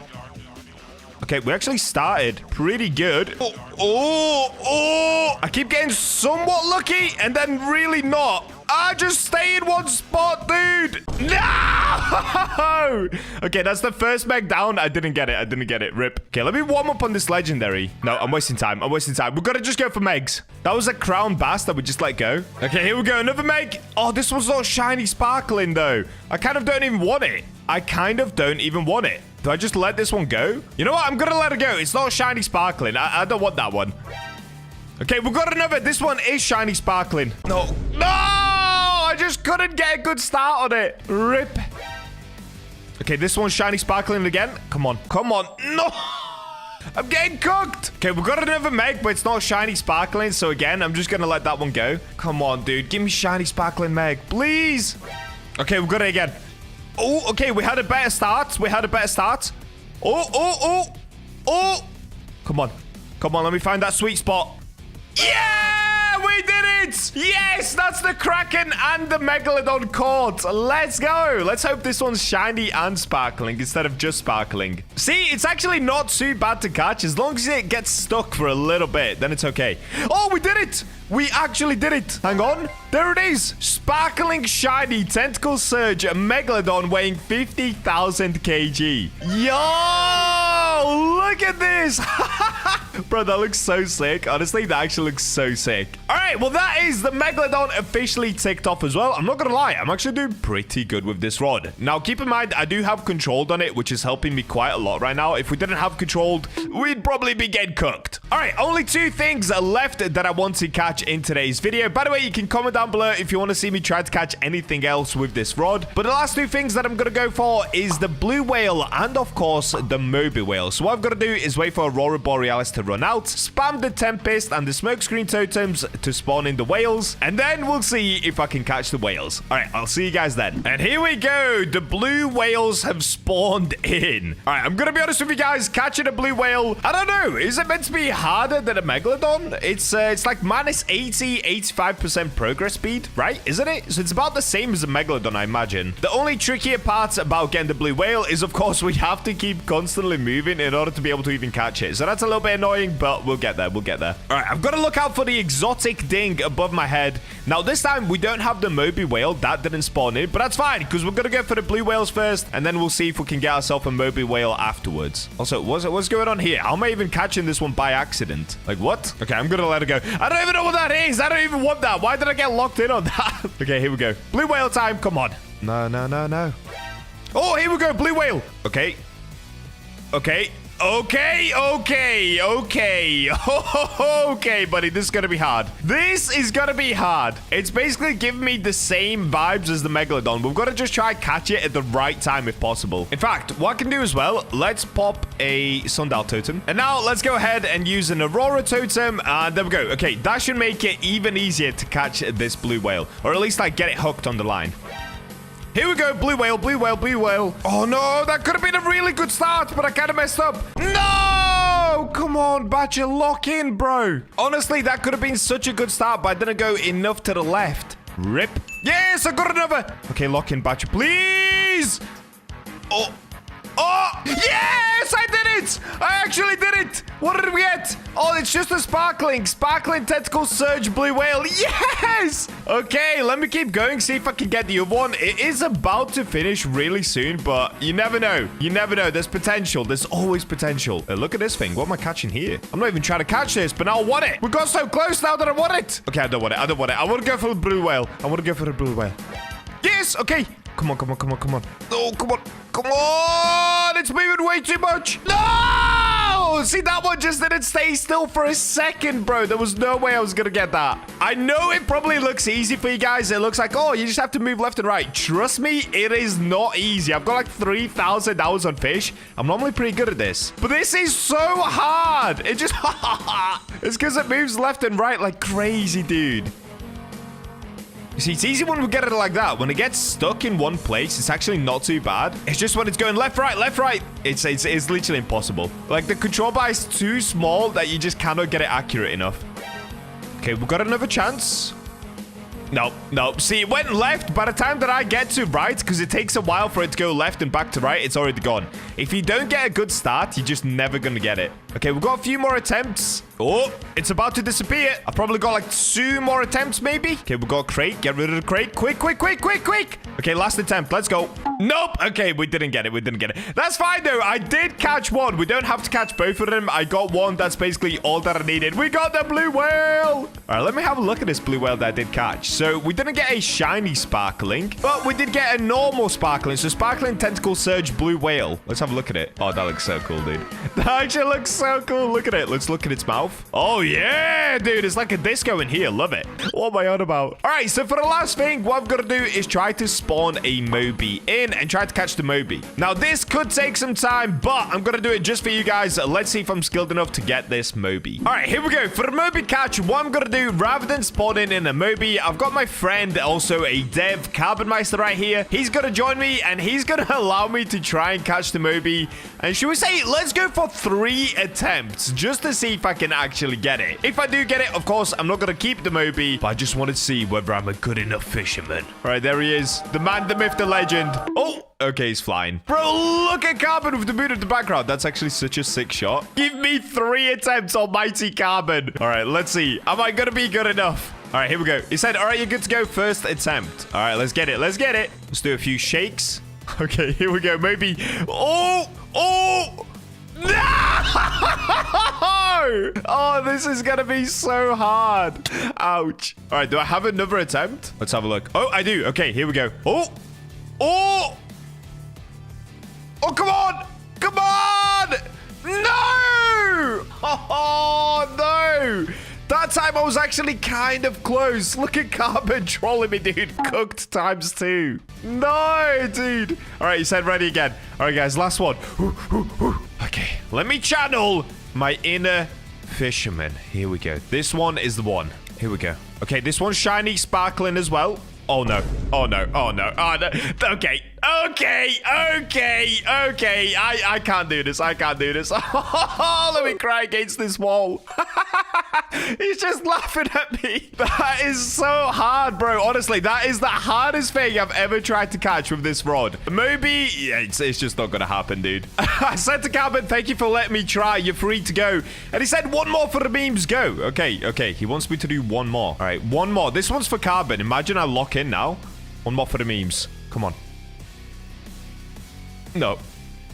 Okay, we actually started pretty good. Oh. I keep getting somewhat lucky and then really not. I just stay in one spot, dude. No! Okay, that's the first Meg down. I didn't get it. Rip. Okay, let me warm up on this legendary. No, I'm wasting time. We've got to just go for Megs. That was a crown bass that we just let go. Okay, here we go. Another Meg. Oh, this one's not shiny sparkling, though. I kind of don't even want it. Do I just let this one go? You know what? I'm going to let it go. It's not shiny sparkling. I don't want that one. Okay, we've got another. This one is shiny sparkling. No! I just couldn't get a good start on it. Rip. Okay, this one's shiny sparkling again. Come on. No! I'm getting cooked. Okay, we've got another Meg, but it's not shiny sparkling. So again, I'm just going to let that one go. Come on, dude. Give me shiny sparkling Meg, please. Okay, we've got it again. Oh, okay. We had a better start. Oh. Come on. Let me find that sweet spot. Yeah, we did it. Yes, that's the Kraken and the Megalodon caught. Let's go. Let's hope this one's shiny and sparkling instead of just sparkling. See, it's actually not too bad to catch. As long as it gets stuck for a little bit, then it's okay. Oh, we did it. We actually did it. Hang on. There it is. Sparkling shiny tentacle surge Megalodon weighing 50,000 kg. Yo, look at this. Bro, that looks so sick. Honestly, that actually looks so sick. All right, well, that is the Megalodon officially ticked off as well. I'm not gonna lie, I'm actually doing pretty good with this rod. Now, keep in mind, I do have controlled on it, which is helping me quite a lot right now. If we didn't have controlled, we'd probably be getting cooked. All right, only 2 things left that I want to catch in today's video. By the way, you can comment down below if you want to see me try to catch anything else with this rod. But the last 2 things that I'm gonna go for is the blue whale and, of course, the Moby whale. So what I've got to do is wait for Aurora Borealis to run out, spam the Tempest and the smokescreen totems to spawn in the whales, and then we'll see if I can catch the whales. All right, I'll see you guys then. And here we go. The blue whales have spawned in. All right, I'm gonna be honest with you guys. Catching a blue whale, I don't know. Is it meant to be harder than a Megalodon? It's like minus 85% progress speed, right? Isn't it? So it's about the same as a Megalodon, I imagine. The only trickier part about getting the blue whale is, of course, we have to keep constantly moving in order to be able to even catch it. So that's a little bit annoying, but we'll get there. All right, I've got to look out for the exotic ding above my head. Now, this time, we don't have the Moby whale. That didn't spawn in, but that's fine, because we're going to go for the blue whales first, and then we'll see if we can get ourselves a Moby whale afterwards. Also, what's going on here? How am I even catching this one by accident? Like, what? Okay, I'm going to let it go. I don't even know what that is. I don't even want that. Why did I get locked in on that? Okay, here we go. Blue whale time. Come on. No. Oh, here we go. Blue whale. Okay, buddy, this is gonna be hard. It's basically giving me the same vibes as the Megalodon. We've got to just try catch it at the right time if possible. In fact, what I can do as well, let's pop a sundial totem. And now let's go ahead and use an Aurora totem. And there we go. Okay, that should make it even easier to catch this blue whale. Or at least, like, get it hooked on the line. Here we go. Blue whale, blue whale, blue whale. Oh, no. That could have been a really good start, but I kind of messed up. No! Come on, Bacha. Lock in, bro. Honestly, that could have been such a good start, but I didn't go enough to the left. Rip. Yes, I got another. Okay, lock in, Bacha, please. Oh. Oh, yes, I did it. I actually did it. What did we get? Oh, it's just a sparkling tentacle surge blue whale. Yes. Okay, let me keep going, see if I can get the other one. It is about to finish really soon, but you never know. You never know. There's potential. There's always potential. Look at this thing. What am I catching here? I'm not even trying to catch this, but now I want it. We got so close now that I want it. Okay, I don't want it. I don't want it. I want to go for the blue whale. I want to go for the blue whale. Yes. Okay. Come on, come on, come on, come on. Oh, come on. Come on! It's moving way too much. No! See, that one just didn't stay still for a second, bro. There was no way I was going to get that. I know it probably looks easy for you guys. It looks like, oh, you just have to move left and right. Trust me, it is not easy. I've got like 3,000 hours on Fish. I'm normally pretty good at this. But this is so hard. It just... It's because it moves left and right like crazy, dude. You see, it's easy when we get it like that. When it gets stuck in one place, it's actually not too bad. It's just when it's going left, right, it's literally impossible. Like, the control bar is too small that you just cannot get it accurate enough. Okay, we've got another chance. No, no. See, it went left. By the time that I get to right, because it takes a while for it to go left and back to right, it's already gone. If you don't get a good start, you're just never going to get it. Okay, we've got a few more attempts. Oh, it's about to disappear. I've probably got like 2 more attempts, maybe. Okay, we've got a crate. Get rid of the crate. Quick, quick, quick, quick, quick. Okay, last attempt. Let's go. Nope. Okay, we didn't get it. We didn't get it. That's fine, though. I did catch one. We don't have to catch both of them. I got one. That's basically all that I needed. We got the blue whale. All right, let me have a look at this blue whale that I did catch. So we didn't get a shiny sparkling, but we did get a normal sparkling. So sparkling tentacle surge blue whale. Let's have a look at it. Oh, that looks so cool, dude. That actually looks so cool. Look at it. Let's look at its mouth. Oh, yeah, dude. It's like a disco in here. Love it. What am I on about? All right, so for the last thing, what I've got to do is try to spawn a Moby in and try to catch the Moby. Now, this could take some time, but I'm going to do it just for you guys. Let's see if I'm skilled enough to get this Moby. All right, here we go. For the Moby catch, what I'm going to do, rather than spawning in a Moby, I've got my friend, also a dev, Carbonmeister right here. He's going to join me, and he's going to allow me to try and catch the Moby. And should we say, let's go for 3 attempts, just to see if I can actually get it. If I do get it, of course, I'm not going to keep the Moby, but I just want to see whether I'm a good enough fisherman. All right, there he is. The man, the myth, the legend. Oh, okay, he's flying. Bro, look at Carbon with the moon in the background. That's actually such a sick shot. Give me 3 attempts, almighty Carbon. All right, let's see. Am I going to be good enough? All right, here we go. He said, all right, you're good to go. First attempt. All right, let's get it. Let's get it. Let's do a few shakes. Okay, here we go. Maybe. Oh, oh. No! Oh, this is going to be so hard. Ouch. All right, do I have another attempt? Let's have a look. Oh, I do. Okay, here we go. Oh. Oh. Oh, come on. Come on. No. Oh, no. That time I was actually kind of close. Look at Carbon trolling me, dude. Cooked times 2. No, dude. All right, you said ready again. All right, guys, last one. Okay, let me channel my inner fisherman. Here we go. This one is the one. Here we go. Okay, this one's shiny, sparkling as well. Oh, no. Oh, no. Oh, no. Oh, no. Okay. Okay. Okay. Okay. I can't do this. I can't do this. Oh, let me cry against this wall. He's just laughing at me. That is so hard, bro. Honestly, that is the hardest thing I've ever tried to catch with this rod. Moby, yeah, it's just not going to happen, dude. I said to Carbon, thank you for letting me try. You're free to go. And he said, one more for the memes. Go. Okay. Okay. He wants me to do one more. All right. One more. This one's for Carbon. Imagine I lock in now. One more for the memes. Come on. No.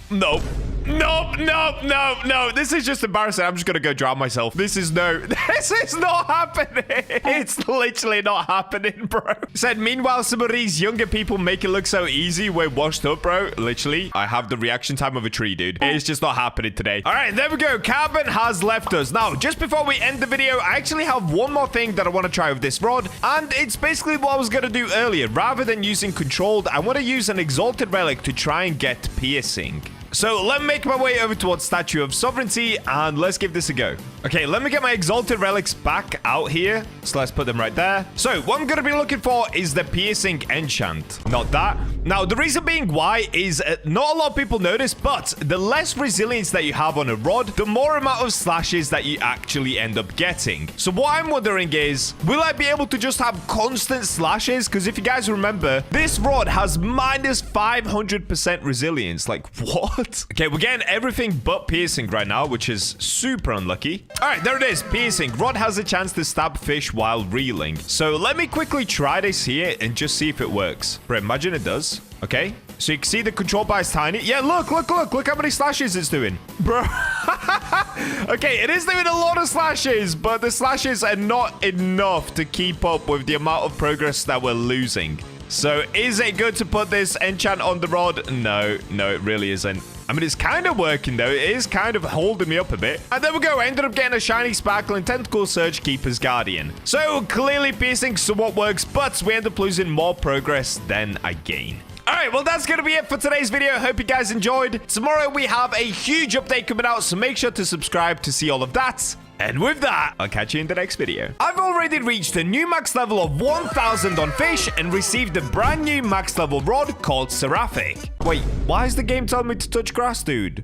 No. No, no, no, no. This is just embarrassing. I'm just going to go drown myself. This is not happening. It's literally not happening, bro. Said, meanwhile, some of these younger people make it look so easy. We're washed up, bro. Literally, I have the reaction time of a tree, dude. It's just not happening today. All right, there we go. Carbon has left us. Now, just before we end the video, I actually have one more thing that I want to try with this rod. And it's basically what I was going to do earlier. Rather than using controlled, I want to use an exalted relic to try and get piercing. So let me make my way over towards Statue of Sovereignty and let's give this a go. Okay, let me get my exalted relics back out here. So let's put them right there. So what I'm going to be looking for is the piercing enchant. Not that. Now, the reason being why is not a lot of people notice, but the less resilience that you have on a rod, the more amount of slashes that you actually end up getting. So what I'm wondering is, will I be able to just have constant slashes? Because if you guys remember, this rod has minus 500% resilience. Like, what? Okay, we're getting everything but piercing right now, which is super unlucky. All right, there it is. Piercing. Rod has a chance to stab fish while reeling. So let me quickly try this here and just see if it works. Bro, imagine it does. Okay, so you can see the control bar is tiny. Yeah, look how many slashes it's doing. Bro. Okay, it is doing a lot of slashes, but the slashes are not enough to keep up with the amount of progress that we're losing. So is it good to put this enchant on the rod? No, it really isn't. I mean, it's kind of working, though. It is kind of holding me up a bit. And there we go. I ended up getting a shiny sparkling tentacle surge keeper's guardian. So clearly piercing somewhat works, but we end up losing more progress than I gain. All right, well, that's going to be it for today's video. Hope you guys enjoyed. Tomorrow, we have a huge update coming out, so make sure to subscribe to see all of that. And with that, I'll catch you in the next video. I've already reached a new max level of 1000 on Fish and received a brand new max level rod called Seraphic. Wait, why is the game telling me to touch grass, dude?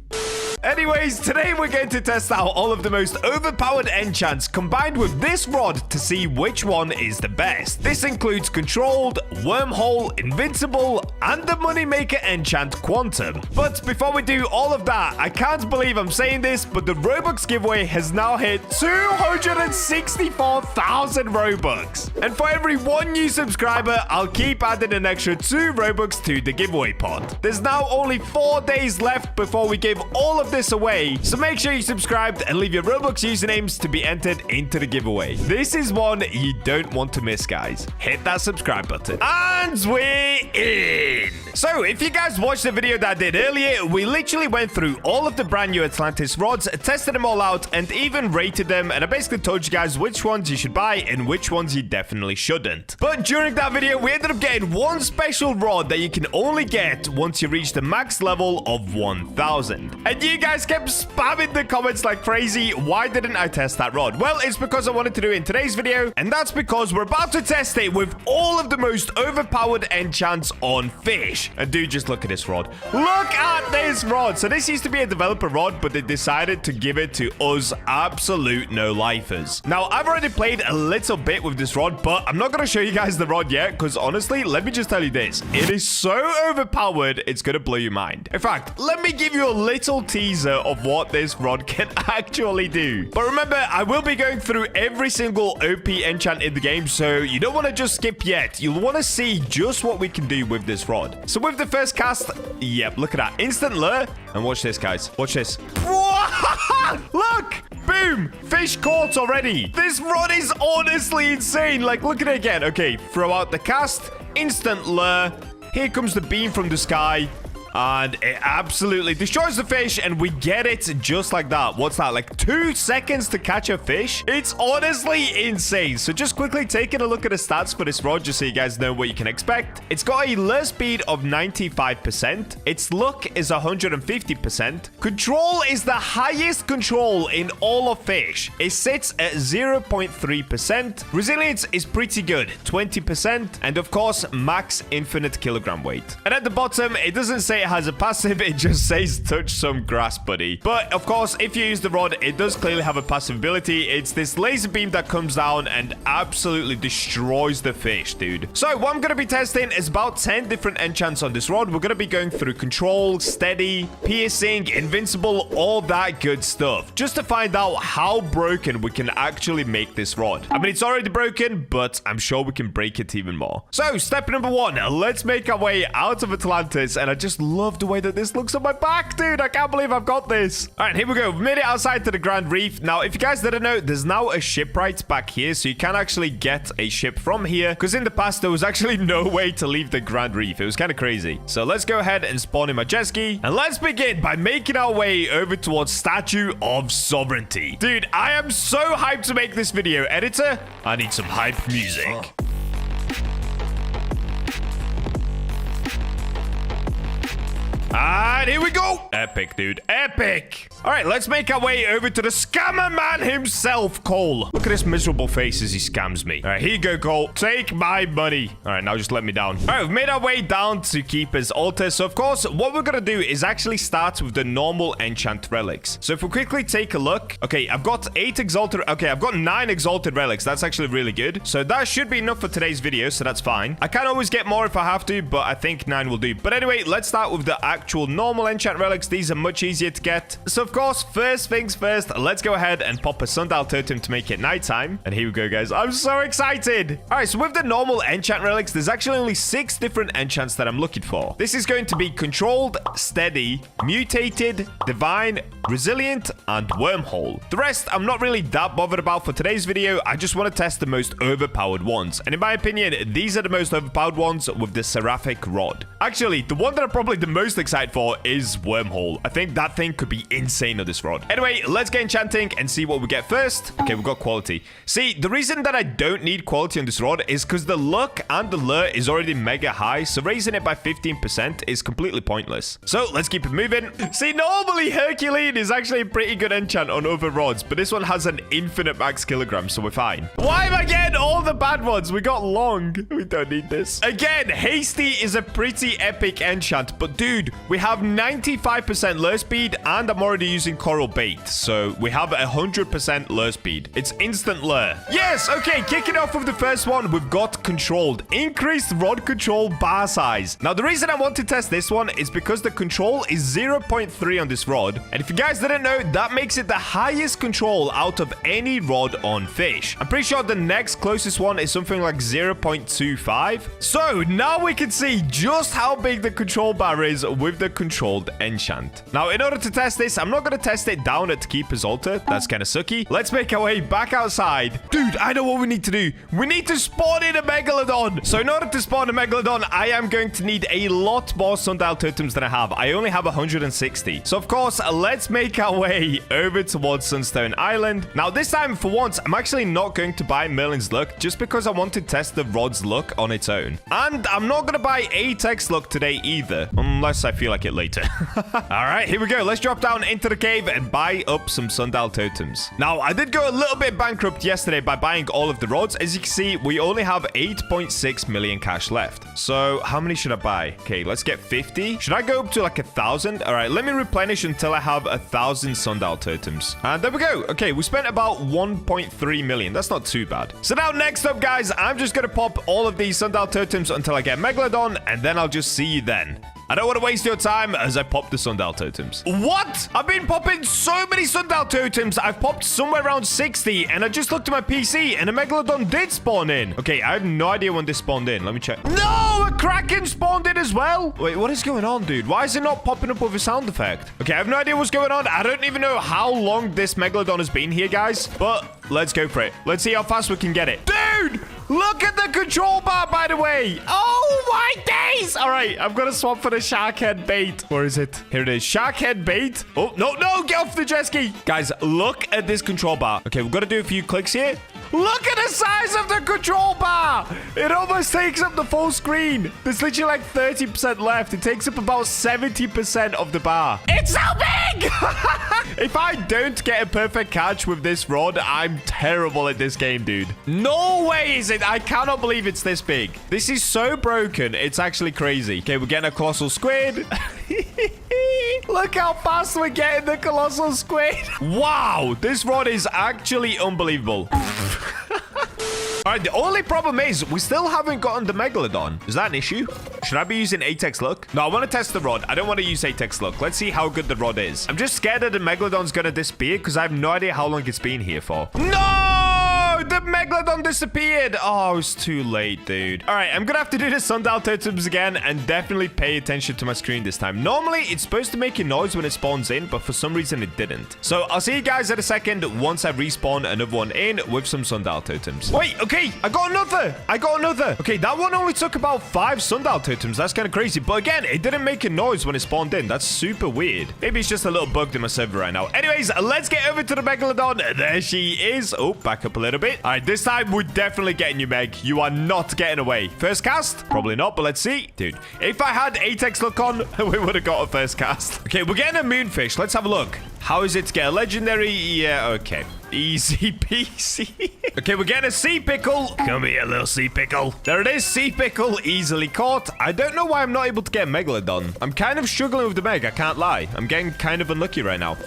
Anyways, today we're going to test out all of the most overpowered enchants combined with this rod to see which one is the best. This includes Controlled, Wormhole, Invincible, and the moneymaker enchant Quantum. But before we do all of that, I can't believe I'm saying this, but the Robux giveaway has now hit 264,000 Robux. And for every one new subscriber, I'll keep adding an extra 2 Robux to the giveaway pot. There's now only 4 days left before we give all of this away, so make sure you subscribed and leave your Roblox usernames to be entered into the giveaway. This is one you don't want to miss, guys. Hit that subscribe button. And we're in. So if you guys watched the video that I did earlier, we literally went through all of the brand new Atlantis rods, tested them all out, and even rated them, and I basically told you guys which ones you should buy and which ones you definitely shouldn't. But during that video, we ended up getting one special rod that you can only get once you reach the max level of 1000. And you guys kept spamming the comments like crazy. Why didn't I test that rod? Well, it's because I wanted to do it in today's video, and that's because we're about to test it with all of the most overpowered enchants on Fish. And dude, just look at this rod. Look at this rod. So this used to be a developer rod, but they decided to give it to us absolute no-lifers. Now, I've already played a little bit with this rod, but I'm not going to show you guys the rod yet, because honestly, let me just tell you this. It is so overpowered, it's going to blow your mind. In fact, let me give you a little teaser of what this rod can actually do. But remember, I will be going through every single OP enchant in the game, so you don't want to just skip yet. You'll want to see just what we can do with this rod. So with the first cast, yep, look at that. Instant lure. And watch this, guys. Watch this. Look! Boom! Fish caught already. This rod is honestly insane. Like, look at it again. Okay, throw out the cast. Instant lure. Here comes the beam from the sky. And it absolutely destroys the fish, and we get it just like that. What's that, like 2 seconds to catch a fish? It's honestly insane. So just quickly taking a look at the stats for this rod, just so you guys know what you can expect. It's got a lure speed of 95%. Its luck is 150%. Control is the highest control in all of Fish. It sits at 0.3%. Resilience is pretty good, 20%. And of course, max infinite kilogram weight. And at the bottom, it doesn't say it has a passive, it just says touch some grass, buddy. But of course, if you use the rod, it does clearly have a passive ability. It's this laser beam that comes down and absolutely destroys the fish, dude. So what I'm going to be testing is about 10 different enchants on this rod. We're going to be going through Control, Steady, Piercing, Invincible, all that good stuff, just to find out how broken we can actually make this rod. I mean, it's already broken, but I'm sure we can break it even more. So step number 1, let's make our way out of Atlantis. And I just love the way that this looks on my back, dude. I can't believe I've got this. All right, here we go. We've made it outside to the Grand Reef. Now, if you guys didn't know, there's now a shipwright back here, so you can actually get a ship from here, because in the past, there was actually no way to leave the Grand Reef. It was kind of crazy. So let's go ahead and spawn in my jet ski, and let's begin by making our way over towards Statue of Sovereignty. Dude, I am so hyped to make this video. Editor, I need some hype music. And here we go. Epic, dude. Epic. All right, let's make our way over to the scammer man himself, Cole. Look at his miserable face as he scams me. All right, here you go, Cole. Take my money. All right, now just let me down. All right, we've made our way down to Keeper's Altar. So, of course, what we're going to do is actually start with the normal enchant relics. So, if we quickly take a look. Okay, I've got 8 exalted. Okay, I've got 9 exalted relics. That's actually really good. So, that should be enough for today's video. So, that's fine. I can always get more if I have to, but I think 9 will do. But anyway, let's start with the actual normal enchant relics. These are much easier to get. So, of course, first things first, let's go ahead and pop a sundial totem to make it nighttime. And here we go, guys. I'm so excited. All right, so with the normal enchant relics, there's actually only 6 different enchants that I'm looking for. This is going to be controlled, steady, mutated, divine, resilient, and wormhole. The rest, I'm not really that bothered about for today's video. I just want to test the most overpowered ones. And in my opinion, these are the most overpowered ones with the seraphic rod. Actually, the one that I'm probably the most excited for is wormhole. I think that thing could be insane on this rod. Anyway, let's get enchanting and see what we get first. Okay, we've got quality. See, the reason that I don't need quality on this rod is because the luck and the lure is already mega high, so raising it by 15% is completely pointless. So let's keep it moving. See, normally Herculean is actually a pretty good enchant on other rods, but this one has an infinite max kilogram, so we're fine. Why am I getting all the bad ones? We got long. We don't need this. Again, hasty is a pretty epic enchant, but dude, we have 95% lure speed, and I'm already using coral bait, so we have 100% lure speed. It's instant lure. Yes, okay, kicking off with the first one, we've got controlled. Increased rod control bar size. Now, the reason I want to test this one is because the control is 0.3 on this rod, and if you guys didn't know, that makes it the highest control out of any rod on Fish. I'm pretty sure the next closest one is something like 0.25. So now we can see just how big the control bar is with the controlled enchant. Now, in order to test this, I'm not going to test it down at Keeper's Altar. That's kind of sucky. Let's make our way back outside. Dude, I know what we need to do. We need to spawn in a Megalodon. So in order to spawn a Megalodon, I am going to need a lot more sundial totems than I have. I only have 160. So of course, let's make our way over towards Sunstone Island. Now this time, for once, I'm actually not going to buy Merlin's Luck just because I want to test the rod's luck on its own. And I'm not going to buy Apex Luck today either, unless I feel like it later. All right, here we go. Let's drop down into the cave and buy up some sundial totems. Now, I did go a little bit bankrupt yesterday by buying all of the rods. As you can see, we only have 8.6 million cash left. So how many should I buy? Okay, let's get 50. Should I go up to like 1,000? All right, let me replenish until I have 1,000 sundial totems. And there we go. Okay, we spent about 1.3 million. That's not too bad. So now next up, guys, I'm just going to pop all of these sundial totems until I get Megalodon, and then I'll just see you then. I don't want to waste your time as I pop the sundial totems. What? I've been popping so many sundial totems. I've popped somewhere around 60, and I just looked at my PC, and a Megalodon did spawn in. Okay, I have no idea when this spawned in. Let me check. No, a Kraken spawned in as well. Wait, what is going on, dude? Why is it not popping up with a sound effect? Okay, I have no idea what's going on. I don't even know how long this Megalodon has been here, guys, but let's go for it. Let's see how fast we can get it. Dude! Look at the control bar, by the way. Oh, my days. All right, I'm going to swap for the shark head bait. Where is it? Here it is. Shark head bait. Oh, no, no. Get off the jet ski. Guys, look at this control bar. Okay, we've got to do a few clicks here. Look at the size of the control bar. It almost takes up the full screen. There's literally like 30% left. It takes up about 70% of the bar. It's so big. If I don't get a perfect catch with this rod, I'm terrible at this game, dude. No way is it. I cannot believe it's this big. This is so broken. It's actually crazy. Okay, we're getting a colossal squid. Look how fast we're getting the colossal squid. Wow, this rod is actually unbelievable. All right, the only problem is we still haven't gotten the Megalodon. Is that an issue? Should I be using Apex Luck? No, I want to test the rod. I don't want to use Apex Luck. Let's see how good the rod is. I'm just scared that the Megalodon's going to disappear because I have no idea how long it's been here for. No! The Megalodon disappeared. Oh, it's too late, dude. All right, I'm going to have to do the sundial totems again and definitely pay attention to my screen this time. Normally, it's supposed to make a noise when it spawns in, but for some reason, it didn't. So I'll see you guys in a second once I respawn another one in with some sundial totems. Wait, okay, I got another. Okay, that one only took about 5 sundial totems. That's kind of crazy. But again, it didn't make a noise when it spawned in. That's super weird. Maybe it's just a little bug in my server right now. Anyways, let's get over to the Megalodon. There she is. Oh, back up a little bit. I right, this time we're definitely getting you, Meg. You are not getting away. First cast? Probably not, but let's see. Dude, if I had 8x luck on, we would have got a first cast. Okay, we're getting a moonfish. Let's have a look. How is it to get a legendary? Yeah, okay. Easy peasy. Okay, we're getting a sea pickle. Come here, little sea pickle. There it is, sea pickle, easily caught. I don't know why I'm not able to get Megalodon. I'm kind of struggling with the Meg, I can't lie. I'm getting kind of unlucky right now.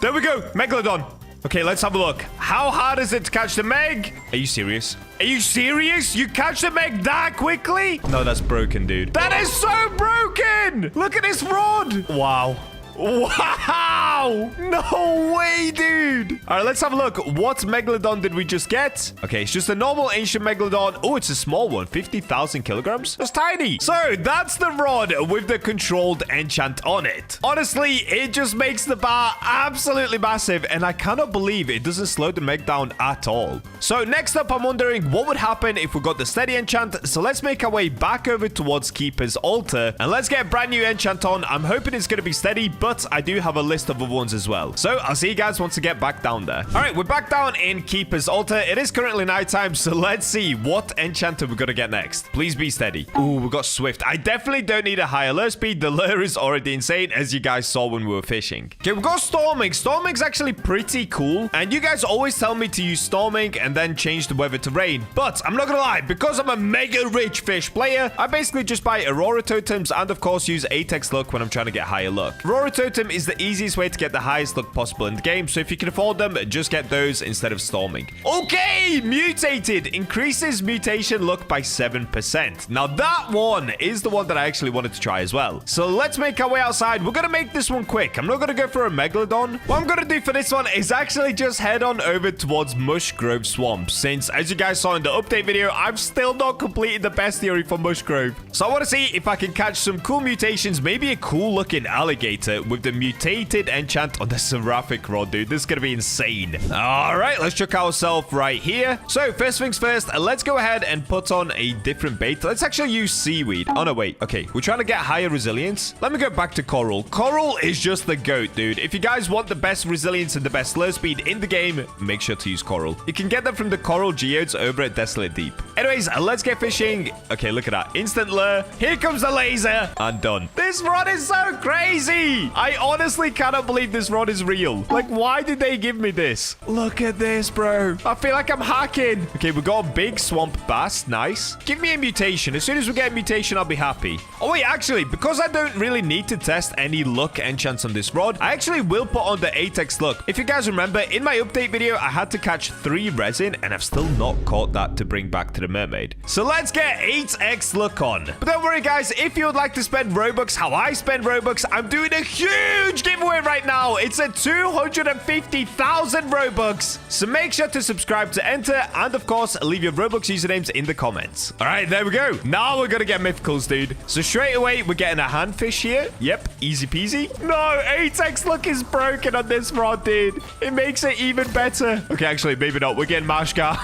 There we go, Megalodon. Okay, let's have a look. How hard is it to catch the Meg? Are you serious? Are you serious? You catch the Meg that quickly? No, that's broken, dude. That is so broken. Look at this rod. Wow. Wow! No way, dude! All right, let's have a look. What Megalodon did we just get? Okay, it's just a normal ancient Megalodon. Oh, it's a small one. 50,000 kilograms? That's tiny. So, that's the rod with the controlled enchant on it. Honestly, it just makes the bar absolutely massive, and I cannot believe it doesn't slow the Meg down at all. So, next up, I'm wondering what would happen if we got the steady enchant. So, let's make our way back over towards Keeper's Altar, and let's get a brand new enchant on. I'm hoping it's going to be steady, but I do have a list of other ones as well. So I'll see you guys once I get back down there. All right, we're back down in Keeper's Altar. It is currently nighttime, so let's see what enchanter we're going to get next. Please be steady. Ooh, we got Swift. I definitely don't need a higher lure speed. The lure is already insane, as you guys saw when we were fishing. Okay, we've got Storming. Storming's actually pretty cool, and you guys always tell me to use Storming and then change the weather to rain. But I'm not going to lie, because I'm a mega rich fish player, I basically just buy Aurora Totems and, of course, use 8x luck when I'm trying to get higher luck. Aurora Totem is the easiest way to get the highest luck possible in the game, so if you can afford them, just get those instead of Storming. Okay, Mutated increases mutation luck by 7%. Now that one is the one that I actually wanted to try as well. So let's make our way outside. We're gonna make this one quick. I'm not gonna go for a Megalodon. What I'm gonna do for this one is actually just head on over towards Mush Grove Swamp, since as you guys saw in the update video, I've still not completed the bestiary for Mush Grove. So I want to see if I can catch some cool mutations, maybe a cool looking alligator with the mutated enchant on the seraphic rod, dude. This is gonna be insane. All right, let's check ourselves right here. So first things first, let's go ahead and put on a different bait. Let's actually use seaweed. Oh no, wait. Okay, we're trying to get higher resilience. Let me go back to coral. Coral is just the goat, dude. If you guys want the best resilience and the best lure speed in the game, make sure to use coral. You can get them from the coral geodes over at Desolate Deep. Anyways, let's get fishing. Okay, look at that. Instant lure. Here comes the laser. And done. This rod is so crazy. I honestly cannot believe this rod is real. Like, why did they give me this? Look at this, bro. I feel like I'm hacking. Okay, we got a big swamp bass. Nice. Give me a mutation. As soon as we get a mutation, I'll be happy. Oh, wait, actually, because I don't really need to test any luck enchants on this rod, I actually will put on the 8x luck. If you guys remember, in my update video, I had to catch 3 resin, and I've still not caught that to bring back to the mermaid. So let's get 8x luck on. But don't worry, guys. If you would like to spend Robux how I spend Robux, I'm doing a huge giveaway right now. It's a 250,000 Robux. So make sure to subscribe to enter, and of course, leave your Robux usernames in the comments. All right, there we go. Now we're gonna get mythicals, dude. So straight away, we're getting a handfish here. Yep, easy peasy. No, 8x luck is broken on this rod, dude. It makes it even better. Okay, actually, maybe not. We're getting Mashka.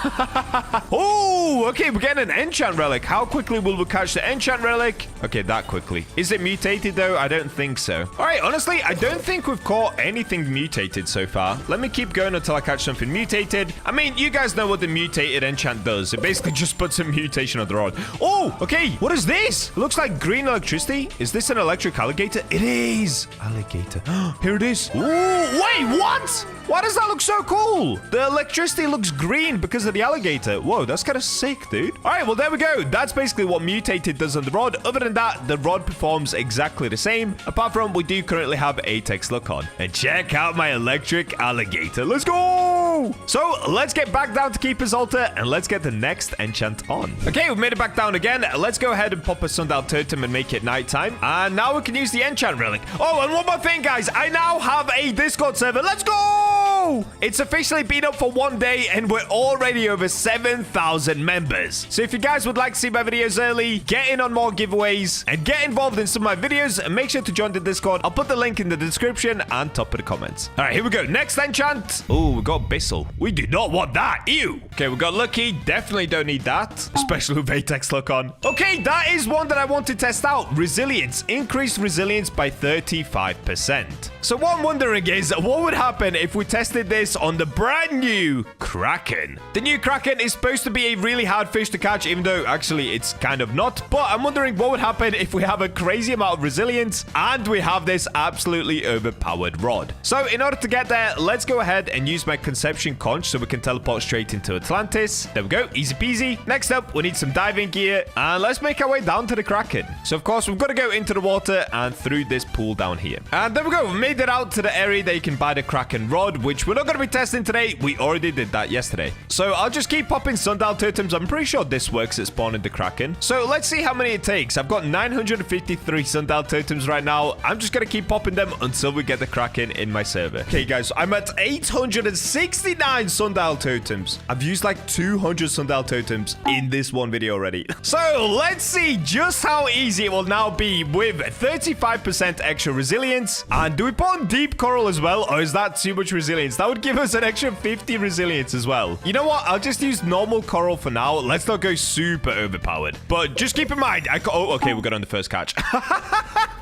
Oh, okay, we're getting an enchant relic. How quickly will we catch the enchant relic? Okay, that quickly. Is it mutated, though? I don't think so. All right, honestly, I don't think we've caught anything mutated so far. Let me keep going until I catch something mutated. I mean, you guys know what the mutated enchant does. It basically just puts a mutation on the rod. Oh, okay. What is this? It looks like green electricity. Is this an electric alligator? It is. Alligator. Here it is. Ooh, wait, what? Why does that look so cool? The electricity looks green because of the alligator. Whoa, that's kind of sick, dude. All right, well, there we go. That's basically what mutated does on the rod. Other than that, the rod performs exactly the same. Apart from we do currently have 8x luck on. And check out my electric alligator. Let's go. So let's get back down to Keeper's Altar and let's get the next enchant on. Okay, we've made it back down again. Let's go ahead and pop a sundial totem and make it nighttime. And now we can use the enchant relic. Oh, and one more thing, guys. I now have a Discord server. Let's go. It's officially been up for 1 day and we're already over 7,000 members. So if you guys would like to see my videos early, get in on more giveaways, and get involved in some of my videos, and make sure to join the Discord. I'll put the link in the description and top of the comments. All right, here we go. Next enchant. Oh, we got Bissell. We do not want that. Ew. Okay, we got Lucky. Definitely don't need that. Especially with Vatex luck on. Okay, that is one that I want to test out. Resilience. Increased resilience by 35%. So what I'm wondering is, what would happen if we tested tested this on the brand new Kraken. The new Kraken is supposed to be a really hard fish to catch, even though actually it's kind of not. But I'm wondering what would happen if we have a crazy amount of resilience and we have this absolutely overpowered rod. So in order to get there, let's go ahead and use my conception conch so we can teleport straight into Atlantis. There we go, easy peasy. Next up, we need some diving gear, and let's make our way down to the Kraken. So of course, we've got to go into the water and through this pool down here. And there we go, we made it out to the area that you can buy the Kraken rod, which we're not going to be testing today. We already did that yesterday. So I'll just keep popping sundial totems. I'm pretty sure this works at spawning the Kraken. So let's see how many it takes. I've got 953 sundial totems right now. I'm just going to keep popping them until we get the Kraken in my server. Okay, guys, I'm at 869 sundial totems. I've used like 200 sundial totems in this one video already. So let's see just how easy it will now be with 35% extra resilience. And do we put on deep coral as well, or is that too much resilience? That would give us an extra 50 resilience as well. You know what? I'll just use normal coral for now. Let's not go super overpowered. But just keep in mind, oh, okay, we got on the first catch.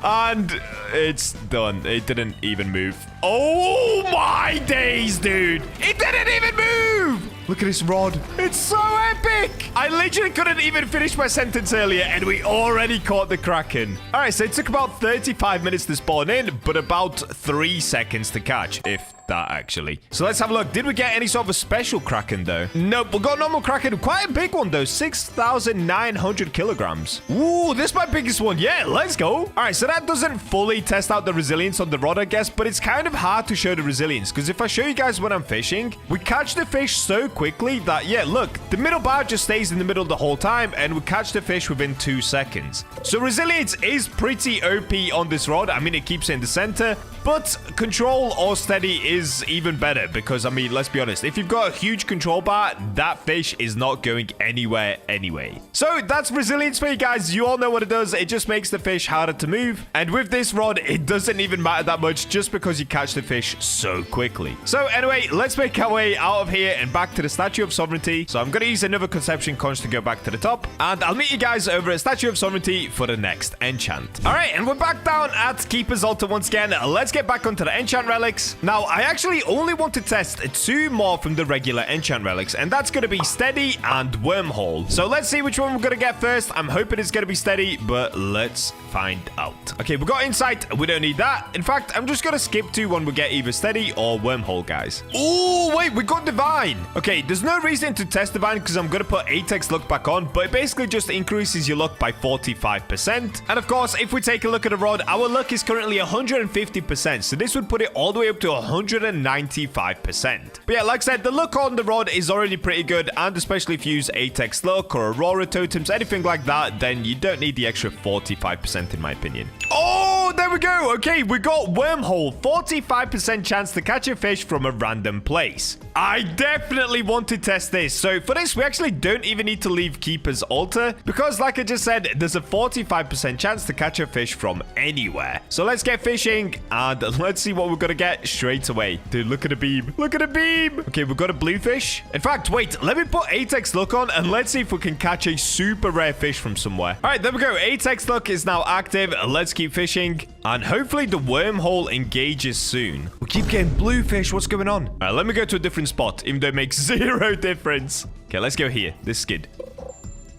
And it's done. It didn't even move. Oh my days, dude. It didn't even move. Look at this rod. It's so epic. I literally couldn't even finish my sentence earlier, and we already caught the Kraken. All right, so it took about 35 minutes to spawn in, but about 3 seconds to catch, if that actually. So let's have a look. Did we get any sort of a special Kraken though? Nope, we got a normal Kraken. Quite a big one though, 6,900 kilograms. Ooh, this is my biggest one. Yeah, let's go. All right, so that doesn't fully test out the resilience on the rod, I guess, but it's kind of hard to show the resilience, because if I show you guys when I'm fishing, we catch the fish so quickly that, yeah, look, the middle bar just stays in the middle the whole time, and we catch the fish within 2 seconds. So resilience is pretty OP on this rod. I mean, it keeps it in the center, but control or steady is even better, because, I mean, let's be honest, if you've got a huge control bar, that fish is not going anywhere anyway. So that's resilience for you guys. You all know what it does. It just makes the fish harder to move, and with this rod, it doesn't even matter that much just because you catch the fish so quickly. So anyway, let's make our way out of here and back to the Statue of Sovereignty. So I'm going to use another conception conch to go back to the top, and I'll meet you guys over at Statue of Sovereignty for the next enchant. All right, and we're back down at Keeper's Altar once again. Let's get back onto the enchant relics. Now, I actually only want to test 2 more from the regular enchant relics, and that's going to be Steady and Wormhole. So let's see which one we're going to get first. I'm hoping it's going to be Steady, but let's find out. Okay, we got Insight. We don't need that. In fact, I'm just going to skip to when we get either Steady or Wormhole, guys. Oh, wait, we got Divine. Okay, there's no reason to test Divine because I'm going to put Atex luck back on, but it basically just increases your luck by 45%. And of course, if we take a look at the rod, our luck is currently 150%, so this would put it all the way up to 195%. But yeah, like I said, the luck on the rod is already pretty good, and especially if you use Atex luck or Aurora totems, anything like that, then you don't need the extra 45% in my opinion. Oh, there we go. Okay, we got Wormhole. 45% chance to catch a fish from a random place. I definitely want to test this. So for this, we actually don't even need to leave Keeper's Altar, because like I just said, there's a 45% chance to catch a fish from anywhere. So let's get fishing, and let's see what we're gonna get straight away. Dude, look at the beam. Look at the beam. Okay, we've got a bluefish. In fact, wait, let me put Atex luck on, and let's see if we can catch a super rare fish from somewhere. All right, there we go. Atex luck is now active. Let's keep fishing, and hopefully the wormhole engages soon. We keep getting bluefish. What's going on? All right, let me go to a different spot, even though it makes 0 difference. Okay, let's go here. This skid.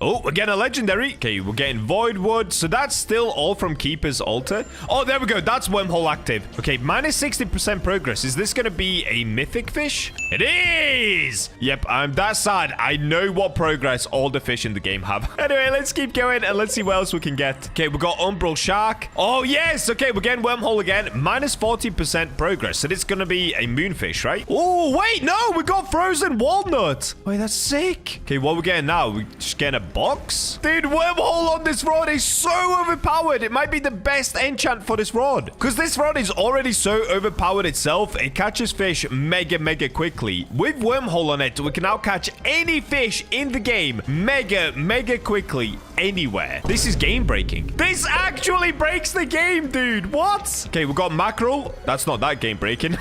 Oh, we're getting a legendary. Okay, we're getting void wood. So that's still all from Keeper's Altar. Oh, there we go. That's wormhole active. Okay, minus 60% progress. Is this going to be a mythic fish? It is. Yep, I'm that sad. I know what progress all the fish in the game have. Anyway, let's keep going and let's see what else we can get. Okay, we got umbral shark. Oh, yes. Okay, we're getting wormhole again. Minus 40% progress. So it's going to be a moonfish, right? Oh, wait, no. We got frozen walnut. Wait, that's sick. Okay, what are we getting now? We're just getting a box? Dude, wormhole on this rod is so overpowered. It might be the best enchant for this rod, because this rod is already so overpowered itself. It catches fish mega quickly. With wormhole on it, we can now catch any fish in the game mega quickly anywhere. This is game breaking. This actually breaks the game, dude. What? Okay, we got mackerel. That's not that game breaking.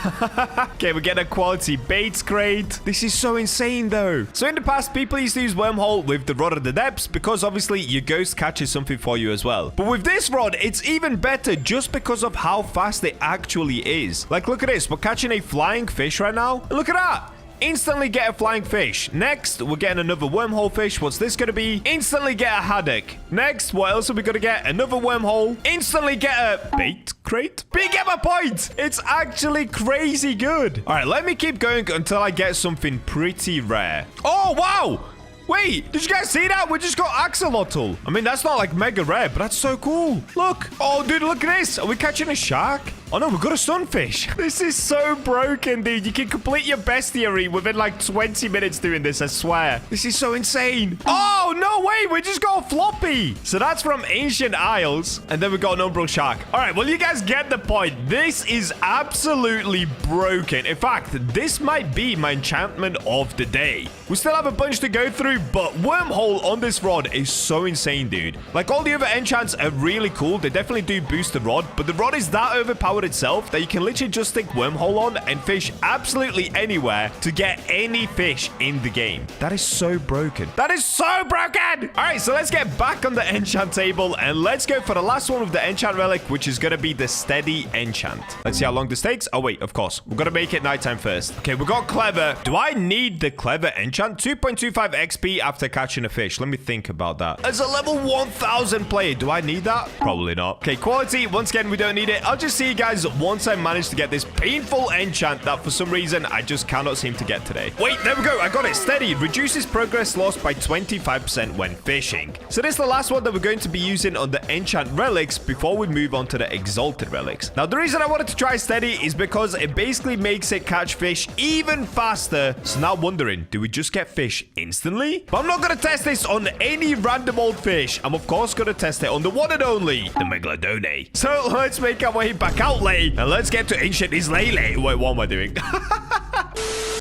Okay, we get a quality baits crate. This is so insane though. So in the past, people used to use wormhole with the rod of the depths because obviously your ghost catches something for you as well. But with this rod, it's even better just because of how fast it actually is. Like, look at this. We're catching a flying fish right now. Look at that. Instantly get a flying fish. Next, we're getting another wormhole fish. What's this going to be? Instantly get a haddock. Next, what else are we going to get? Another wormhole. Instantly get a bait crate. But you get my point. It's actually crazy good. All right, let me keep going until I get something pretty rare. Oh, wow. Wait, did you guys see that? We just got axolotl. I mean, that's not like mega rare, but that's so cool. Look. Oh, dude, look at this. Are we catching a shark? Oh, no, we've got a sunfish. This is so broken, dude. You can complete your bestiary within like 20 minutes doing this, I swear. This is so insane. Oh, no way. We just got a floppy. So that's from Ancient Isles. And then we got an umbral shark. All right, well, you guys get the point. This is absolutely broken. In fact, this might be my enchantment of the day. We still have a bunch to go through, but wormhole on this rod is so insane, dude. Like, all the other enchants are really cool. They definitely do boost the rod, but the rod is that overpowered itself that you can literally just stick wormhole on and fish absolutely anywhere to get any fish in the game. That is so broken. That is so broken. All right, so let's get back on the enchant table and let's go for the last one of the enchant relic, which is going to be the steady enchant. Let's see how long this takes. Oh, wait, of course. We've got to make it nighttime first. Okay, we got clever. Do I need the clever enchant? 2.25 XP after catching a fish. Let me think about that. As a level 1000 player, do I need that? Probably not. Okay, quality. Once again, we don't need it. I'll just see you guys once I manage to get this painful enchant that for some reason I just cannot seem to get today. Wait, there we go. I got it. Steady. Reduces progress lost by 25% when fishing. So this is the last one that we're going to be using on the enchant relics before we move on to the exalted relics. Now, the reason I wanted to try steady is because it basically makes it catch fish even faster. So now I'm wondering, do we just get fish instantly? But I'm not going to test this on any random old fish. I'm of course going to test it on the one and only, the Megalodon. So let's make our way back out, and let's get to Ancient Islay. Wait, what am I doing?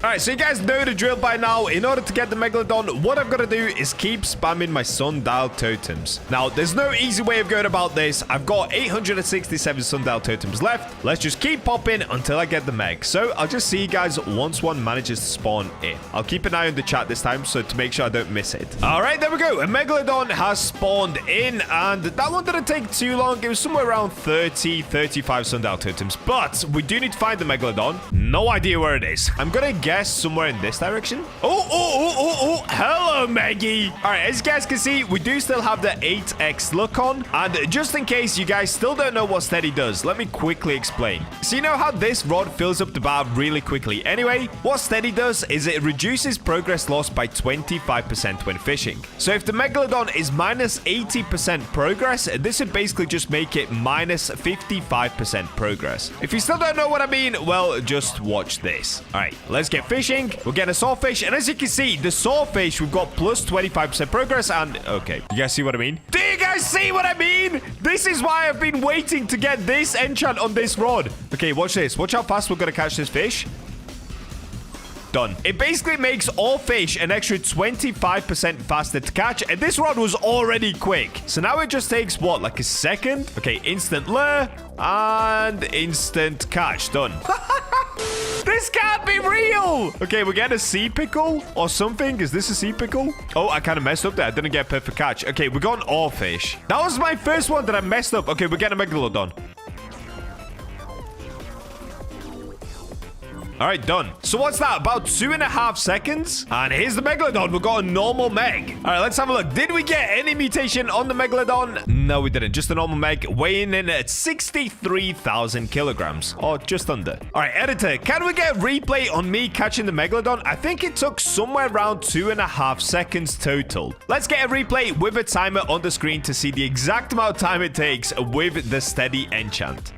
All right, so you guys know the drill by now. In order to get the Megalodon, what I've got to do is keep spamming my sundial totems. Now, there's no easy way of going about this. I've got 867 sundial totems left. Let's just keep popping until I get the Meg. So I'll just see you guys once one manages to spawn in. I'll keep an eye on the chat this time so to make sure I don't miss it. All right, there we go. A Megalodon has spawned in, and that one didn't take too long. It was somewhere around 35 sundial totems, but we do need to find the Megalodon. No idea where it is. I'm gonna guess somewhere in this direction. Oh, hello, Maggie. All right, as you guys can see, we do still have the 8x look on, and just in case you guys still don't know what steady does, let me quickly explain. So you know how this rod fills up the bar really quickly. Anyway, what steady does is it reduces progress lost by 25% when fishing. So if the Megalodon is minus 80% progress, this would basically just make it minus 55% progress. If you still don't know what I mean, well, just watch this. All right, let's get fishing. We're getting a sawfish, and as you can see, the sawfish, we've got plus 25% progress, and okay, you guys see what I mean? Do you guys see what I mean? This is why I've been waiting to get this enchant on this rod. Okay, watch this. Watch how fast we're gonna catch this fish. Done. It basically makes all fish an extra 25% faster to catch, and this rod was already quick. So now it just takes, what, like a second? Okay, instant lure and instant catch. Done. This can't be real. Okay, we're getting a sea pickle or something. Is this a sea pickle? Oh, I kind of messed up there. I didn't get a perfect catch. Okay, we got an oarfish. That was my first one that I messed up. Okay, we're getting a Megalodon. All right, done. So what's that? About 2.5 seconds? And here's the Megalodon. We've got a normal Meg. All right, let's have a look. Did we get any mutation on the Megalodon? No, we didn't. Just a normal Meg weighing in at 63,000 kilograms. Or just under. All right, editor, can we get a replay on me catching the Megalodon? I think it took somewhere around 2.5 seconds total. Let's get a replay with a timer on the screen to see the exact amount of time it takes with the steady enchant.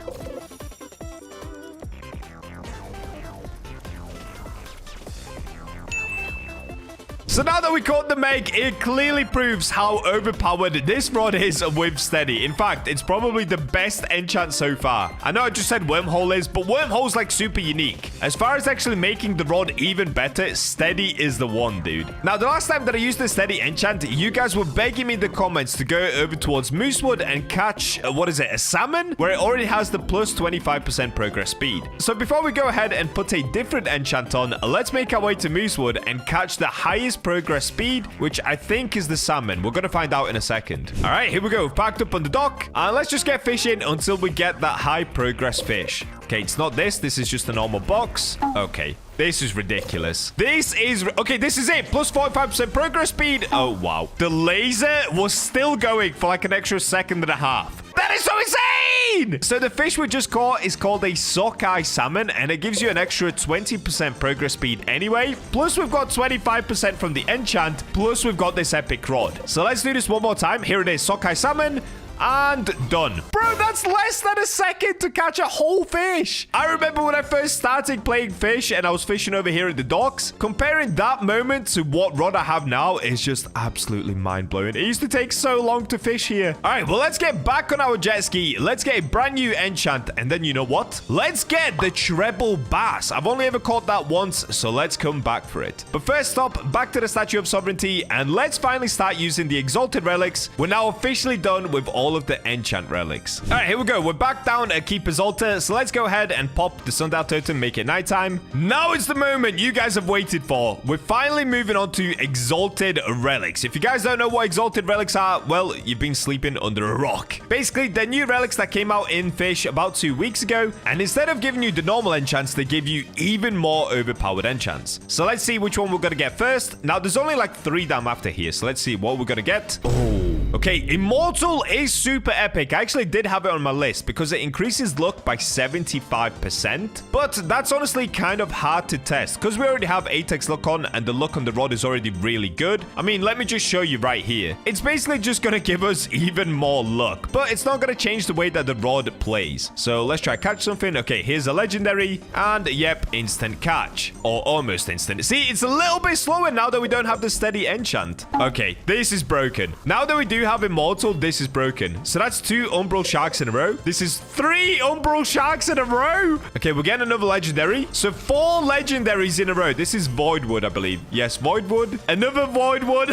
So now that we caught the Meg, it clearly proves how overpowered this rod is with steady. In fact, it's probably the best enchant so far. I know I just said wormhole is, but wormhole's like super unique. As far as actually making the rod even better, steady is the one, dude. Now, the last time that I used the steady enchant, you guys were begging me in the comments to go over towards Moosewood and catch, what is it, a salmon? Where it already has the plus 25% progress speed. So before we go ahead and put a different enchant on, let's make our way to Moosewood and catch the highest progress speed, which I think is the salmon. We're going to find out in a second. All right, here we go. We've parked up on the dock. And let's just get fishing until we get that high progress fish. Okay, it's not this. This is just a normal box. Okay. This is ridiculous. This is... Okay, this is it. Plus 45% progress speed. Oh, wow. The laser was still going for like an extra second and a half. That is so insane! So the fish we just caught is called a sockeye salmon, and it gives you an extra 20% progress speed anyway. Plus, we've got 25% from the enchant. Plus, we've got this epic rod. So let's do this one more time. Here it is, sockeye salmon. And done. Bro, that's less than a second to catch a whole fish. I remember when I first started playing fish and I was fishing over here at the docks. Comparing that moment to what rod I have now is just absolutely mind-blowing. It used to take so long to fish here. All right, well, let's get back on our jet ski. Let's get a brand new enchant. And then you know what? Let's get the treble bass. I've only ever caught that once, so let's come back for it. But first stop, back to the Statue of Sovereignty, and let's finally start using the exalted relics. We're now officially done with all of the enchant relics. All right, here we go. We're back down at Keeper's Altar, so let's go ahead and pop the sundial totem, make it nighttime. Now is the moment you guys have waited for. We're finally moving on to exalted relics. If you guys don't know what exalted relics are, well, you've been sleeping under a rock. Basically, they're new relics that came out in Fish about 2 weeks ago, and instead of giving you the normal enchants, they give you even more overpowered enchants. So let's see which one we're gonna get first. Now, there's only like 3 damn after here, so let's see what we're gonna get. Oh. Okay, Immortal is super epic. I actually did have it on my list because it increases luck by 75%. But that's honestly kind of hard to test because we already have 8x luck on and the luck on the rod is already really good. I mean, let me just show you right here. It's basically just going to give us even more luck, but it's not going to change the way that the rod plays. So let's try catch something. Okay, here's a legendary and yep, instant catch or almost instant. See, it's a little bit slower now that we don't have the steady enchant. Okay, this is broken. Now that we do have Immortal, this is broken. So that's 2 Umbral Sharks in a row. This is 3 Umbral Sharks in a row. Okay, we're getting another legendary. So 4 legendaries in a row. This is Voidwood, I believe. Yes, Voidwood. Another Voidwood.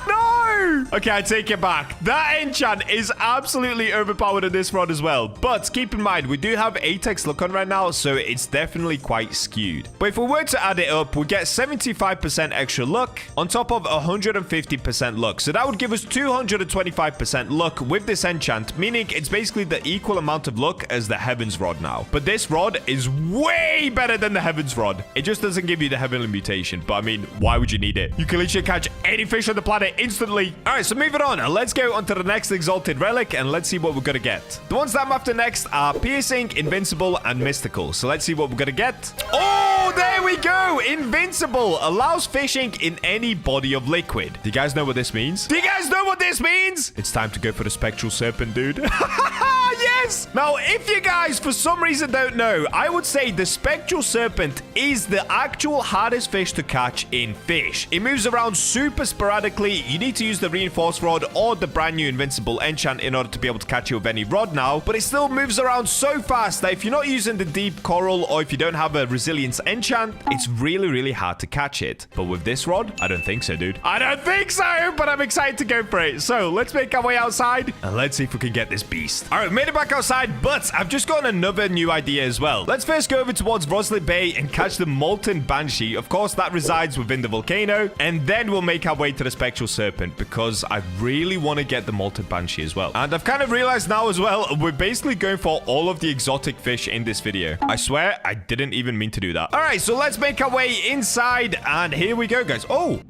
No! Okay, I take it back. That enchant is absolutely overpowered in this rod as well. But keep in mind, we do have 8x luck on right now, so it's definitely quite skewed. But if we were to add it up, we get 75% extra luck on top of 150% luck. So that would give us 225% luck with this enchant, meaning it's basically the equal amount of luck as the Heaven's Rod now. But this rod is way better than the Heaven's Rod. It just doesn't give you the Heavenly Mutation, but I mean, why would you need it? You can literally catch any fish on the planet instantly. All right, so moving on. Let's go on to the next exalted relic and let's see what we're gonna get. The ones that I'm after next are Piercing, Invincible, and Mystical. So let's see what we're gonna get. Oh, there we go. Invincible allows fishing in any body of liquid. Do you guys know what this means? Do you guys know what this means? It's time to go for the Spectral Serpent, dude. Yes! Now, if you guys, for some reason, don't know, I would say the Spectral Serpent is the actual hardest fish to catch in Fish. It moves around super sporadically. You need to use the Reinforced Rod or the brand new Invincible enchant in order to be able to catch you with any rod now, but it still moves around so fast that if you're not using the Deep Coral or if you don't have a Resilience enchant, it's really, really hard to catch it. But with this rod, I don't think so, dude. I don't think so, but I'm excited to go for it. So let's make our way outside and let's see if we can get this beast. All right, we made it back outside, but I've just got another new idea as well. Let's first go over towards Roslyn Bay and catch the Molten Banshee. Of course, that resides within the volcano, and then we'll make our way to the Spectral Serpent because I really want to get the Molten Banshee as well. And I've kind of realized now as well, we're basically going for all of the exotic fish in this video. I swear, I didn't even mean to do that. All right, so let's make our way inside, and here we go, guys. Oh!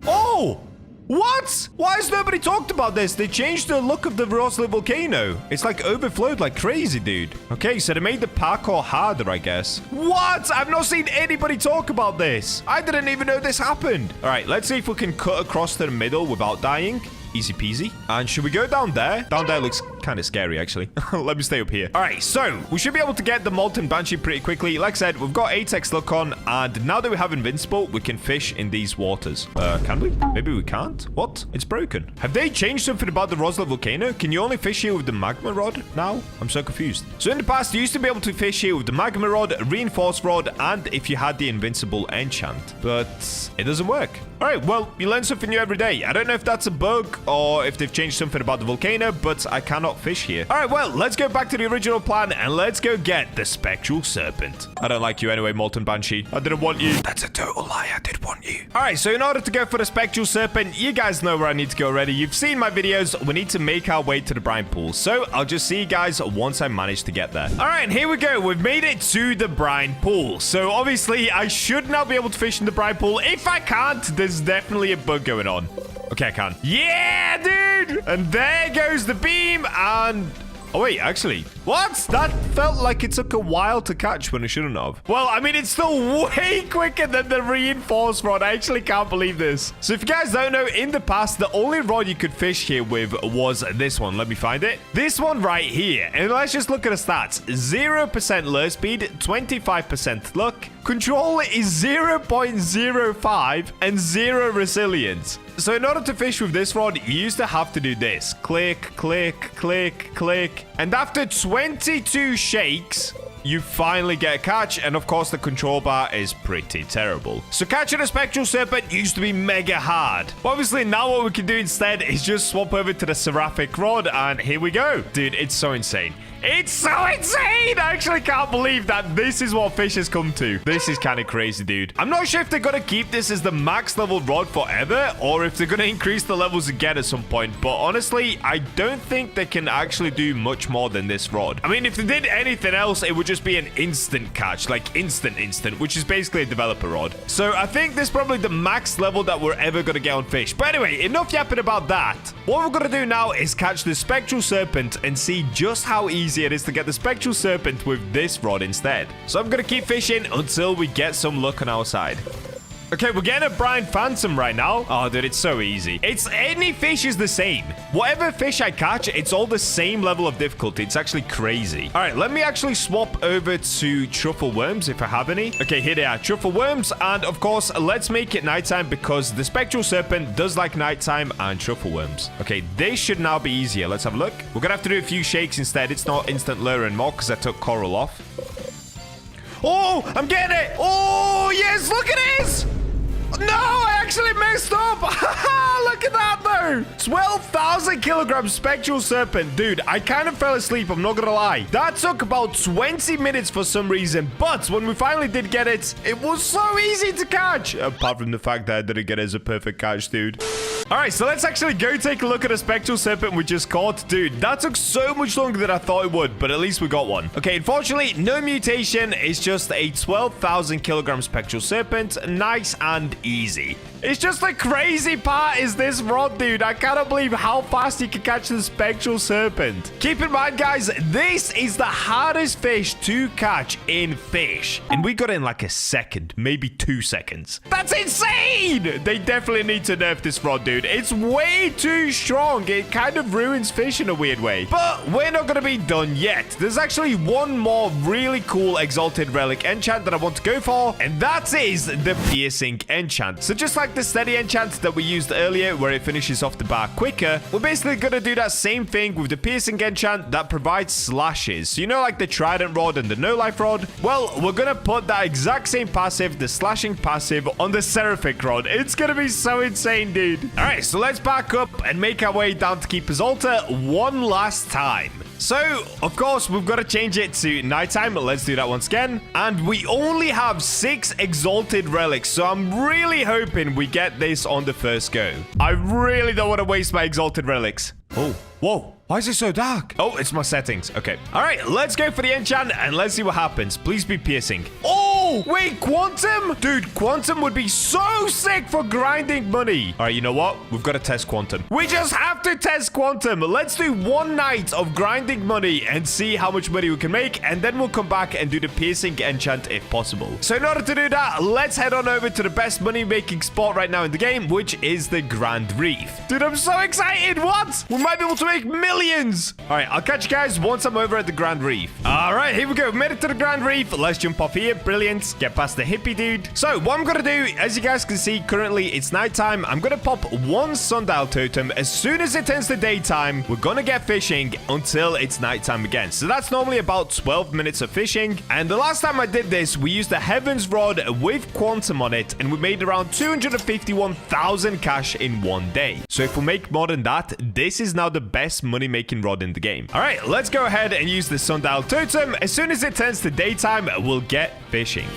What? Why has nobody talked about this? They changed the look of the Roslyn volcano. It's like overflowed like crazy, dude. Okay, so they made the parkour harder, I guess. What? I've not seen anybody talk about this. I didn't even know this happened. All right, let's see if we can cut across to the middle without dying. Easy peasy. And should we go down there? Down there looks kind of scary, actually. Let me stay up here. All right, so we should be able to get the Molten Banshee pretty quickly. Like I said, we've got 8x luck on, and now that we have Invincible, we can fish in these waters. Can we? Maybe we can't. What? It's broken. Have they changed something about the Roslyn volcano? Can you only fish here with the magma rod now? I'm so confused. So in the past, you used to be able to fish here with the magma rod, reinforced rod, and if you had the Invincible enchant. But it doesn't work. All right, well, you learn something new every day. I don't know if that's a bug or if they've changed something about the volcano, but I cannot fish here. All right, well, let's go back to the original plan and let's go get the spectral serpent. I don't like you anyway, Molten Banshee. I didn't want you. That's a total lie. I did want you. All right, so in order to go for the spectral serpent, you guys know where I need to go already. You've seen my videos. We need to make our way to the brine pool. So I'll just see you guys once I manage to get there. All right, and here we go. We've made it to the brine pool. So obviously, I should now be able to fish in the brine pool. If I can't, there's definitely a bug going on. Okay, I can. Yeah, dude! And there goes the beam, and... Oh, wait, actually. What? That felt like it took a while to catch when it shouldn't have. Well, I mean, it's still way quicker than the reinforced rod. I actually can't believe this. So if you guys don't know, in the past, the only rod you could fish here with was this one. Let me find it. This one right here. And let's just look at the stats. 0% lure speed, 25% luck. Control is 0.05 and 0 resilience. So in order to fish with this rod, you used to have to do this. Click, click, click, click. And after 22 shakes, you finally get a catch. And of course, the control bar is pretty terrible. So catching a spectral serpent used to be mega hard. But obviously, now what we can do instead is just swap over to the seraphic rod. And here we go. Dude, it's so insane. It's so insane! I actually can't believe that this is what fish has come to. This is kind of crazy, dude. I'm not sure if they're going to keep this as the max level rod forever or if they're going to increase the levels again at some point. But honestly, I don't think they can actually do much more than this rod. I mean, if they did anything else, it would just be an instant catch, like instant, which is basically a developer rod. So I think this is probably the max level that we're ever going to get on fish. But anyway, enough yapping about that. What we're going to do now is catch the spectral serpent and see just how easy it is to get the spectral serpent with this rod instead. So I'm gonna keep fishing until we get some luck on our side. Okay, we're getting a brine phantom right now. Oh, dude, it's so easy. It's any fish is the same. Whatever fish I catch, it's all the same level of difficulty. It's actually crazy. All right, let me actually swap over to truffle worms if I have any. Okay, here they are, truffle worms. And of course, let's make it nighttime because the spectral serpent does like nighttime and truffle worms. Okay, this should now be easier. Let's have a look. We're gonna have to do a few shakes instead. It's not instant lure anymore because I took coral off. Oh, I'm getting it. Oh, yes, look at this. No, I actually messed up. Look at that, though. 12,000 kilograms spectral serpent. Dude, I kind of fell asleep. I'm not going to lie. That took about 20 minutes for some reason. But when we finally did get it, it was so easy to catch. Apart from the fact that I didn't get it as a perfect catch, dude. All right, so let's actually go take a look at a spectral serpent we just caught. Dude, that took so much longer than I thought it would, but at least we got one. Okay, unfortunately, no mutation. It's just a 12,000 kilogram spectral serpent. Nice and easy. It's just the crazy part is this rod, dude. I cannot believe how fast you can catch the spectral serpent. Keep in mind, guys, this is the hardest fish to catch in fish. And we got it in like a second, maybe 2 seconds. That's insane! They definitely need to nerf this rod, dude. It's way too strong. It kind of ruins fish in a weird way. But we're not going to be done yet. There's actually one more really cool exalted relic enchant that I want to go for. And that is the piercing enchant. So just like the steady enchant that we used earlier where it finishes off the bar quicker, we're basically going to do that same thing with the piercing enchant that provides slashes. So you know, like the trident rod and the no life rod? Well, we're going to put that exact same passive, the slashing passive, on the seraphic rod. It's going to be so insane, dude. All right, so let's back up and make our way down to Keeper's Altar one last time. So, of course, we've got to change it to nighttime. Let's do that once again. And we only have 6 exalted relics. So I'm really hoping we get this on the first go. I really don't want to waste my exalted relics. Oh, whoa. Why is it so dark? Oh, it's my settings. Okay. All right, let's go for the enchant and let's see what happens. Please be piercing. Oh, wait, quantum? Dude, quantum would be so sick for grinding money. All right, you know what? We've got to test quantum. We just have to test quantum. Let's do one night of grinding money and see how much money we can make. And then we'll come back and do the piercing enchant if possible. So in order to do that, let's head on over to the best money-making spot right now in the game, which is the Grand Reef. Dude, I'm so excited. What? We might be able to make millions. All right, I'll catch you guys once I'm over at the Grand Reef. All right, here we go. Made it to the Grand Reef. Let's jump off here. Brilliant. seconds. Get past the hippie dude. So what I'm going to do, as you guys can see, currently it's nighttime. I'm going to pop one sundial totem. As soon as it turns to daytime, we're going to get fishing until it's nighttime again. So that's normally about 12 minutes of fishing. And the last time I did this, we used the Heaven's Rod with Quantum on it, and we made around 251,000 cash in one day. So if we make more than that, this is now the best money-making rod in the game. All right, let's go ahead and use the sundial totem. As soon as it turns to daytime, we'll get fishing.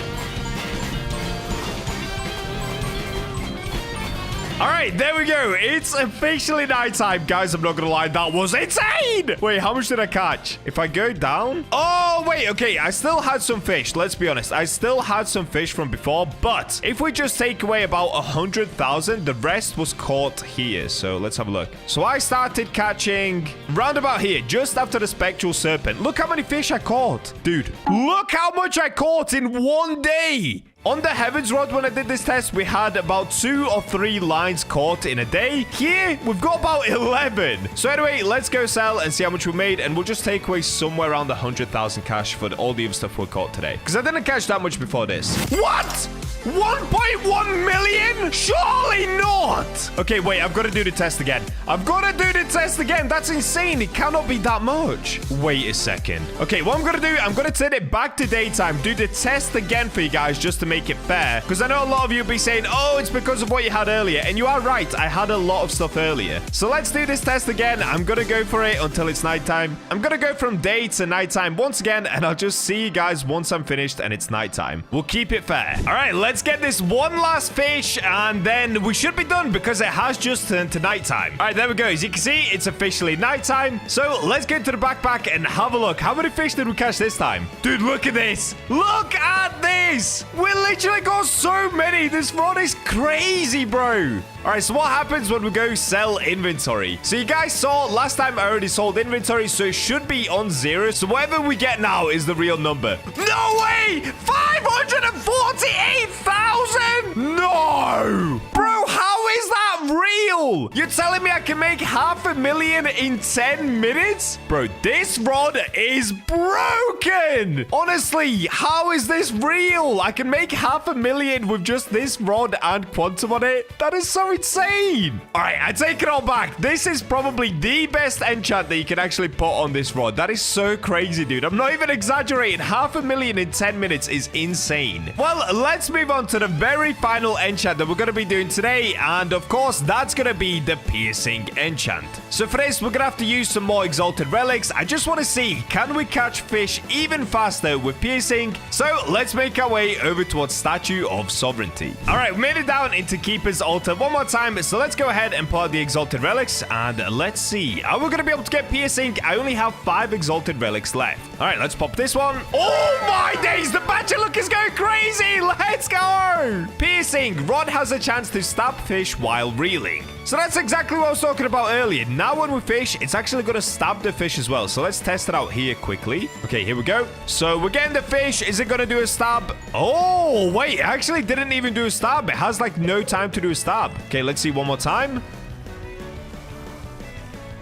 All right, there we go. It's officially nighttime. Guys, I'm not going to lie. That was insane. Wait, how much did I catch? If I go down... Oh, wait. Okay, I still had some fish. Let's be honest. I still had some fish from before. But if we just take away about 100,000, the rest was caught here. So let's have a look. So I started catching round about here, just after the spectral serpent. Look how many fish I caught. Dude, look how much I caught in one day. On the Heaven's Rod, when I did this test, we had about 2 or 3 lines caught in a day. Here, we've got about 11. So anyway, let's go sell and see how much we made. And we'll just take away somewhere around 100,000 cash for all the other stuff we caught today. Because I didn't catch that much before this. What? 1.1 million? Surely not. Okay, wait, I've got to do the test again. I've got to do the test again. That's insane. It cannot be that much. Wait a second. Okay, what I'm going to do, I'm going to turn it back to daytime, do the test again for you guys just to make it fair. Because I know a lot of you will be saying, oh, it's because of what you had earlier. And you are right. I had a lot of stuff earlier. So let's do this test again. I'm going to go for it until it's nighttime. I'm going to go from day to nighttime once again. And I'll just see you guys once I'm finished and it's nighttime. We'll keep it fair. All right, let's get this one last fish and then we should be done because it has just turned to nighttime. All right, there we go. As you can see, it's officially nighttime. So let's get to the backpack and have a look. How many fish did we catch this time? Dude, look at this. Look at this. We literally got so many. This rod is crazy, bro. All right, so what happens when we go sell inventory? So you guys saw last time I already sold inventory, so it should be on 0. So whatever we get now is the real number. No way! 548,000! No! Bro, how is that real? You're telling me I can make 500,000 in 10 minutes? Bro, this rod is broken! Honestly, how is this real? I can make 500,000 with just this rod and quantum on it? That is so insane. All right, I take it all back. This is probably the best enchant that you can actually put on this rod. That is so crazy, dude. I'm not even exaggerating. 500,000 in 10 minutes is insane. Well, let's move on to the very final enchant that we're going to be doing today. And of course, that's going to be the piercing enchant. So for this, we're going to have to use some more exalted relics. I just want to see, can we catch fish even faster with piercing? So let's make our way over towards Statue of Sovereignty. All right, we made it down into Keeper's Altar one more time. So let's go ahead and pull out the exalted relics and let's see. Are we going to be able to get piercing? I only have 5 exalted relics left. All right, let's pop this one. Oh my days, the Bacha look is going crazy. Let's go. Piercing. Rod has a chance to stab fish while reeling. So that's exactly what I was talking about earlier. Now when we fish, it's actually going to stab the fish as well. So let's test it out here quickly. Okay, here we go. So we're getting the fish. Is it going to do a stab? Oh, wait. It actually didn't even do a stab. It has like no time to do a stab. Okay, let's see one more time.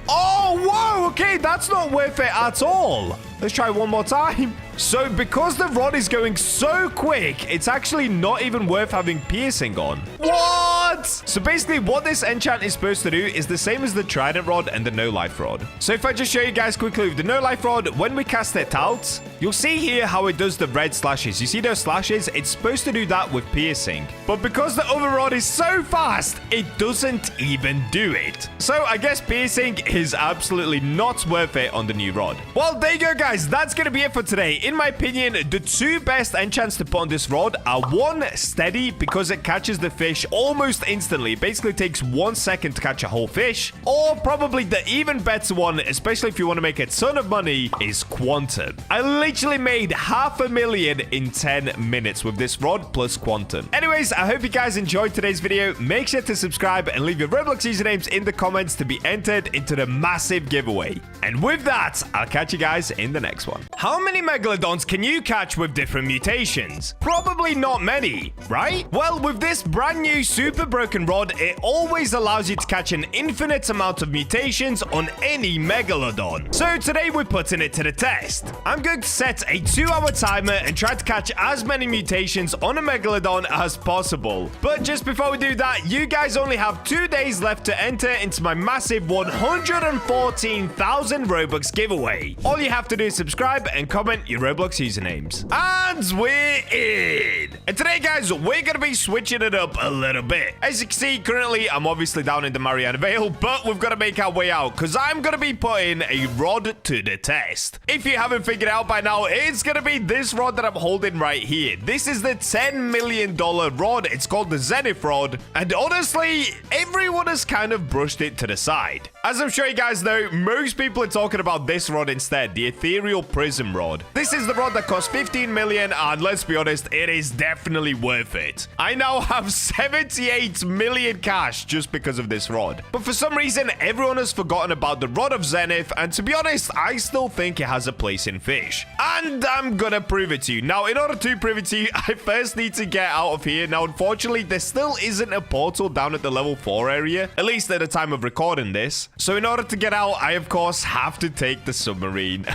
Oh, whoa. Okay, that's not worth it at all. Let's try one more time. So because the rod is going so quick, it's actually not even worth having piercing on. What? So basically what this enchant is supposed to do is the same as the trident rod and the no life rod. So if I just show you guys quickly with the no life rod, when we cast it out, you'll see here how it does the red slashes. You see those slashes? It's supposed to do that with piercing. But because the other rod is so fast, it doesn't even do it. So I guess piercing is absolutely not worth it on the new rod. Well, there you go, guys. That's going to be it for today. In my opinion, the 2 best enchants to put on this rod are 1, steady, because it catches the fish almost instantly. It basically takes 1 second to catch a whole fish. Or probably the even better one, especially if you want to make a ton of money, is quantum. I literally made 500,000 in 10 minutes with this rod plus quantum. Anyways, I hope you guys enjoyed today's video. Make sure to subscribe and leave your Roblox usernames in the comments to be entered into the massive giveaway. And with that, I'll catch you guys in the next one. How many megalodons can you catch with different mutations? Probably not many, right? Well, with this brand new super broken rod, it always allows you to catch an infinite amount of mutations on any megalodon. So today we're putting it to the test. I'm going to set a 2-hour timer and try to catch as many mutations on a megalodon as possible. But just before we do that, you guys only have 2 days left to enter into my massive 114,000 Robux giveaway. All you have to do is subscribe and comment your Roblox usernames. And we're in. And today, guys, we're going to be switching it up a little bit. As you can see, currently, I'm obviously down in the Mariana Vale, but we've got to make our way out because I'm going to be putting a rod to the test. If you haven't figured out by now, it's going to be this rod that I'm holding right here. This is the $10 million rod. It's called the Zenith rod. And honestly, everyone has kind of brushed it to the side. As I'm sure you guys know, most people are talking about this rod instead, the Ethereal Prism rod. This is the rod that costs 15 million, and let's be honest, it is definitely worth it. I now have 78 million cash just because of this rod. But for some reason, everyone has forgotten about the Rod of Zenith, and to be honest, I still think it has a place in Fisch. And I'm gonna prove it to you. Now, in order to prove it to you, I first need to get out of here. Now, unfortunately, there still isn't a portal down at the level 4 area, at least at the time of recording this. So in order to get out, I, of course, have to take the submarine.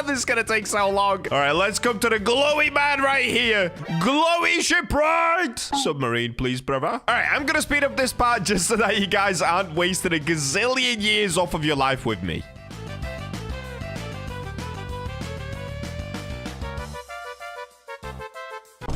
This is gonna take so long. All right, let's come to the glowy man right here. Glowy shipwright. Submarine, please, brother. All right, I'm gonna speed up this part just so that you guys aren't wasting a gazillion years off of your life with me.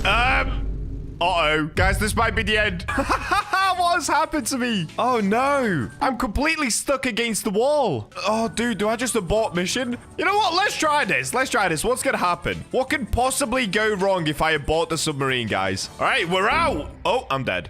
Uh-oh. Guys, this might be the end. What has happened to me? Oh, no. I'm completely stuck against the wall. Oh, dude, do I just abort mission? You know what? Let's try this. Let's try this. What's going to happen? What could possibly go wrong if I abort the submarine, guys? All right, we're out. Oh, I'm dead.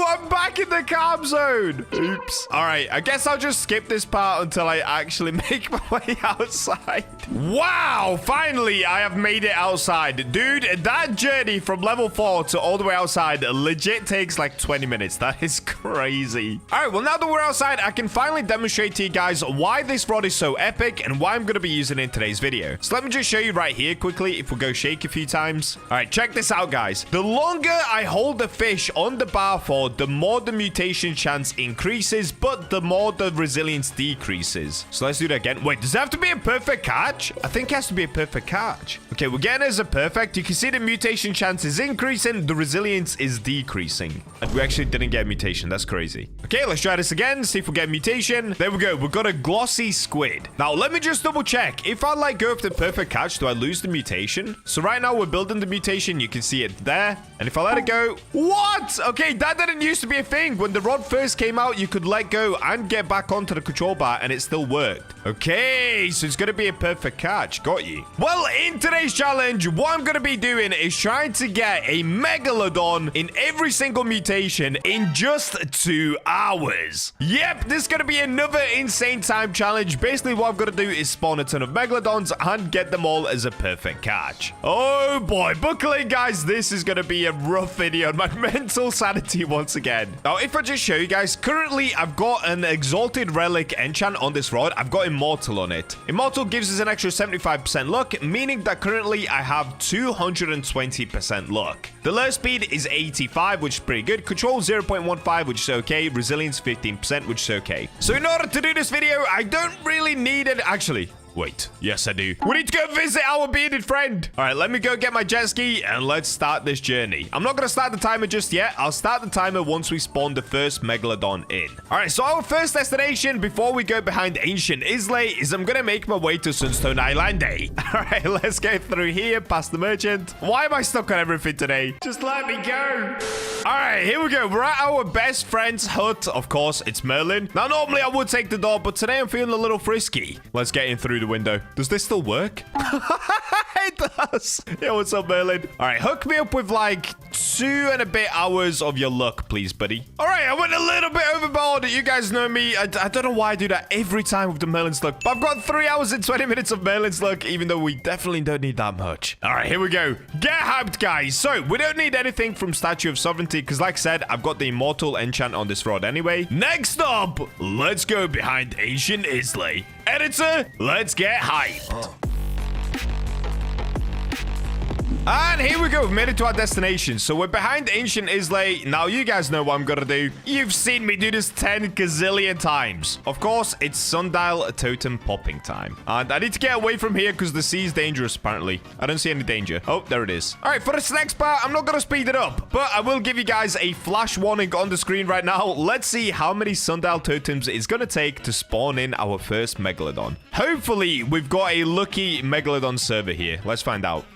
I'm back in the calm zone. Oops. All right, I guess I'll just skip this part until I actually make my way outside. Wow, finally, I have made it outside. Dude, that journey from level 4 to all the way outside legit takes like 20 minutes. That is crazy. All right, well, now that we're outside, I can finally demonstrate to you guys why this rod is so epic and why I'm going to be using it in today's video. So let me just show you right here quickly if we go shake a few times. All right, check this out, guys. The longer I hold the fish on the bar for, the more the mutation chance increases, but the more the resilience decreases. So let's do that again. Wait, does it have to be a perfect catch? I think it has to be a perfect catch. Okay, we're getting it as a perfect. You can see the mutation chance is increasing, the resilience is decreasing. And we actually didn't get a mutation. That's crazy. Okay, let's try this again. See if we get a mutation. There we go. We've got a glossy squid. Now, let me just double check. If I like go with the perfect catch, do I lose the mutation? So right now we're building the mutation. You can see it there. And if I let it go, what? Okay, that didn't used to be a thing. When the rod first came out, you could let go and get back onto the control bar and it still worked. Okay, so it's going to be a perfect catch. Got you. Well, in today's challenge, what I'm going to be doing is trying to get a megalodon in every single mutation in just 2 hours. Yep, this is going to be another insane time challenge. Basically, what I've got to do is spawn a ton of megalodons and get them all as a perfect catch. Oh boy, buckle in, guys. This is going to be a rough video on my mental sanity once again. Now, if I just show you guys, currently I've got an exalted relic enchant on this rod. I've got immortal on it. Immortal gives us an extra 75% luck, meaning that currently I have 220% luck. The lure speed is 85, which is pretty good. Control 0.15, which is okay. Resilience 15%, which is okay. So in order to do this video, I don't really need it. Actually, wait. Yes, I do. We need to go visit our bearded friend. All right, let me go get my jet ski and let's start this journey. I'm not going to start the timer just yet. I'll start the timer once we spawn the first megalodon in. All right, so our first destination before we go behind ancient Islay is I'm going to make my way to Sunstone Island. All right, let's get through here past the merchant. Why am I stuck on everything today? Just let me go. All right, here we go. We're at our best friend's hut. Of course, it's Merlin. Now, normally I would take the door, but today I'm feeling a little frisky. Let's get in through the the window. Does this still work? It does. Yo, what's up, Merlin? All right, hook me up with like 2 and a bit hours of your luck, please, buddy. All right, I went a little bit overboard. You guys know me. I don't know why I do that every time with the Merlin's luck. But I've got 3 hours and 20 minutes of Merlin's luck, even though we definitely don't need that much. All right, here we go. Get hyped, guys. So we don't need anything from Statue of Sovereignty because, like I said, I've got the Immortal enchant on this rod anyway. Next up, let's go behind Ancient Islay. Editor, let's get hyped. And here we go. We've made it to our destination. So we're behind Ancient Islay. Now, you guys know what I'm going to do. You've seen me do this 10 gazillion times. Of course, it's Sundial Totem popping time. And I need to get away from here because the sea is dangerous, apparently. I don't see any danger. Oh, there it is. All right, for this next part, I'm not going to speed it up. But I will give you guys a flash warning on the screen right now. Let's see how many Sundial Totems it's going to take to spawn in our first Megalodon. Hopefully, we've got a lucky Megalodon server here. Let's find out.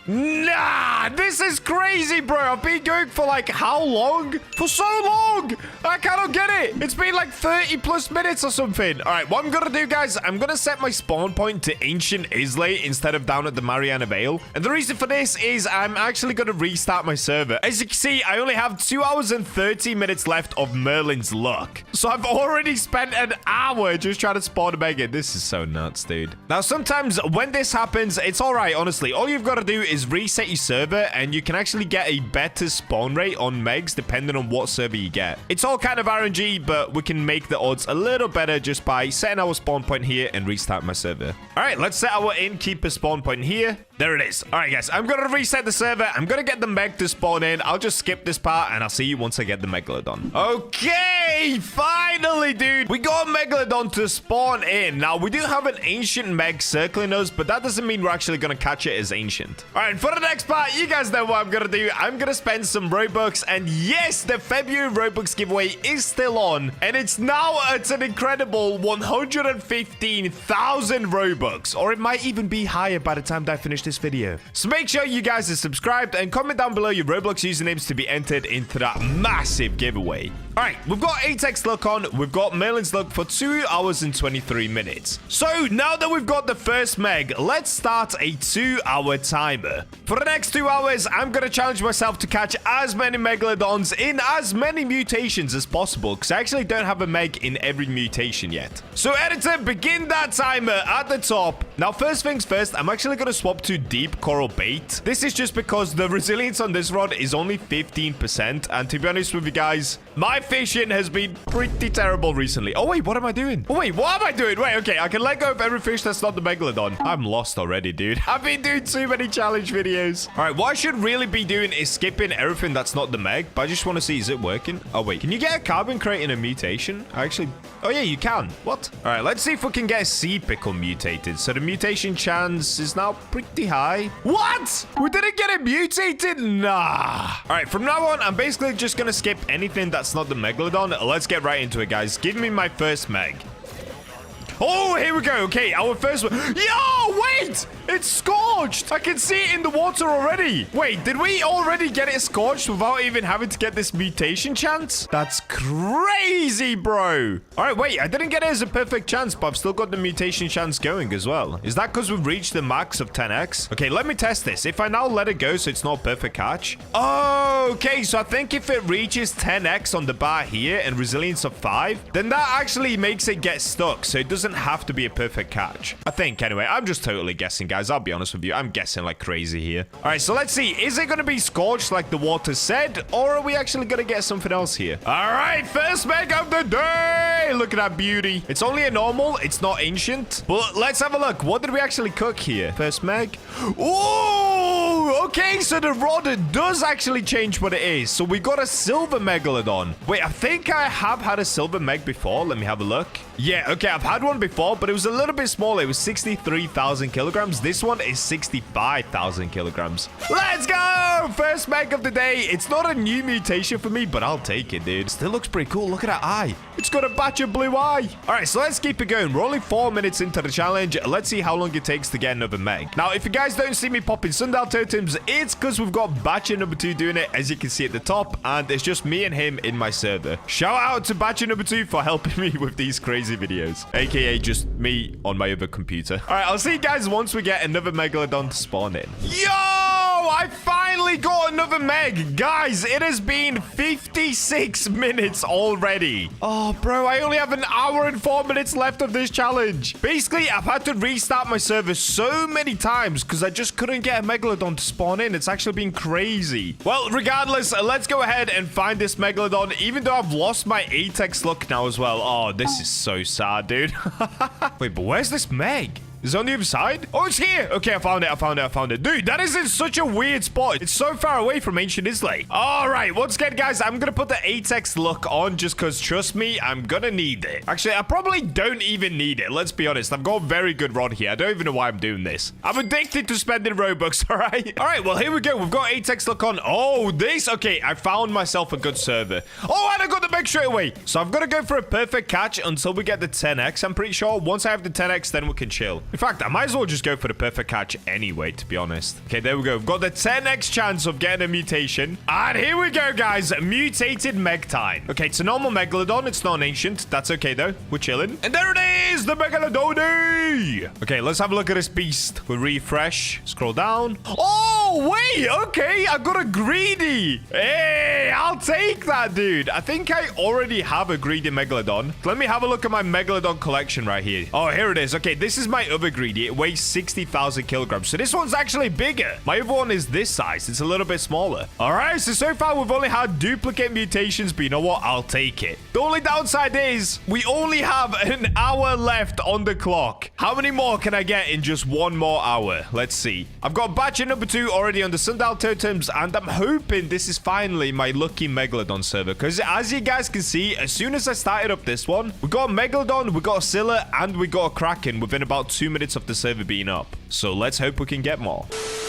Nah, this is crazy, bro. I've been going for like how long? For so long. I cannot get it. It's been like 30 plus minutes or something. All right, what I'm going to do, guys, I'm going to set my spawn point to Ancient Islay instead of down at the Mariana Vale. And the reason for this is I'm actually going to restart my server. As you can see, I only have 2 hours and 30 minutes left of Merlin's luck. So I've already spent an hour just trying to spawn a mega. This is so nuts, dude. Now, sometimes when this happens, it's all right, honestly. All you've got to do is reset your server and you can actually get a better spawn rate on megs depending on what server you get. It's all kind of RNG, but we can make the odds a little better just by setting our spawn point here and restart my server. All right, let's set our innkeeper spawn point here. There it is. All right, guys, I'm going to reset the server. I'm going to get the meg to spawn in. I'll just skip this part and I'll see you once I get the Megalodon. Okay, finally, dude. We got a Megalodon to spawn in. Now, we do have an ancient meg circling us, but that doesn't mean we're actually going to catch it as ancient. All right, for the next part, you guys know what I'm going to do. I'm going to spend some Robux. And yes, the February Robux giveaway is still on. And it's now at an incredible 115,000 Robux. Or it might even be higher by the time that I finish this video. So make sure you guys are subscribed and comment down below your Roblox usernames to be entered into that massive giveaway. All right, we've got 8x luck on. We've got Merlin's luck for 2 hours and 23 minutes. So now that we've got the first meg, let's start a 2-hour timer. For the next 2 hours, I'm going to challenge myself to catch as many Megalodons in as many mutations as possible because I actually don't have a meg in every mutation yet. So editor, begin that timer at the top. Now, first things first, I'm actually going to swap to deep coral bait. This is just because the resilience on this rod is only 15%. And to be honest with you guys, my fishing has been pretty terrible recently. Oh, wait, what am I doing? Oh, wait, what am I doing? Wait, okay, I can let go of every fish that's not the Megalodon. I'm lost already, dude. I've been doing too many challenge videos. All right, what I should really be doing is skipping everything that's not the meg, but I just want to see, is it working? Oh, wait, can you get a carbon crate in a mutation? Oh, yeah, you can. What? All right, let's see if we can get a sea pickle mutated. So the mutation chance is now pretty high. What? We didn't get it mutated? Nah. All right, from now on, I'm basically just going to skip anything that's not the Megalodon. Let's get right into it, guys. Give me my first meg. Oh, here we go. Okay, our first one. Yo, wait! It's scorched. I can see it in the water already. Wait, did we already get it scorched without even having to get this mutation chance? That's crazy, bro. All right, wait. I didn't get it as a perfect chance, but I've still got the mutation chance going as well. Is that because we've reached the max of 10x? Okay, let me test this. If I now let it go so it's not a perfect catch. Oh, okay. So I think if it reaches 10x on the bar here and resilience of 5, then that actually makes it get stuck. So it doesn't have to be a perfect catch. I think, anyway. I'm just totally guessing, guys. I'll be honest with you. I'm guessing like crazy here. All right, so let's see. Is it going to be scorched like the water said, or are we actually going to get something else here? All right, first meg of the day. Look at that beauty. It's only a normal. It's not ancient. But let's have a look. What did we actually cook here? First meg. Oh, okay. So the rod does actually change what it is. So we got a silver megalodon. Wait, I think I have had a silver meg before. Let me have a look. Yeah, okay. I've had one before, but it was a little bit smaller. It was 63,000 kilograms. This one is 65,000 kilograms. Let's go! First meg of the day. It's not a new mutation for me, but I'll take it, dude. Still looks pretty cool. Look at that eye. It's got a Bacha blue eye. All right, so let's keep it going. We're only 4 minutes into the challenge. Let's see how long it takes to get another meg. Now, if you guys don't see me popping Sundial Totems totems, it's because we've got Bacha number 2 doing it, as you can see at the top, and it's just me and him in my server. Shout out to Bacha number 2 for helping me with these crazy videos, aka just me on my other computer. All right, I'll see you guys once we get another Megalodon to spawn in. Yo! I finally got another Meg. Guys, it has been 56 minutes already. Oh, bro, I only have an hour and 4 minutes left of this challenge. Basically, I've had to restart my server so many times because I just couldn't get a Megalodon to spawn in. It's actually been crazy. Well, regardless, let's go ahead and find this Megalodon, even though I've lost my 8x luck now as well. Oh, this is so sad, dude. Wait, but where's this Meg? Is it on the other side? Oh, it's here. Okay, I found it. Dude, that is in such a weird spot. It's so far away from Ancient Islay. All right, once again, guys, I'm going to put the 8x luck on just because, trust me, I'm going to need it. Actually, I probably don't even need it. Let's be honest. I've got a very good rod here. I don't even know why I'm doing this. I'm addicted to spending Robux, all right? All right, well, here we go. We've got 8x luck on. Oh, this. Okay, I found myself a good server. Oh, and I got the Meg straight away. So I've got to go for a perfect catch until we get the 10x. I'm pretty sure once I have the 10x, then we can chill. In fact, I might as well just go for the perfect catch anyway, to be honest. Okay, there we go. We've got the 10x chance of getting a mutation. And here we go, guys. Mutated Meg time. Okay, it's a normal Megalodon. It's not an ancient. That's okay, though. We're chilling. And there it is, the Megalodon. Okay, let's have a look at this beast. We'll refresh. Scroll down. Oh, wait. Okay, I got a greedy. Hey, I'll take that, dude. I think I already have a greedy Megalodon. Let me have a look at my Megalodon collection right here. Oh, here it is. Okay, this is my other greedy. It weighs 60,000 kilograms. So this one's actually bigger. My other one is this size. It's a little bit smaller. All right, so far we've only had duplicate mutations, but you know what? I'll take it. The only downside is we only have an hour left on the clock. How many more can I get in just one more hour? Let's see. I've got Bacha number 2 already on the sundial totems, and I'm hoping this is finally my lucky Megalodon server, because as you guys can see, as soon as I started up this one, we got a Megalodon, we got a Scylla, and we got a Kraken within about 2 minutes of the server being up. So let's hope we can get more.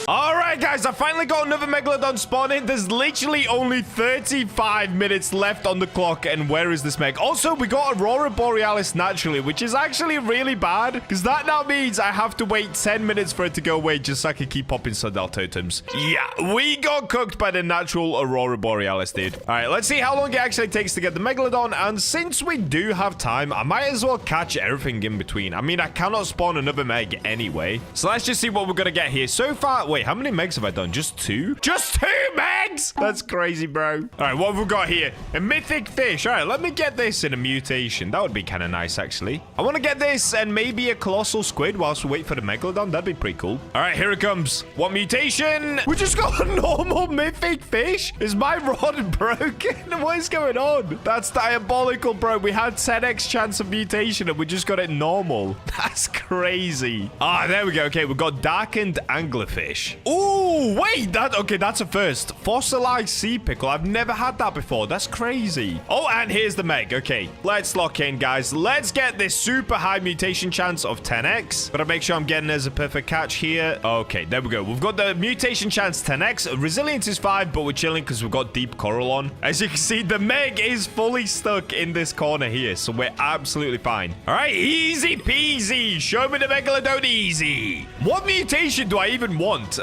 All right, guys, I finally got another Megalodon spawning. There's literally only 35 minutes left on the clock. And where is this Meg? Also, we got Aurora Borealis naturally, which is actually really bad because that now means I have to wait 10 minutes for it to go away just so I can keep popping sundial totems. Yeah, we got cooked by the natural Aurora Borealis, dude. All right, let's see how long it actually takes to get the Megalodon. And since we do have time, I might as well catch everything in between. I mean, I cannot spawn another Meg anyway. So let's just see what we're going to get here. So far, wait, how many Megs have I done? Just 2? Just 2 Megs? That's crazy, bro. All right, what have we got here? A mythic fish. All right, let me get this in a mutation. That would be kind of nice, actually. I want to get this and maybe a colossal squid whilst we wait for the Megalodon. That'd be pretty cool. All right, here it comes. What mutation? We just got a normal mythic fish. Is my rod broken? What is going on? That's diabolical, bro. We had 10x chance of mutation and we just got it normal. That's crazy. Ah, there we go. Okay, we've got darkened anglerfish. Ooh, wait. Okay, that's a first. Fossilized sea pickle. I've never had that before. That's crazy. Oh, and here's the Meg. Okay, let's lock in, guys. Let's get this super high mutation chance of 10x. Gotta make sure I'm getting as a perfect catch here. Okay, there we go. We've got the mutation chance 10x. Resilience is 5, but we're chilling because we've got deep coral on. As you can see, the Meg is fully stuck in this corner here, so we're absolutely fine. All right, easy peasy. Show me the Megalodon easy. What mutation do I even want?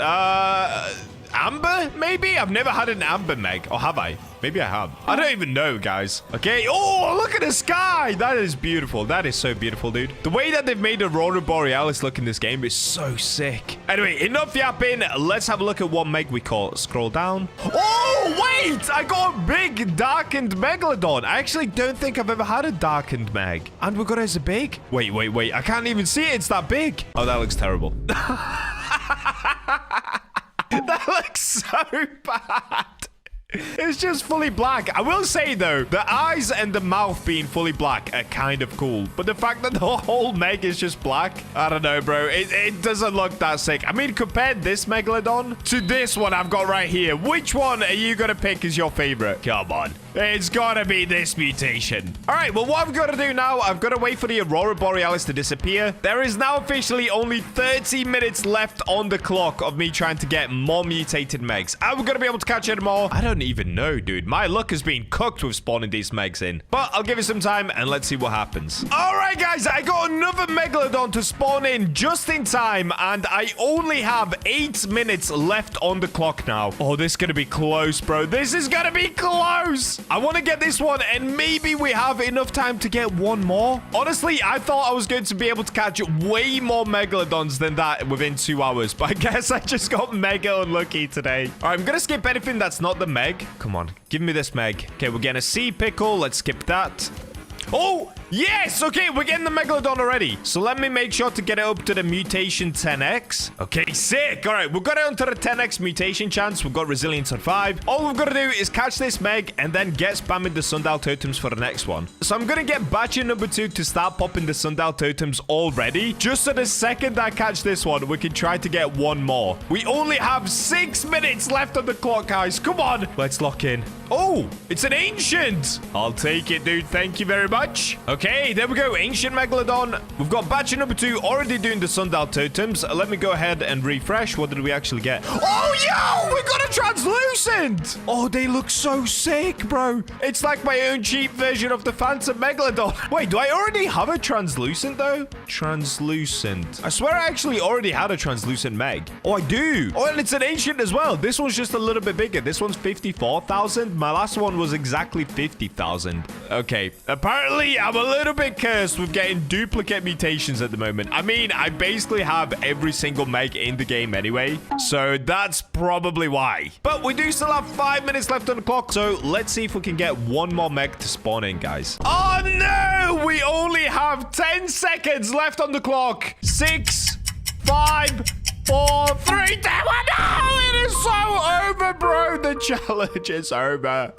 Amber, maybe? I've never had an amber Meg. Or have I? Maybe I have. I don't even know, guys. Okay. Oh, look at the sky. That is beautiful. That is so beautiful, dude. The way that they've made Aurora Borealis look in this game is so sick. Anyway, enough yapping. Let's have a look at what Meg we call. Scroll down. Oh, wait. I got a big darkened Megalodon. I actually don't think I've ever had a darkened Meg. And we got it as a big. Wait. I can't even see it. It's that big. Oh, that looks terrible. That looks so bad. It's just fully black. I will say, though, the eyes and the mouth being fully black are kind of cool. But the fact that the whole Meg is just black, I don't know, bro. It doesn't look that sick. I mean, compare this Megalodon to this one I've got right here. Which one are you going to pick as your favorite? Come on. It's got to be this mutation. All right, well, what I've got to do now, I've got to wait for the Aurora Borealis to disappear. There is now officially only 30 minutes left on the clock of me trying to get more mutated Megs. Are we going to be able to catch it more? I don't don't even know, dude. My luck has been cooked with spawning these megs in. But I'll give it some time and let's see what happens. All right, guys, I got another megalodon to spawn in just in time, and I only have 8 minutes left on the clock now. Oh, this is gonna be close, bro. This is gonna be close. I want to get this one, and maybe we have enough time to get one more. Honestly, I thought I was going to be able to catch way more megalodons than that within 2 hours, but I guess I just got mega unlucky today. All right, I'm gonna skip anything that's not the meg. Come on, give me this meg. Okay, we're getting a sea pickle. Let's skip that. Oh, yes. Okay, we're getting the megalodon already. So let me make sure to get it up to the mutation 10x. Okay, sick. All right, we've got it onto the 10x mutation chance. We've got resilience on 5. All we've got to do is catch this meg and then get spamming the sundial totems for the next one. So I'm going to get Bacha number 2 to start popping the sundial totems already. Just so the second I catch this one, we can try to get one more. We only have 6 minutes left on the clock, guys. Come on. Let's lock in. Oh, it's an ancient. I'll take it, dude. Thank you very much. Okay, there we go. Ancient megalodon. We've got Bacha number 2 already doing the sundial totems. Let me go ahead and refresh. What did we actually get? Oh, yo, we got a translucent. Oh, they look so sick, bro. It's like my own cheap version of the phantom megalodon. Wait, do I already have a translucent, though? Translucent. I swear I actually already had a translucent meg. Oh, I do. Oh, and it's an ancient as well. This one's just a little bit bigger. This one's 54,000. My last one was exactly 50,000. Okay, apparently I'm a little bit cursed with getting duplicate mutations at the moment. I mean, I basically have every single meg in the game anyway, so that's probably why. But we do still have 5 minutes left on the clock, so let's see if we can get one more meg to spawn in, guys. Oh no, we only have 10 seconds left on the clock. 6, 5, 4, 3, 2, 1. No, it is so over, bro. The challenge is over.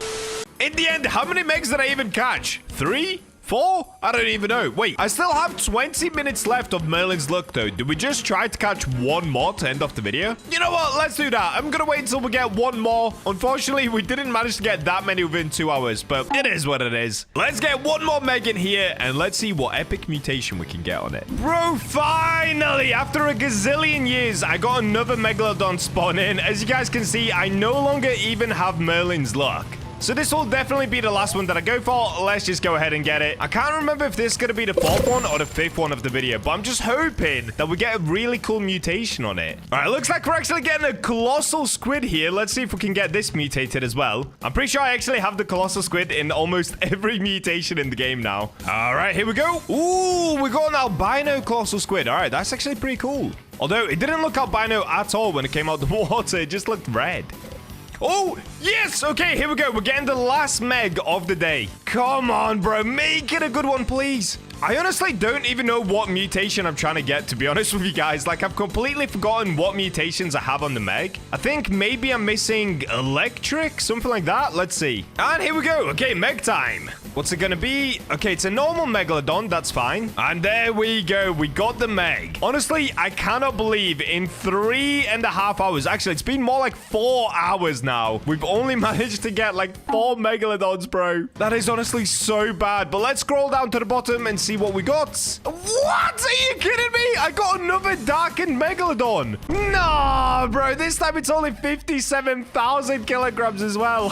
In the end, how many megs did I even catch? 3? 4? I don't even know. Wait, I still have 20 minutes left of Merlin's luck, though. Did we just try to catch one more to end off the video? You know what? Let's do that. I'm gonna wait until we get one more. Unfortunately, we didn't manage to get that many within 2 hours, but it is what it is. Let's get one more meg in here, and let's see what epic mutation we can get on it. Bro, finally, after a gazillion years, I got another megalodon spawn in. As you guys can see, I no longer even have Merlin's luck. So this will definitely be the last one that I go for. Let's just go ahead and get it. I can't remember if this is going to be the 4th one or the 5th one of the video, but I'm just hoping that we get a really cool mutation on it. All right, looks like we're actually getting a colossal squid here. Let's see if we can get this mutated as well. I'm pretty sure I actually have the colossal squid in almost every mutation in the game now. All right, here we go. Ooh, we got an albino colossal squid. All right, that's actually pretty cool. Although it didn't look albino at all when it came out the water. It just looked red. Oh, yes. Okay, here we go. We're getting the last meg of the day. Come on, bro. Make it a good one, please. I honestly don't even know what mutation I'm trying to get, to be honest with you guys. Like, I've completely forgotten what mutations I have on the meg. I think maybe I'm missing electric, something like that. Let's see. And here we go. Okay, meg time. What's it gonna be? Okay, it's a normal megalodon. That's fine. And there we go. We got the meg. Honestly, I cannot believe in 3.5 hours. Actually, it's been more like 4 hours now. We've only managed to get like 4 megalodons, bro. That is honestly so bad. But let's scroll down to the bottom and see what we got. What? Are you kidding me? I got another darkened megalodon. Nah, bro. This time it's only 57,000 kilograms as well.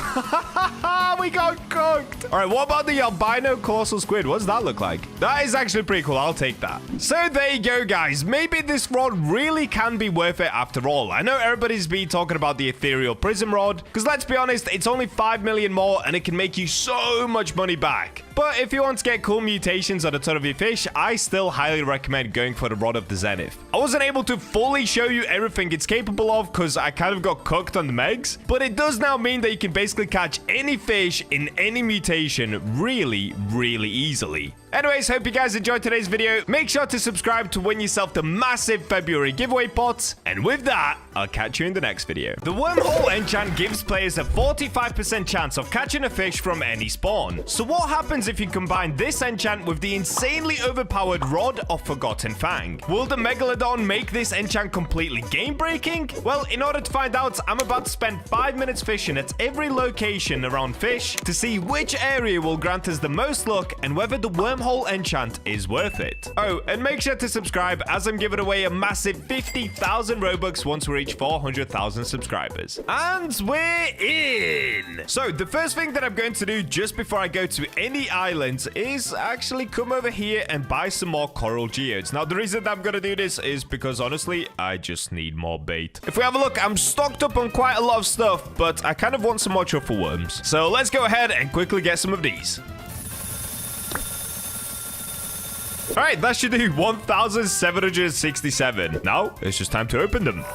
We got cooked. All right, what about the albino colossal squid? What does that look like? That is actually pretty cool. I'll take that. So there you go, guys. Maybe this rod really can be worth it after all. I know everybody's been talking about the ethereal prism rod, because let's be honest, it's only 5 million more and it can make you so much money back. But if you want to get cool mutations on a ton of your fish, I still highly recommend going for the Rod of the Zenith. I wasn't able to fully show you everything it's capable of because I kind of got cooked on the megs, but it does now mean that you can basically catch any fish in any mutation really, really easily. Anyways, hope you guys enjoyed today's video. Make sure to subscribe to win yourself the massive February giveaway pot. And with that, I'll catch you in the next video. The wormhole enchant gives players a 45% chance of catching a fish from any spawn. So what happens if you combine this enchant with the insanely overpowered Rod of Forgotten Fang? Will the Megalodon make this enchant completely game-breaking? Well, in order to find out, I'm about to spend 5 minutes fishing at every location around Fish to see which area will grant us the most luck and whether the wormhole wormhole enchant is worth it. Oh, and make sure to subscribe as I'm giving away a massive 50,000 Robux once we reach 400,000 subscribers. And we're in! So, the first thing that I'm going to do just before I go to any islands is actually come over here and buy some more coral geodes. Now, the reason that I'm going to do this is because, honestly, I just need more bait. If we have a look, I'm stocked up on quite a lot of stuff, but I kind of want some more truffle worms. So, let's go ahead and quickly get some of these. All right, that should do 1,767. Now, it's just time to open them.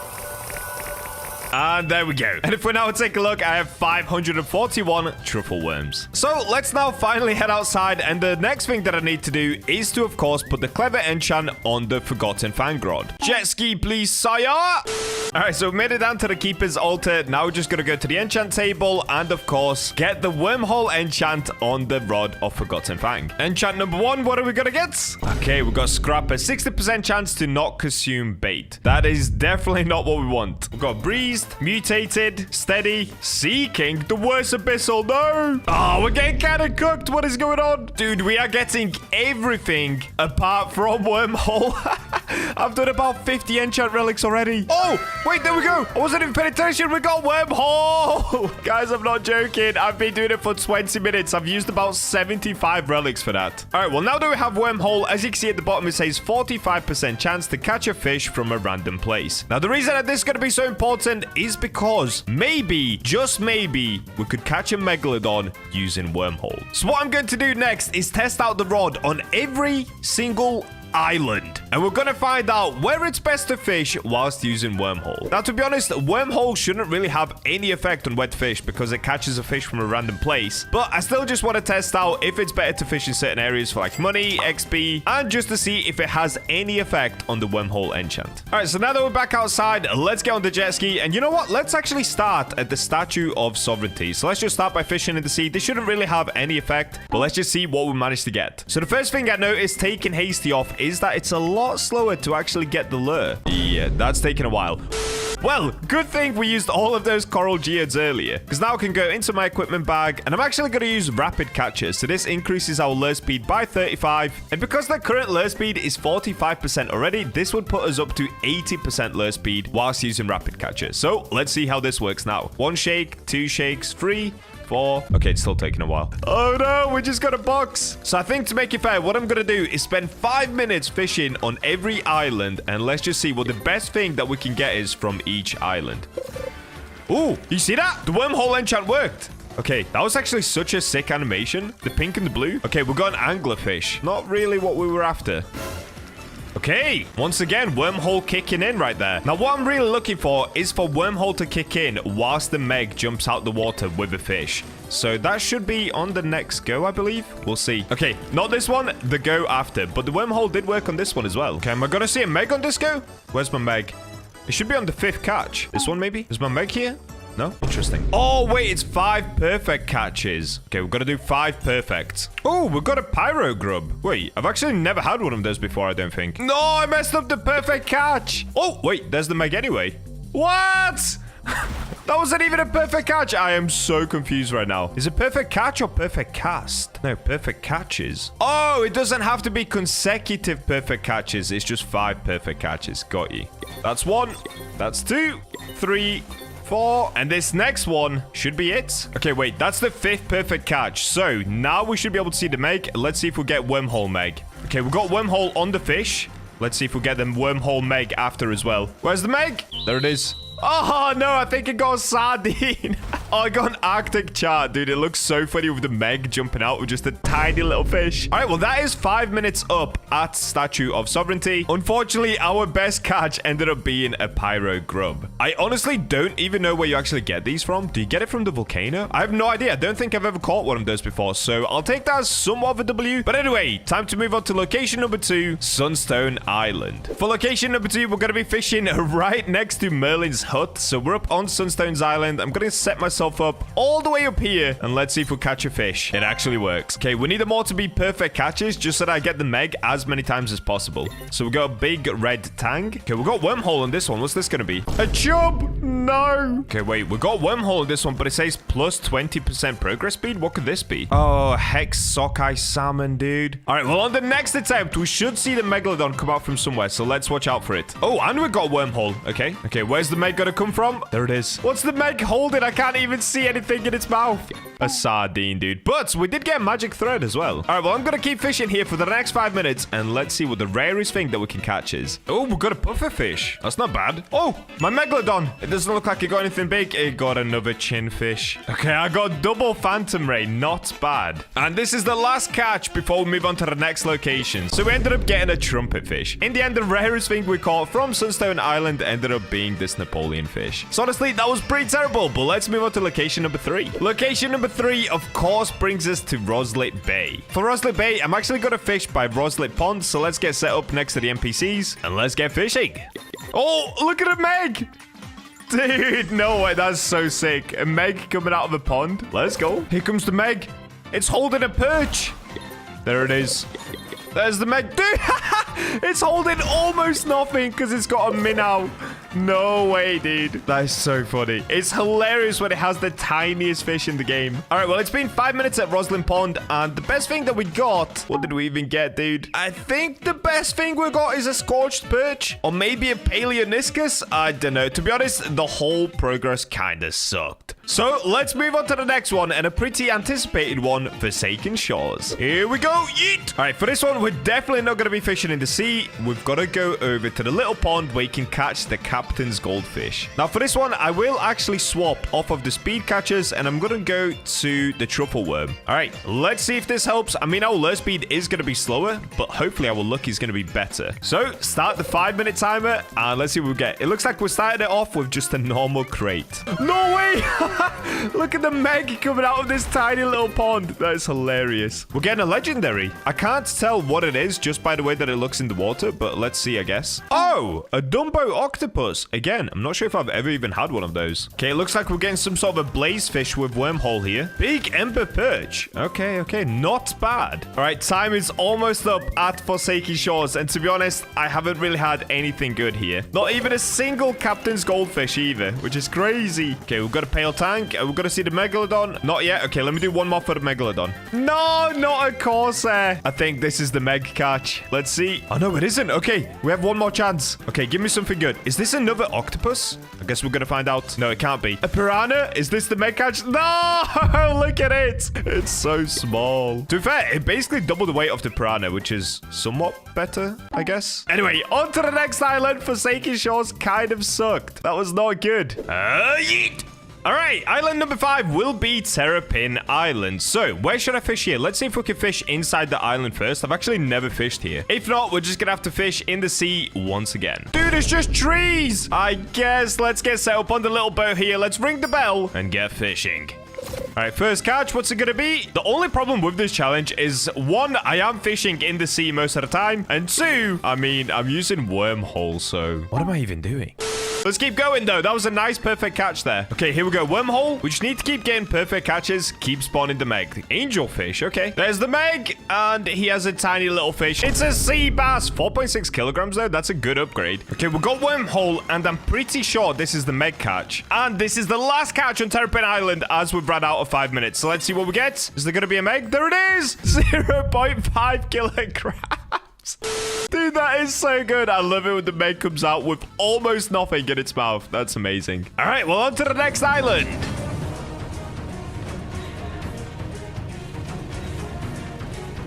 And there we go. And if we now take a look, I have 541 truffle worms. So let's now finally head outside. And the next thing that I need to do is to, of course, put the clever enchant on the forgotten fang rod. Jet ski, please, sire. All right, so we made it down to the keeper's altar. Now we're just going to go to the enchant table and, of course, get the wormhole enchant on the rod of forgotten fang. Enchant number 1, what are we going to get? Okay, we've got scrap, a 60% chance to not consume bait. That is definitely not what we want. We've got breeze, mutated, steady, seeking, the worst abyssal, no! Oh, we're getting kind of cooked. What is going on? Dude, we are getting everything apart from wormhole. I've done about 50 enchant relics already. Oh, wait, there we go. I wasn't even paying attention. We got wormhole. Guys, I'm not joking. I've been doing it for 20 minutes. I've used about 75 relics for that. All right, well, now that we have wormhole, as you can see at the bottom, it says 45% chance to catch a fish from a random place. Now, the reason that this is going to be so important is because maybe, just maybe, we could catch a megalodon using wormhole. So what I'm going to do next is test out the rod on every single island, and we're gonna find out where it's best to fish whilst using wormhole. Now, to be honest, wormhole shouldn't really have any effect on wet fish because it catches a fish from a random place, but I still just want to test out if it's better to fish in certain areas for like money, XP, and just to see if it has any effect on the wormhole enchant. All right, so now that we're back outside, let's get on the jet ski, and you know what, let's actually start at the Statue of Sovereignty. So let's just start by fishing in the sea. This shouldn't really have any effect, but let's just see what we managed to get. So the first thing I noticed taking hasty off is that it's a lot slower to actually get the lure. Yeah, that's taken a while. Well, good thing we used all of those coral geodes earlier, because now I can go into my equipment bag, and I'm actually going to use rapid catches. So this increases our lure speed by 35, and because the current lure speed is 45% already, this would put us up to 80% lure speed whilst using rapid catches. So let's see how this works now. 1 shake, 2 shakes, 3, 4. Okay, it's still taking a while. Oh no, we just got a box. So I think to make it fair, what I'm gonna do is spend 5 minutes fishing on every island, and let's just see what the best thing that we can get is from each island. Ooh, you see that? The wormhole enchant worked. Okay, that was actually such a sick animation. The pink and the blue. Okay, we got an anglerfish. Not really what we were after. Okay, once again, wormhole kicking in right there. Now, what I'm really looking for is for wormhole to kick in whilst the Meg jumps out the water with a fish. So that should be on the next go, I believe. We'll see. Okay, not this one, the go after. But the wormhole did work on this one as well. Okay, am I going to see a Meg on this go? Where's my Meg? It should be on the 5th catch. This one, maybe? Is my Meg here? No? Interesting. Oh, wait, it's 5 perfect catches. Okay, we've got to do 5 perfects. Oh, we've got a pyro grub. Wait, I've actually never had one of those before, I don't think. No, I messed up the perfect catch. Oh, wait, there's the Meg anyway. What? That wasn't even a perfect catch. I am so confused right now. Is it perfect catch or perfect cast? No, perfect catches. Oh, it doesn't have to be consecutive perfect catches. It's just 5 perfect catches. Got you. That's 1. That's 2. 3. 4, and this next one should be it. Okay, wait, that's the 5th perfect catch. So now we should be able to see the Meg. Let's see if we get wormhole Meg. Okay, we've got wormhole on the fish. Let's see if we get the wormhole Meg after as well. Where's the Meg? There it is. Oh, no, I think it got a sardine. Oh, I got an Arctic chart, dude. It looks so funny with the Meg jumping out with just a tiny little fish. All right, well, that is 5 minutes up at Statue of Sovereignty. Unfortunately, our best catch ended up being a pyro grub. I honestly don't even know where you actually get these from. Do you get it from the volcano? I have no idea. I don't think I've ever caught one of those before, so I'll take that as somewhat of a W. But anyway, time to move on to location number 2, Sunstone Island. For location number 2, we're going to be fishing right next to Merlin's hut. So we're up on Sunstone's Island. I'm going to set myself up all the way up here, and let's see if we catch a fish. It actually works. Okay, we need them all to be perfect catches just so that I get the Meg as many times as possible. So we got a big red tang. Okay, we got wormhole on this one. What's this going to be? A chub! No. Okay, wait. We got wormhole in this one, but it says plus 20% progress speed. What could this be? Oh, hex sockeye salmon, dude. All right, well, on the next attempt, we should see the megalodon come out from somewhere, so let's watch out for it. Oh, and we got wormhole. Okay. Okay, where's the meg gonna come from? There it is. What's the meg holding? I can't even see anything in its mouth. A sardine, dude. But we did get a magic thread as well. All right, well, I'm gonna keep fishing here for the next 5 minutes, and let's see what the rarest thing that we can catch is. Oh, we got a puffer fish. That's not bad. Oh, my megalodon. It doesn't look like it got anything big. It got another chin fish. Okay, I got double phantom ray. Not bad. And this is the last catch before we move on to the next location. So we ended up getting a trumpet fish. In the end, the rarest thing we caught from Sunstone Island ended up being this Napoleon fish. So honestly, that was pretty terrible, but let's move on to location number 3. Location number 3, of course, brings us to Roslet Bay. For Roslet Bay, I'm actually going to fish by Roslet Pond, so let's get set up next to the NPCs, and let's get fishing. Oh, look at a meg! Dude, no way, that's so sick. A meg coming out of a pond. Let's go. Here comes the meg. It's holding a perch. There it is. There's the meg. Dude, it's holding almost nothing because it's got a minnow. No way, dude. That is so funny. It's hilarious when it has the tiniest fish in the game. All right, well, it's been 5 minutes at Roslyn Pond, and the best thing that we got... What did we even get, dude? I think the best thing we got is a scorched perch, or maybe a paleoniscus. I don't know. To be honest, the whole progress kind of sucked. So let's move on to the next one, and a pretty anticipated one, Forsaken Shores. Here we go. Yeet. All right, for this one, we're definitely not going to be fishing in the sea. We've got to go over to the little pond where you can catch the Captain's Goldfish. Now, for this one, I will actually swap off of the speed catchers, and I'm going to go to the truffle worm. All right, let's see if this helps. I mean, our lure speed is going to be slower, but hopefully our luck is going to be better. So start the 5-minute timer, and let's see what we get. It looks like we started it off with just a normal crate. No way! Look at the meg coming out of this tiny little pond. That is hilarious. We're getting a legendary. I can't tell what it is just by the way that it looks in the water, but let's see, I guess. Oh, a Dumbo octopus. Again, I'm not sure if I've ever even had one of those. Okay, it looks like we're getting some sort of a blaze fish with wormhole here. Big ember perch. Okay, not bad. All right, time is almost up at Forsaken Shores, and to be honest, I haven't really had anything good here. Not even a single Captain's Goldfish either, which is crazy. Okay, we've got a pale tank. We've got to see the megalodon. Not yet. Okay, let me do one more for the megalodon. No, not a corsair. I think this is the meg catch. Let's see. Oh, no, it isn't. Okay, we have one more chance. Okay, give me something good. Is this another octopus? I guess we're going to find out. No, it can't be. A piranha? Is this the meg catch? No! Look at it. It's so small. To be fair, it basically doubled the weight of the piranha, which is somewhat better, I guess. Anyway, on to the next island. Forsaken Shores kind of sucked. That was not good. Yeet! All right, island number 5 will be Terrapin Island. So, where should I fish here? Let's see if we can fish inside the island first. I've actually never fished here. If not, we're just gonna have to fish in the sea once again. Dude, it's just trees! I guess let's get set up on the little boat here. Let's ring the bell and get fishing. All right, first catch, what's it gonna be? The only problem with this challenge is, 1, I am fishing in the sea most of the time, and 2, I mean, I'm using wormhole, so what am I even doing? Let's keep going, though. That was a nice, perfect catch there. Okay, here we go. Wormhole. We just need to keep getting perfect catches. Keep spawning the meg. The angelfish. Okay. There's the meg. And he has a tiny little fish. It's a sea bass. 4.6 kilograms, though. That's a good upgrade. Okay, we've got wormhole. And I'm pretty sure this is the meg catch. And this is the last catch on Terrapin Island as we've run out of 5 minutes. So let's see what we get. Is there going to be a meg? There it is. 0.5 kilograms. Dude, that is so good. I love it when the meg comes out with almost nothing in its mouth. That's amazing. All right, well, on to the next island.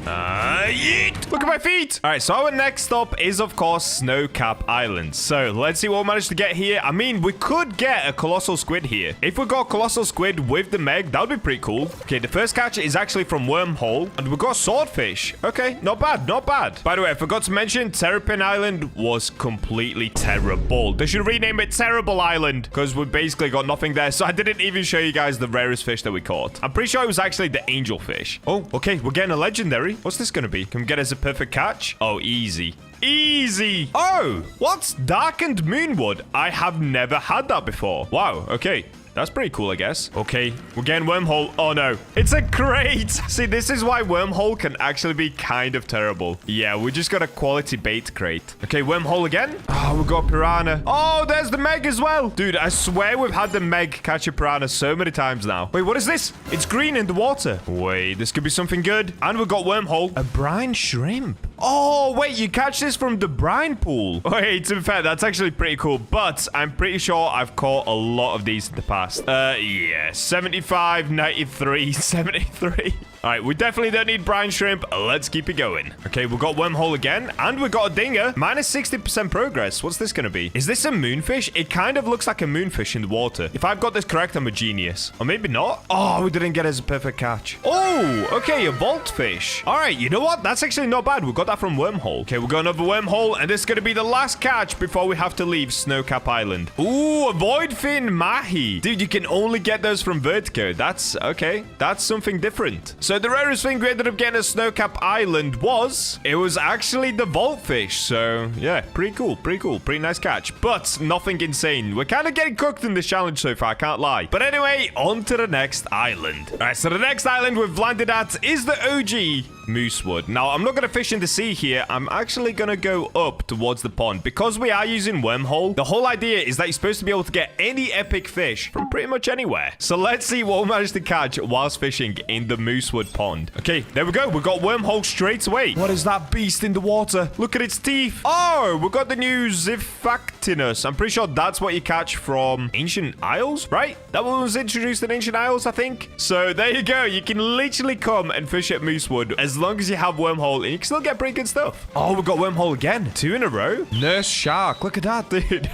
Yeet! Look at my feet! All right, so our next stop is, of course, Snowcap Island. So let's see what we managed to get here. I mean, we could get a colossal squid here. If we got colossal squid with the meg, that would be pretty cool. Okay, the first catch is actually from wormhole, and we got swordfish. Okay, not bad, not bad. By the way, I forgot to mention, Terrapin Island was completely terrible. They should rename it Terrible Island, because we basically got nothing there. So I didn't even show you guys the rarest fish that we caught. I'm pretty sure it was actually the angelfish. Oh, okay, we're getting a legendary. What's this gonna be? Can we get us a perfect catch? Oh, easy. Easy. Oh, what's darkened moonwood? I have never had that before. Wow, okay. That's pretty cool, I guess. Okay, we're getting wormhole. Oh, no. It's a crate. See, this is why wormhole can actually be kind of terrible. Yeah, we just got a quality bait crate. Okay, wormhole again. Oh, we got piranha. Oh, there's the Meg as well. Dude, I swear we've had the Meg catch a piranha so many times now. Wait, what is this? It's green in the water. Wait, this could be something good. And we've got wormhole. A brine shrimp. Oh, wait, you catch this from the brine pool. Wait, to be fair, that's actually pretty cool. But I'm pretty sure I've caught a lot of these in the past. Yeah, 75, 93, 73. All right, we definitely don't need brine shrimp. Let's keep it going. Okay, we've got wormhole again, and we've got a dinger. Minus 60% progress. What's this going to be? Is this a moonfish? It kind of looks like a moonfish in the water. If I've got this correct, I'm a genius. Or maybe not. Oh, we didn't get it as a perfect catch. Oh, okay, a vault fish. All right, you know what? That's actually not bad. We got that from wormhole. Okay, we've got another wormhole, and this is going to be the last catch before we have to leave Snowcap Island. Ooh, a void fin mahi. Dude, you can only get those from Vertigo. That's okay. That's something different. So the rarest thing we ended up getting at Snowcap Island was, it was actually the vault fish. So yeah, pretty cool, pretty nice catch, but nothing insane. We're kind of getting cooked in this challenge so far, I can't lie. But anyway, on to the next island. All right, so the next island we've landed at is the OG Moosewood. Now, I'm not going to fish in the sea here. I'm actually going to go up towards the pond. Because we are using wormhole, the whole idea is that you're supposed to be able to get any epic fish from pretty much anywhere. So let's see what we managed to catch whilst fishing in the Moosewood pond. Okay, there we go. We got wormhole straight away. What is that beast in the water? Look at its teeth. Oh, we got the new Zifactinus. I'm pretty sure that's what you catch from Ancient Isles, right? That one was introduced in Ancient Isles, I think. So there you go. You can literally come and fish at Moosewood as long as you have wormhole, and you can still get pretty good stuff. Oh, we got wormhole again. 2 in a row. Nurse shark. Look at that, dude.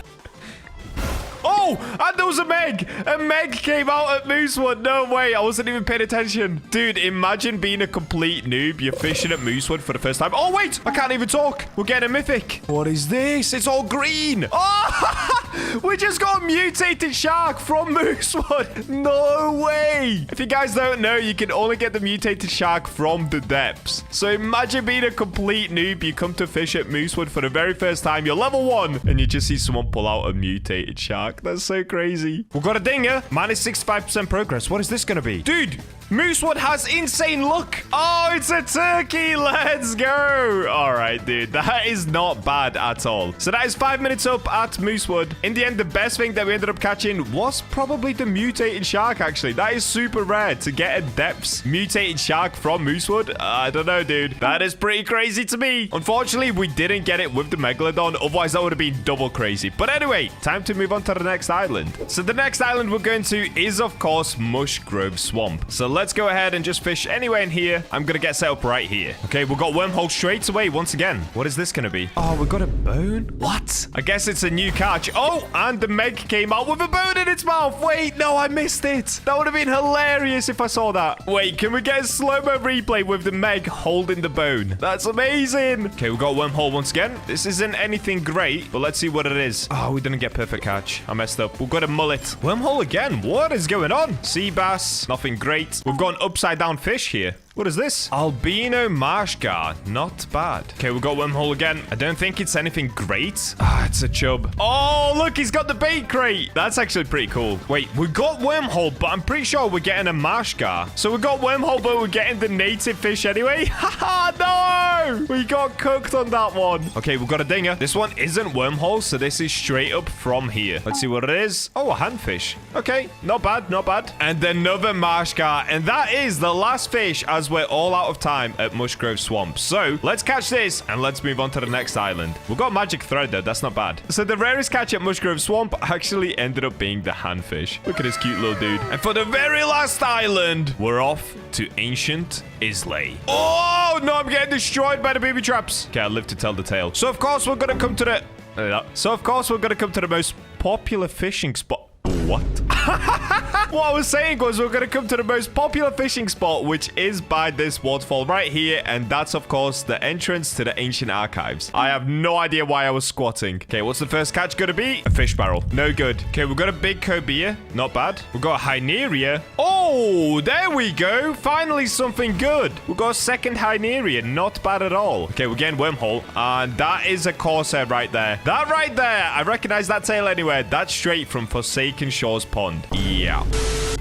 Oh, and there was a Meg. A Meg came out at Moosewood. No way. I wasn't even paying attention. Dude, imagine being a complete noob. You're fishing at Moosewood for the first time. Oh, wait. I can't even talk. We're getting a mythic. What is this? It's all green. Oh, we just got a mutated shark from Moosewood. No way. If you guys don't know, you can only get the mutated shark from the depths. So imagine being a complete noob. You come to fish at Moosewood for the very first time. You're level 1, and you just see someone pull out a mutated shark. That's so crazy. We've got a dinger. Minus 65% progress. What is this going to be? Dude, Moosewood has insane luck. Oh, it's a turkey. Let's go. All right, dude. That is not bad at all. So that is 5 minutes up at Moosewood. In the end, the best thing that we ended up catching was probably the mutated shark, actually. That is super rare to get a depths mutated shark from Moosewood. I don't know, dude. That is pretty crazy to me. Unfortunately, we didn't get it with the Megalodon. Otherwise, that would have been double crazy. But anyway, time to move on to the next island. So the next island we're going to is, of course, Mushgrove Swamp. So let's go ahead and just fish anywhere in here. I'm going to get set up right here. Okay, we've got wormhole straight away once again. What is this going to be? Oh, we got a bone? What? I guess it's a new catch. Oh, and the Meg came out with a bone in its mouth. Wait, no, I missed it. That would have been hilarious if I saw that. Wait, can we get a slow-mo replay with the Meg holding the bone? That's amazing. Okay, we got wormhole once again. This isn't anything great, but let's see what it is. Oh, we didn't get perfect catch. I messed up. We've got a mullet. Wormhole again. What is going on? Sea bass. Nothing great. We've got an upside down fish here. What is this? Albino marsh gar. Not bad. Okay, we've got wormhole again. I don't think it's anything great. Ah, it's a chub. Oh, look, he's got the bait crate. That's actually pretty cool. Wait, we got wormhole, but I'm pretty sure we're getting a marsh gar. So we got wormhole, but we're getting the native fish anyway. Haha, no! We got cooked on that one. Okay, we've got a dinger. This one isn't wormhole, so this is straight up from here. Let's see what it is. Oh, a handfish. Okay, not bad, not bad. And another marsh gar. And that is the last fish as we're all out of time at Mushgrove Swamp. So let's catch this and let's move on to the next island. We've got magic thread though. That's not bad. So the rarest catch at Mushgrove Swamp actually ended up being the handfish. Look at this cute little dude. And for the very last island, we're off to Ancient Islay. Oh no, I'm getting destroyed by the booby traps. Okay, I'll live to tell the tale. So of course we're gonna come to the most popular fishing spot. What? What I was saying was we're going to come to the most popular fishing spot, which is by this waterfall right here. And that's, of course, the entrance to the ancient archives. I have no idea why I was squatting. Okay, what's the first catch going to be? A fish barrel. No good. Okay, we've got a big cobia. Not bad. We've got a hyneria. Oh, there we go. Finally something good. We've got a second hyneria. Not bad at all. Okay, we're getting wormhole. And that is a corsair right there. That right there. I recognize that tail anywhere. That's straight from Forsaken Shores Pond. pond. Yeah.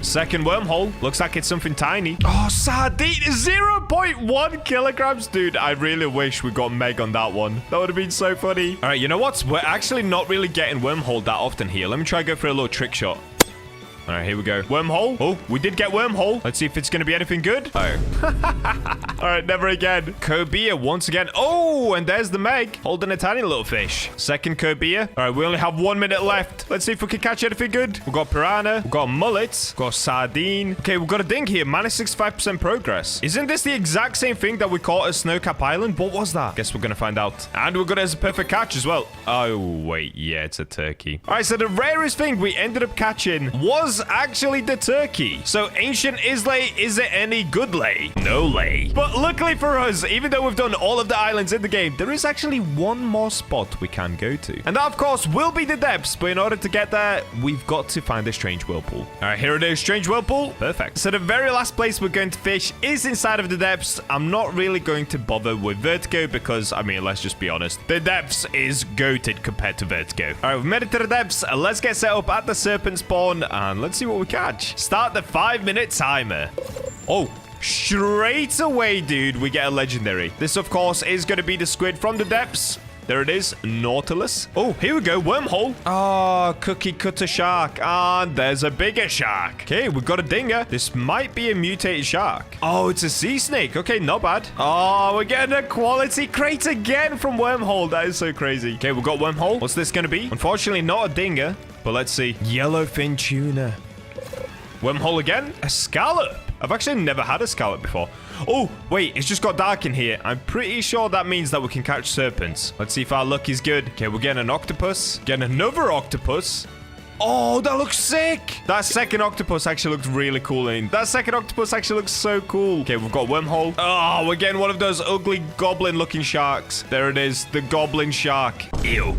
Second wormhole. Looks like it's something tiny. Oh, sardine. 0.1 kilograms. Dude, I really wish we got Meg on that one. That would have been so funny. All right, you know what? We're actually not really getting wormhole that often here. Let me try go for a little trick shot. All right, here we go. Wormhole. Oh, we did get wormhole. Let's see if it's going to be anything good. Oh. All right, never again. Cobia once again. Oh, and there's the Meg holding a tiny little fish. Second cobia. All right, we only have 1 minute left. Let's see if we can catch anything good. We've got piranha. We've got mullet. We've got sardine. Okay, we've got a ding here. Minus 65% progress. Isn't this the exact same thing that we caught at Snowcap Island? What was that? Guess we're going to find out. And we've got it as a perfect catch as well. Oh, wait. Yeah, it's a turkey. All right, so the rarest thing we ended up catching was actually the turkey. So ancient Islay, is it any good lay? No lay. But luckily for us, even though we've done all of the islands in the game, there is actually one more spot we can go to. And that, of course, will be the depths. But in order to get there, we've got to find a strange whirlpool. All right, here it is, strange whirlpool. Perfect. So the very last place we're going to fish is inside of the depths. I'm not really going to bother with vertigo because, I mean, let's just be honest. The depths is goated compared to vertigo. All right, we've made it to the depths. Let's get set up at the serpent spawn and let's see what we catch. Start the 5-minute timer. Oh, straight away, dude, we get a legendary. This, of course, is going to be the squid from the depths. There it is, Nautilus. Oh, here we go, wormhole. Oh, cookie cutter shark. And there's a bigger shark. Okay, we've got a dinger. This might be a mutated shark. Oh, it's a sea snake. Okay, not bad. Oh, we're getting a quality crate again from wormhole. That is so crazy. Okay, we've got wormhole. What's this going to be? Unfortunately, not a dinger, but let's see. Yellowfin tuna. Wormhole again. A scallop. I've actually never had a scallop before. Oh, wait, it's just got dark in here. I'm pretty sure that means that we can catch serpents. Let's see if our luck is good. Okay, we're getting an octopus. Getting another octopus. Oh, that looks sick. That second octopus actually looks really cool. That second octopus actually looks so cool. Okay, we've got wormhole. Oh, we're getting one of those ugly goblin-looking sharks. There it is, the goblin shark. Ew.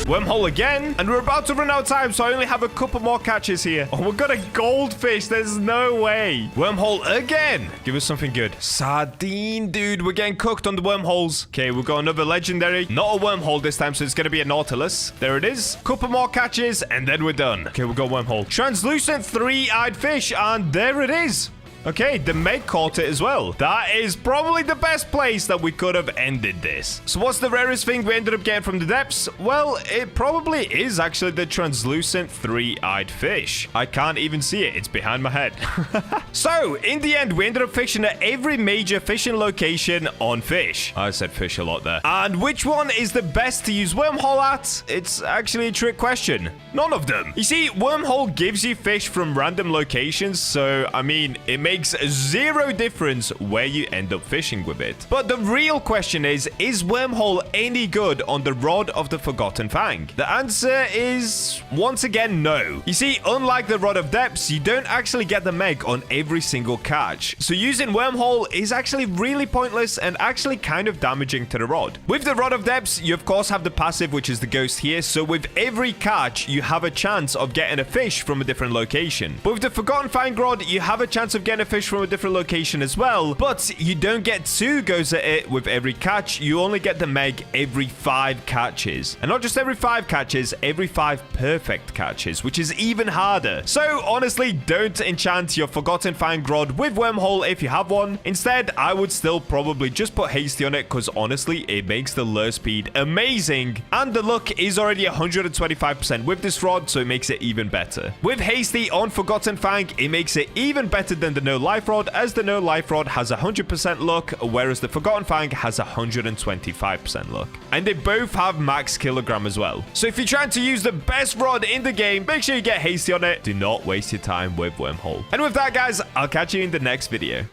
Wormhole again. And we're about to run out of time, so I only have a couple more catches here. Oh, we've got a goldfish. There's no way. Wormhole again. Give us something good. Sardine, dude. We're getting cooked on the wormholes. Okay, we've got another legendary. Not a wormhole this time, so it's going to be a Nautilus. There it is. Couple more catches, and then we're done. Okay, we've got wormhole. Translucent 3-eyed fish, and there it is. Okay, the Meg caught it as well. That is probably the best place that we could have ended this. So what's the rarest thing we ended up getting from the depths? Well, it probably is actually the translucent 3-eyed fish. I can't even see it. It's behind my head. So, in the end, we ended up fishing at every major fishing location on Fish. I said fish a lot there. And which one is the best to use wormhole at? It's actually a trick question. None of them. You see, wormhole gives you fish from random locations, so, I mean, it makes zero difference where you end up fishing with it. But the real question is wormhole any good on the Rod of the Forgotten Fang? The answer is, once again, no. You see, unlike the Rod of Depths, you don't actually get the Meg on every single catch. So using wormhole is actually really pointless and actually kind of damaging to the rod. With the Rod of Depths, you of course have the passive, which is the ghost here. So with every catch, you have a chance of getting a fish from a different location. But with the Forgotten Fang Rod, you have a chance of getting a fish from a different location as well, but you don't get 2 goes at it with every catch. You only get the Meg every 5 catches, and not just every 5 catches, every 5 perfect catches, which is even harder. So honestly, don't enchant your Forgotten Fang Rod with wormhole if you have one. Instead, I would still probably just put hasty on it, because honestly, it makes the lure speed amazing, and the luck is already 125% with this rod, so it makes it even better. With hasty on Forgotten Fang, it makes it even better than the no life rod, as the no life rod has 100% luck, whereas the Forgotten Fang has 125% luck. And they both have max kilogram as well. So if you're trying to use the best rod in the game, make sure you get hasty on it. Do not waste your time with wormhole. And with that, guys, I'll catch you in the next video.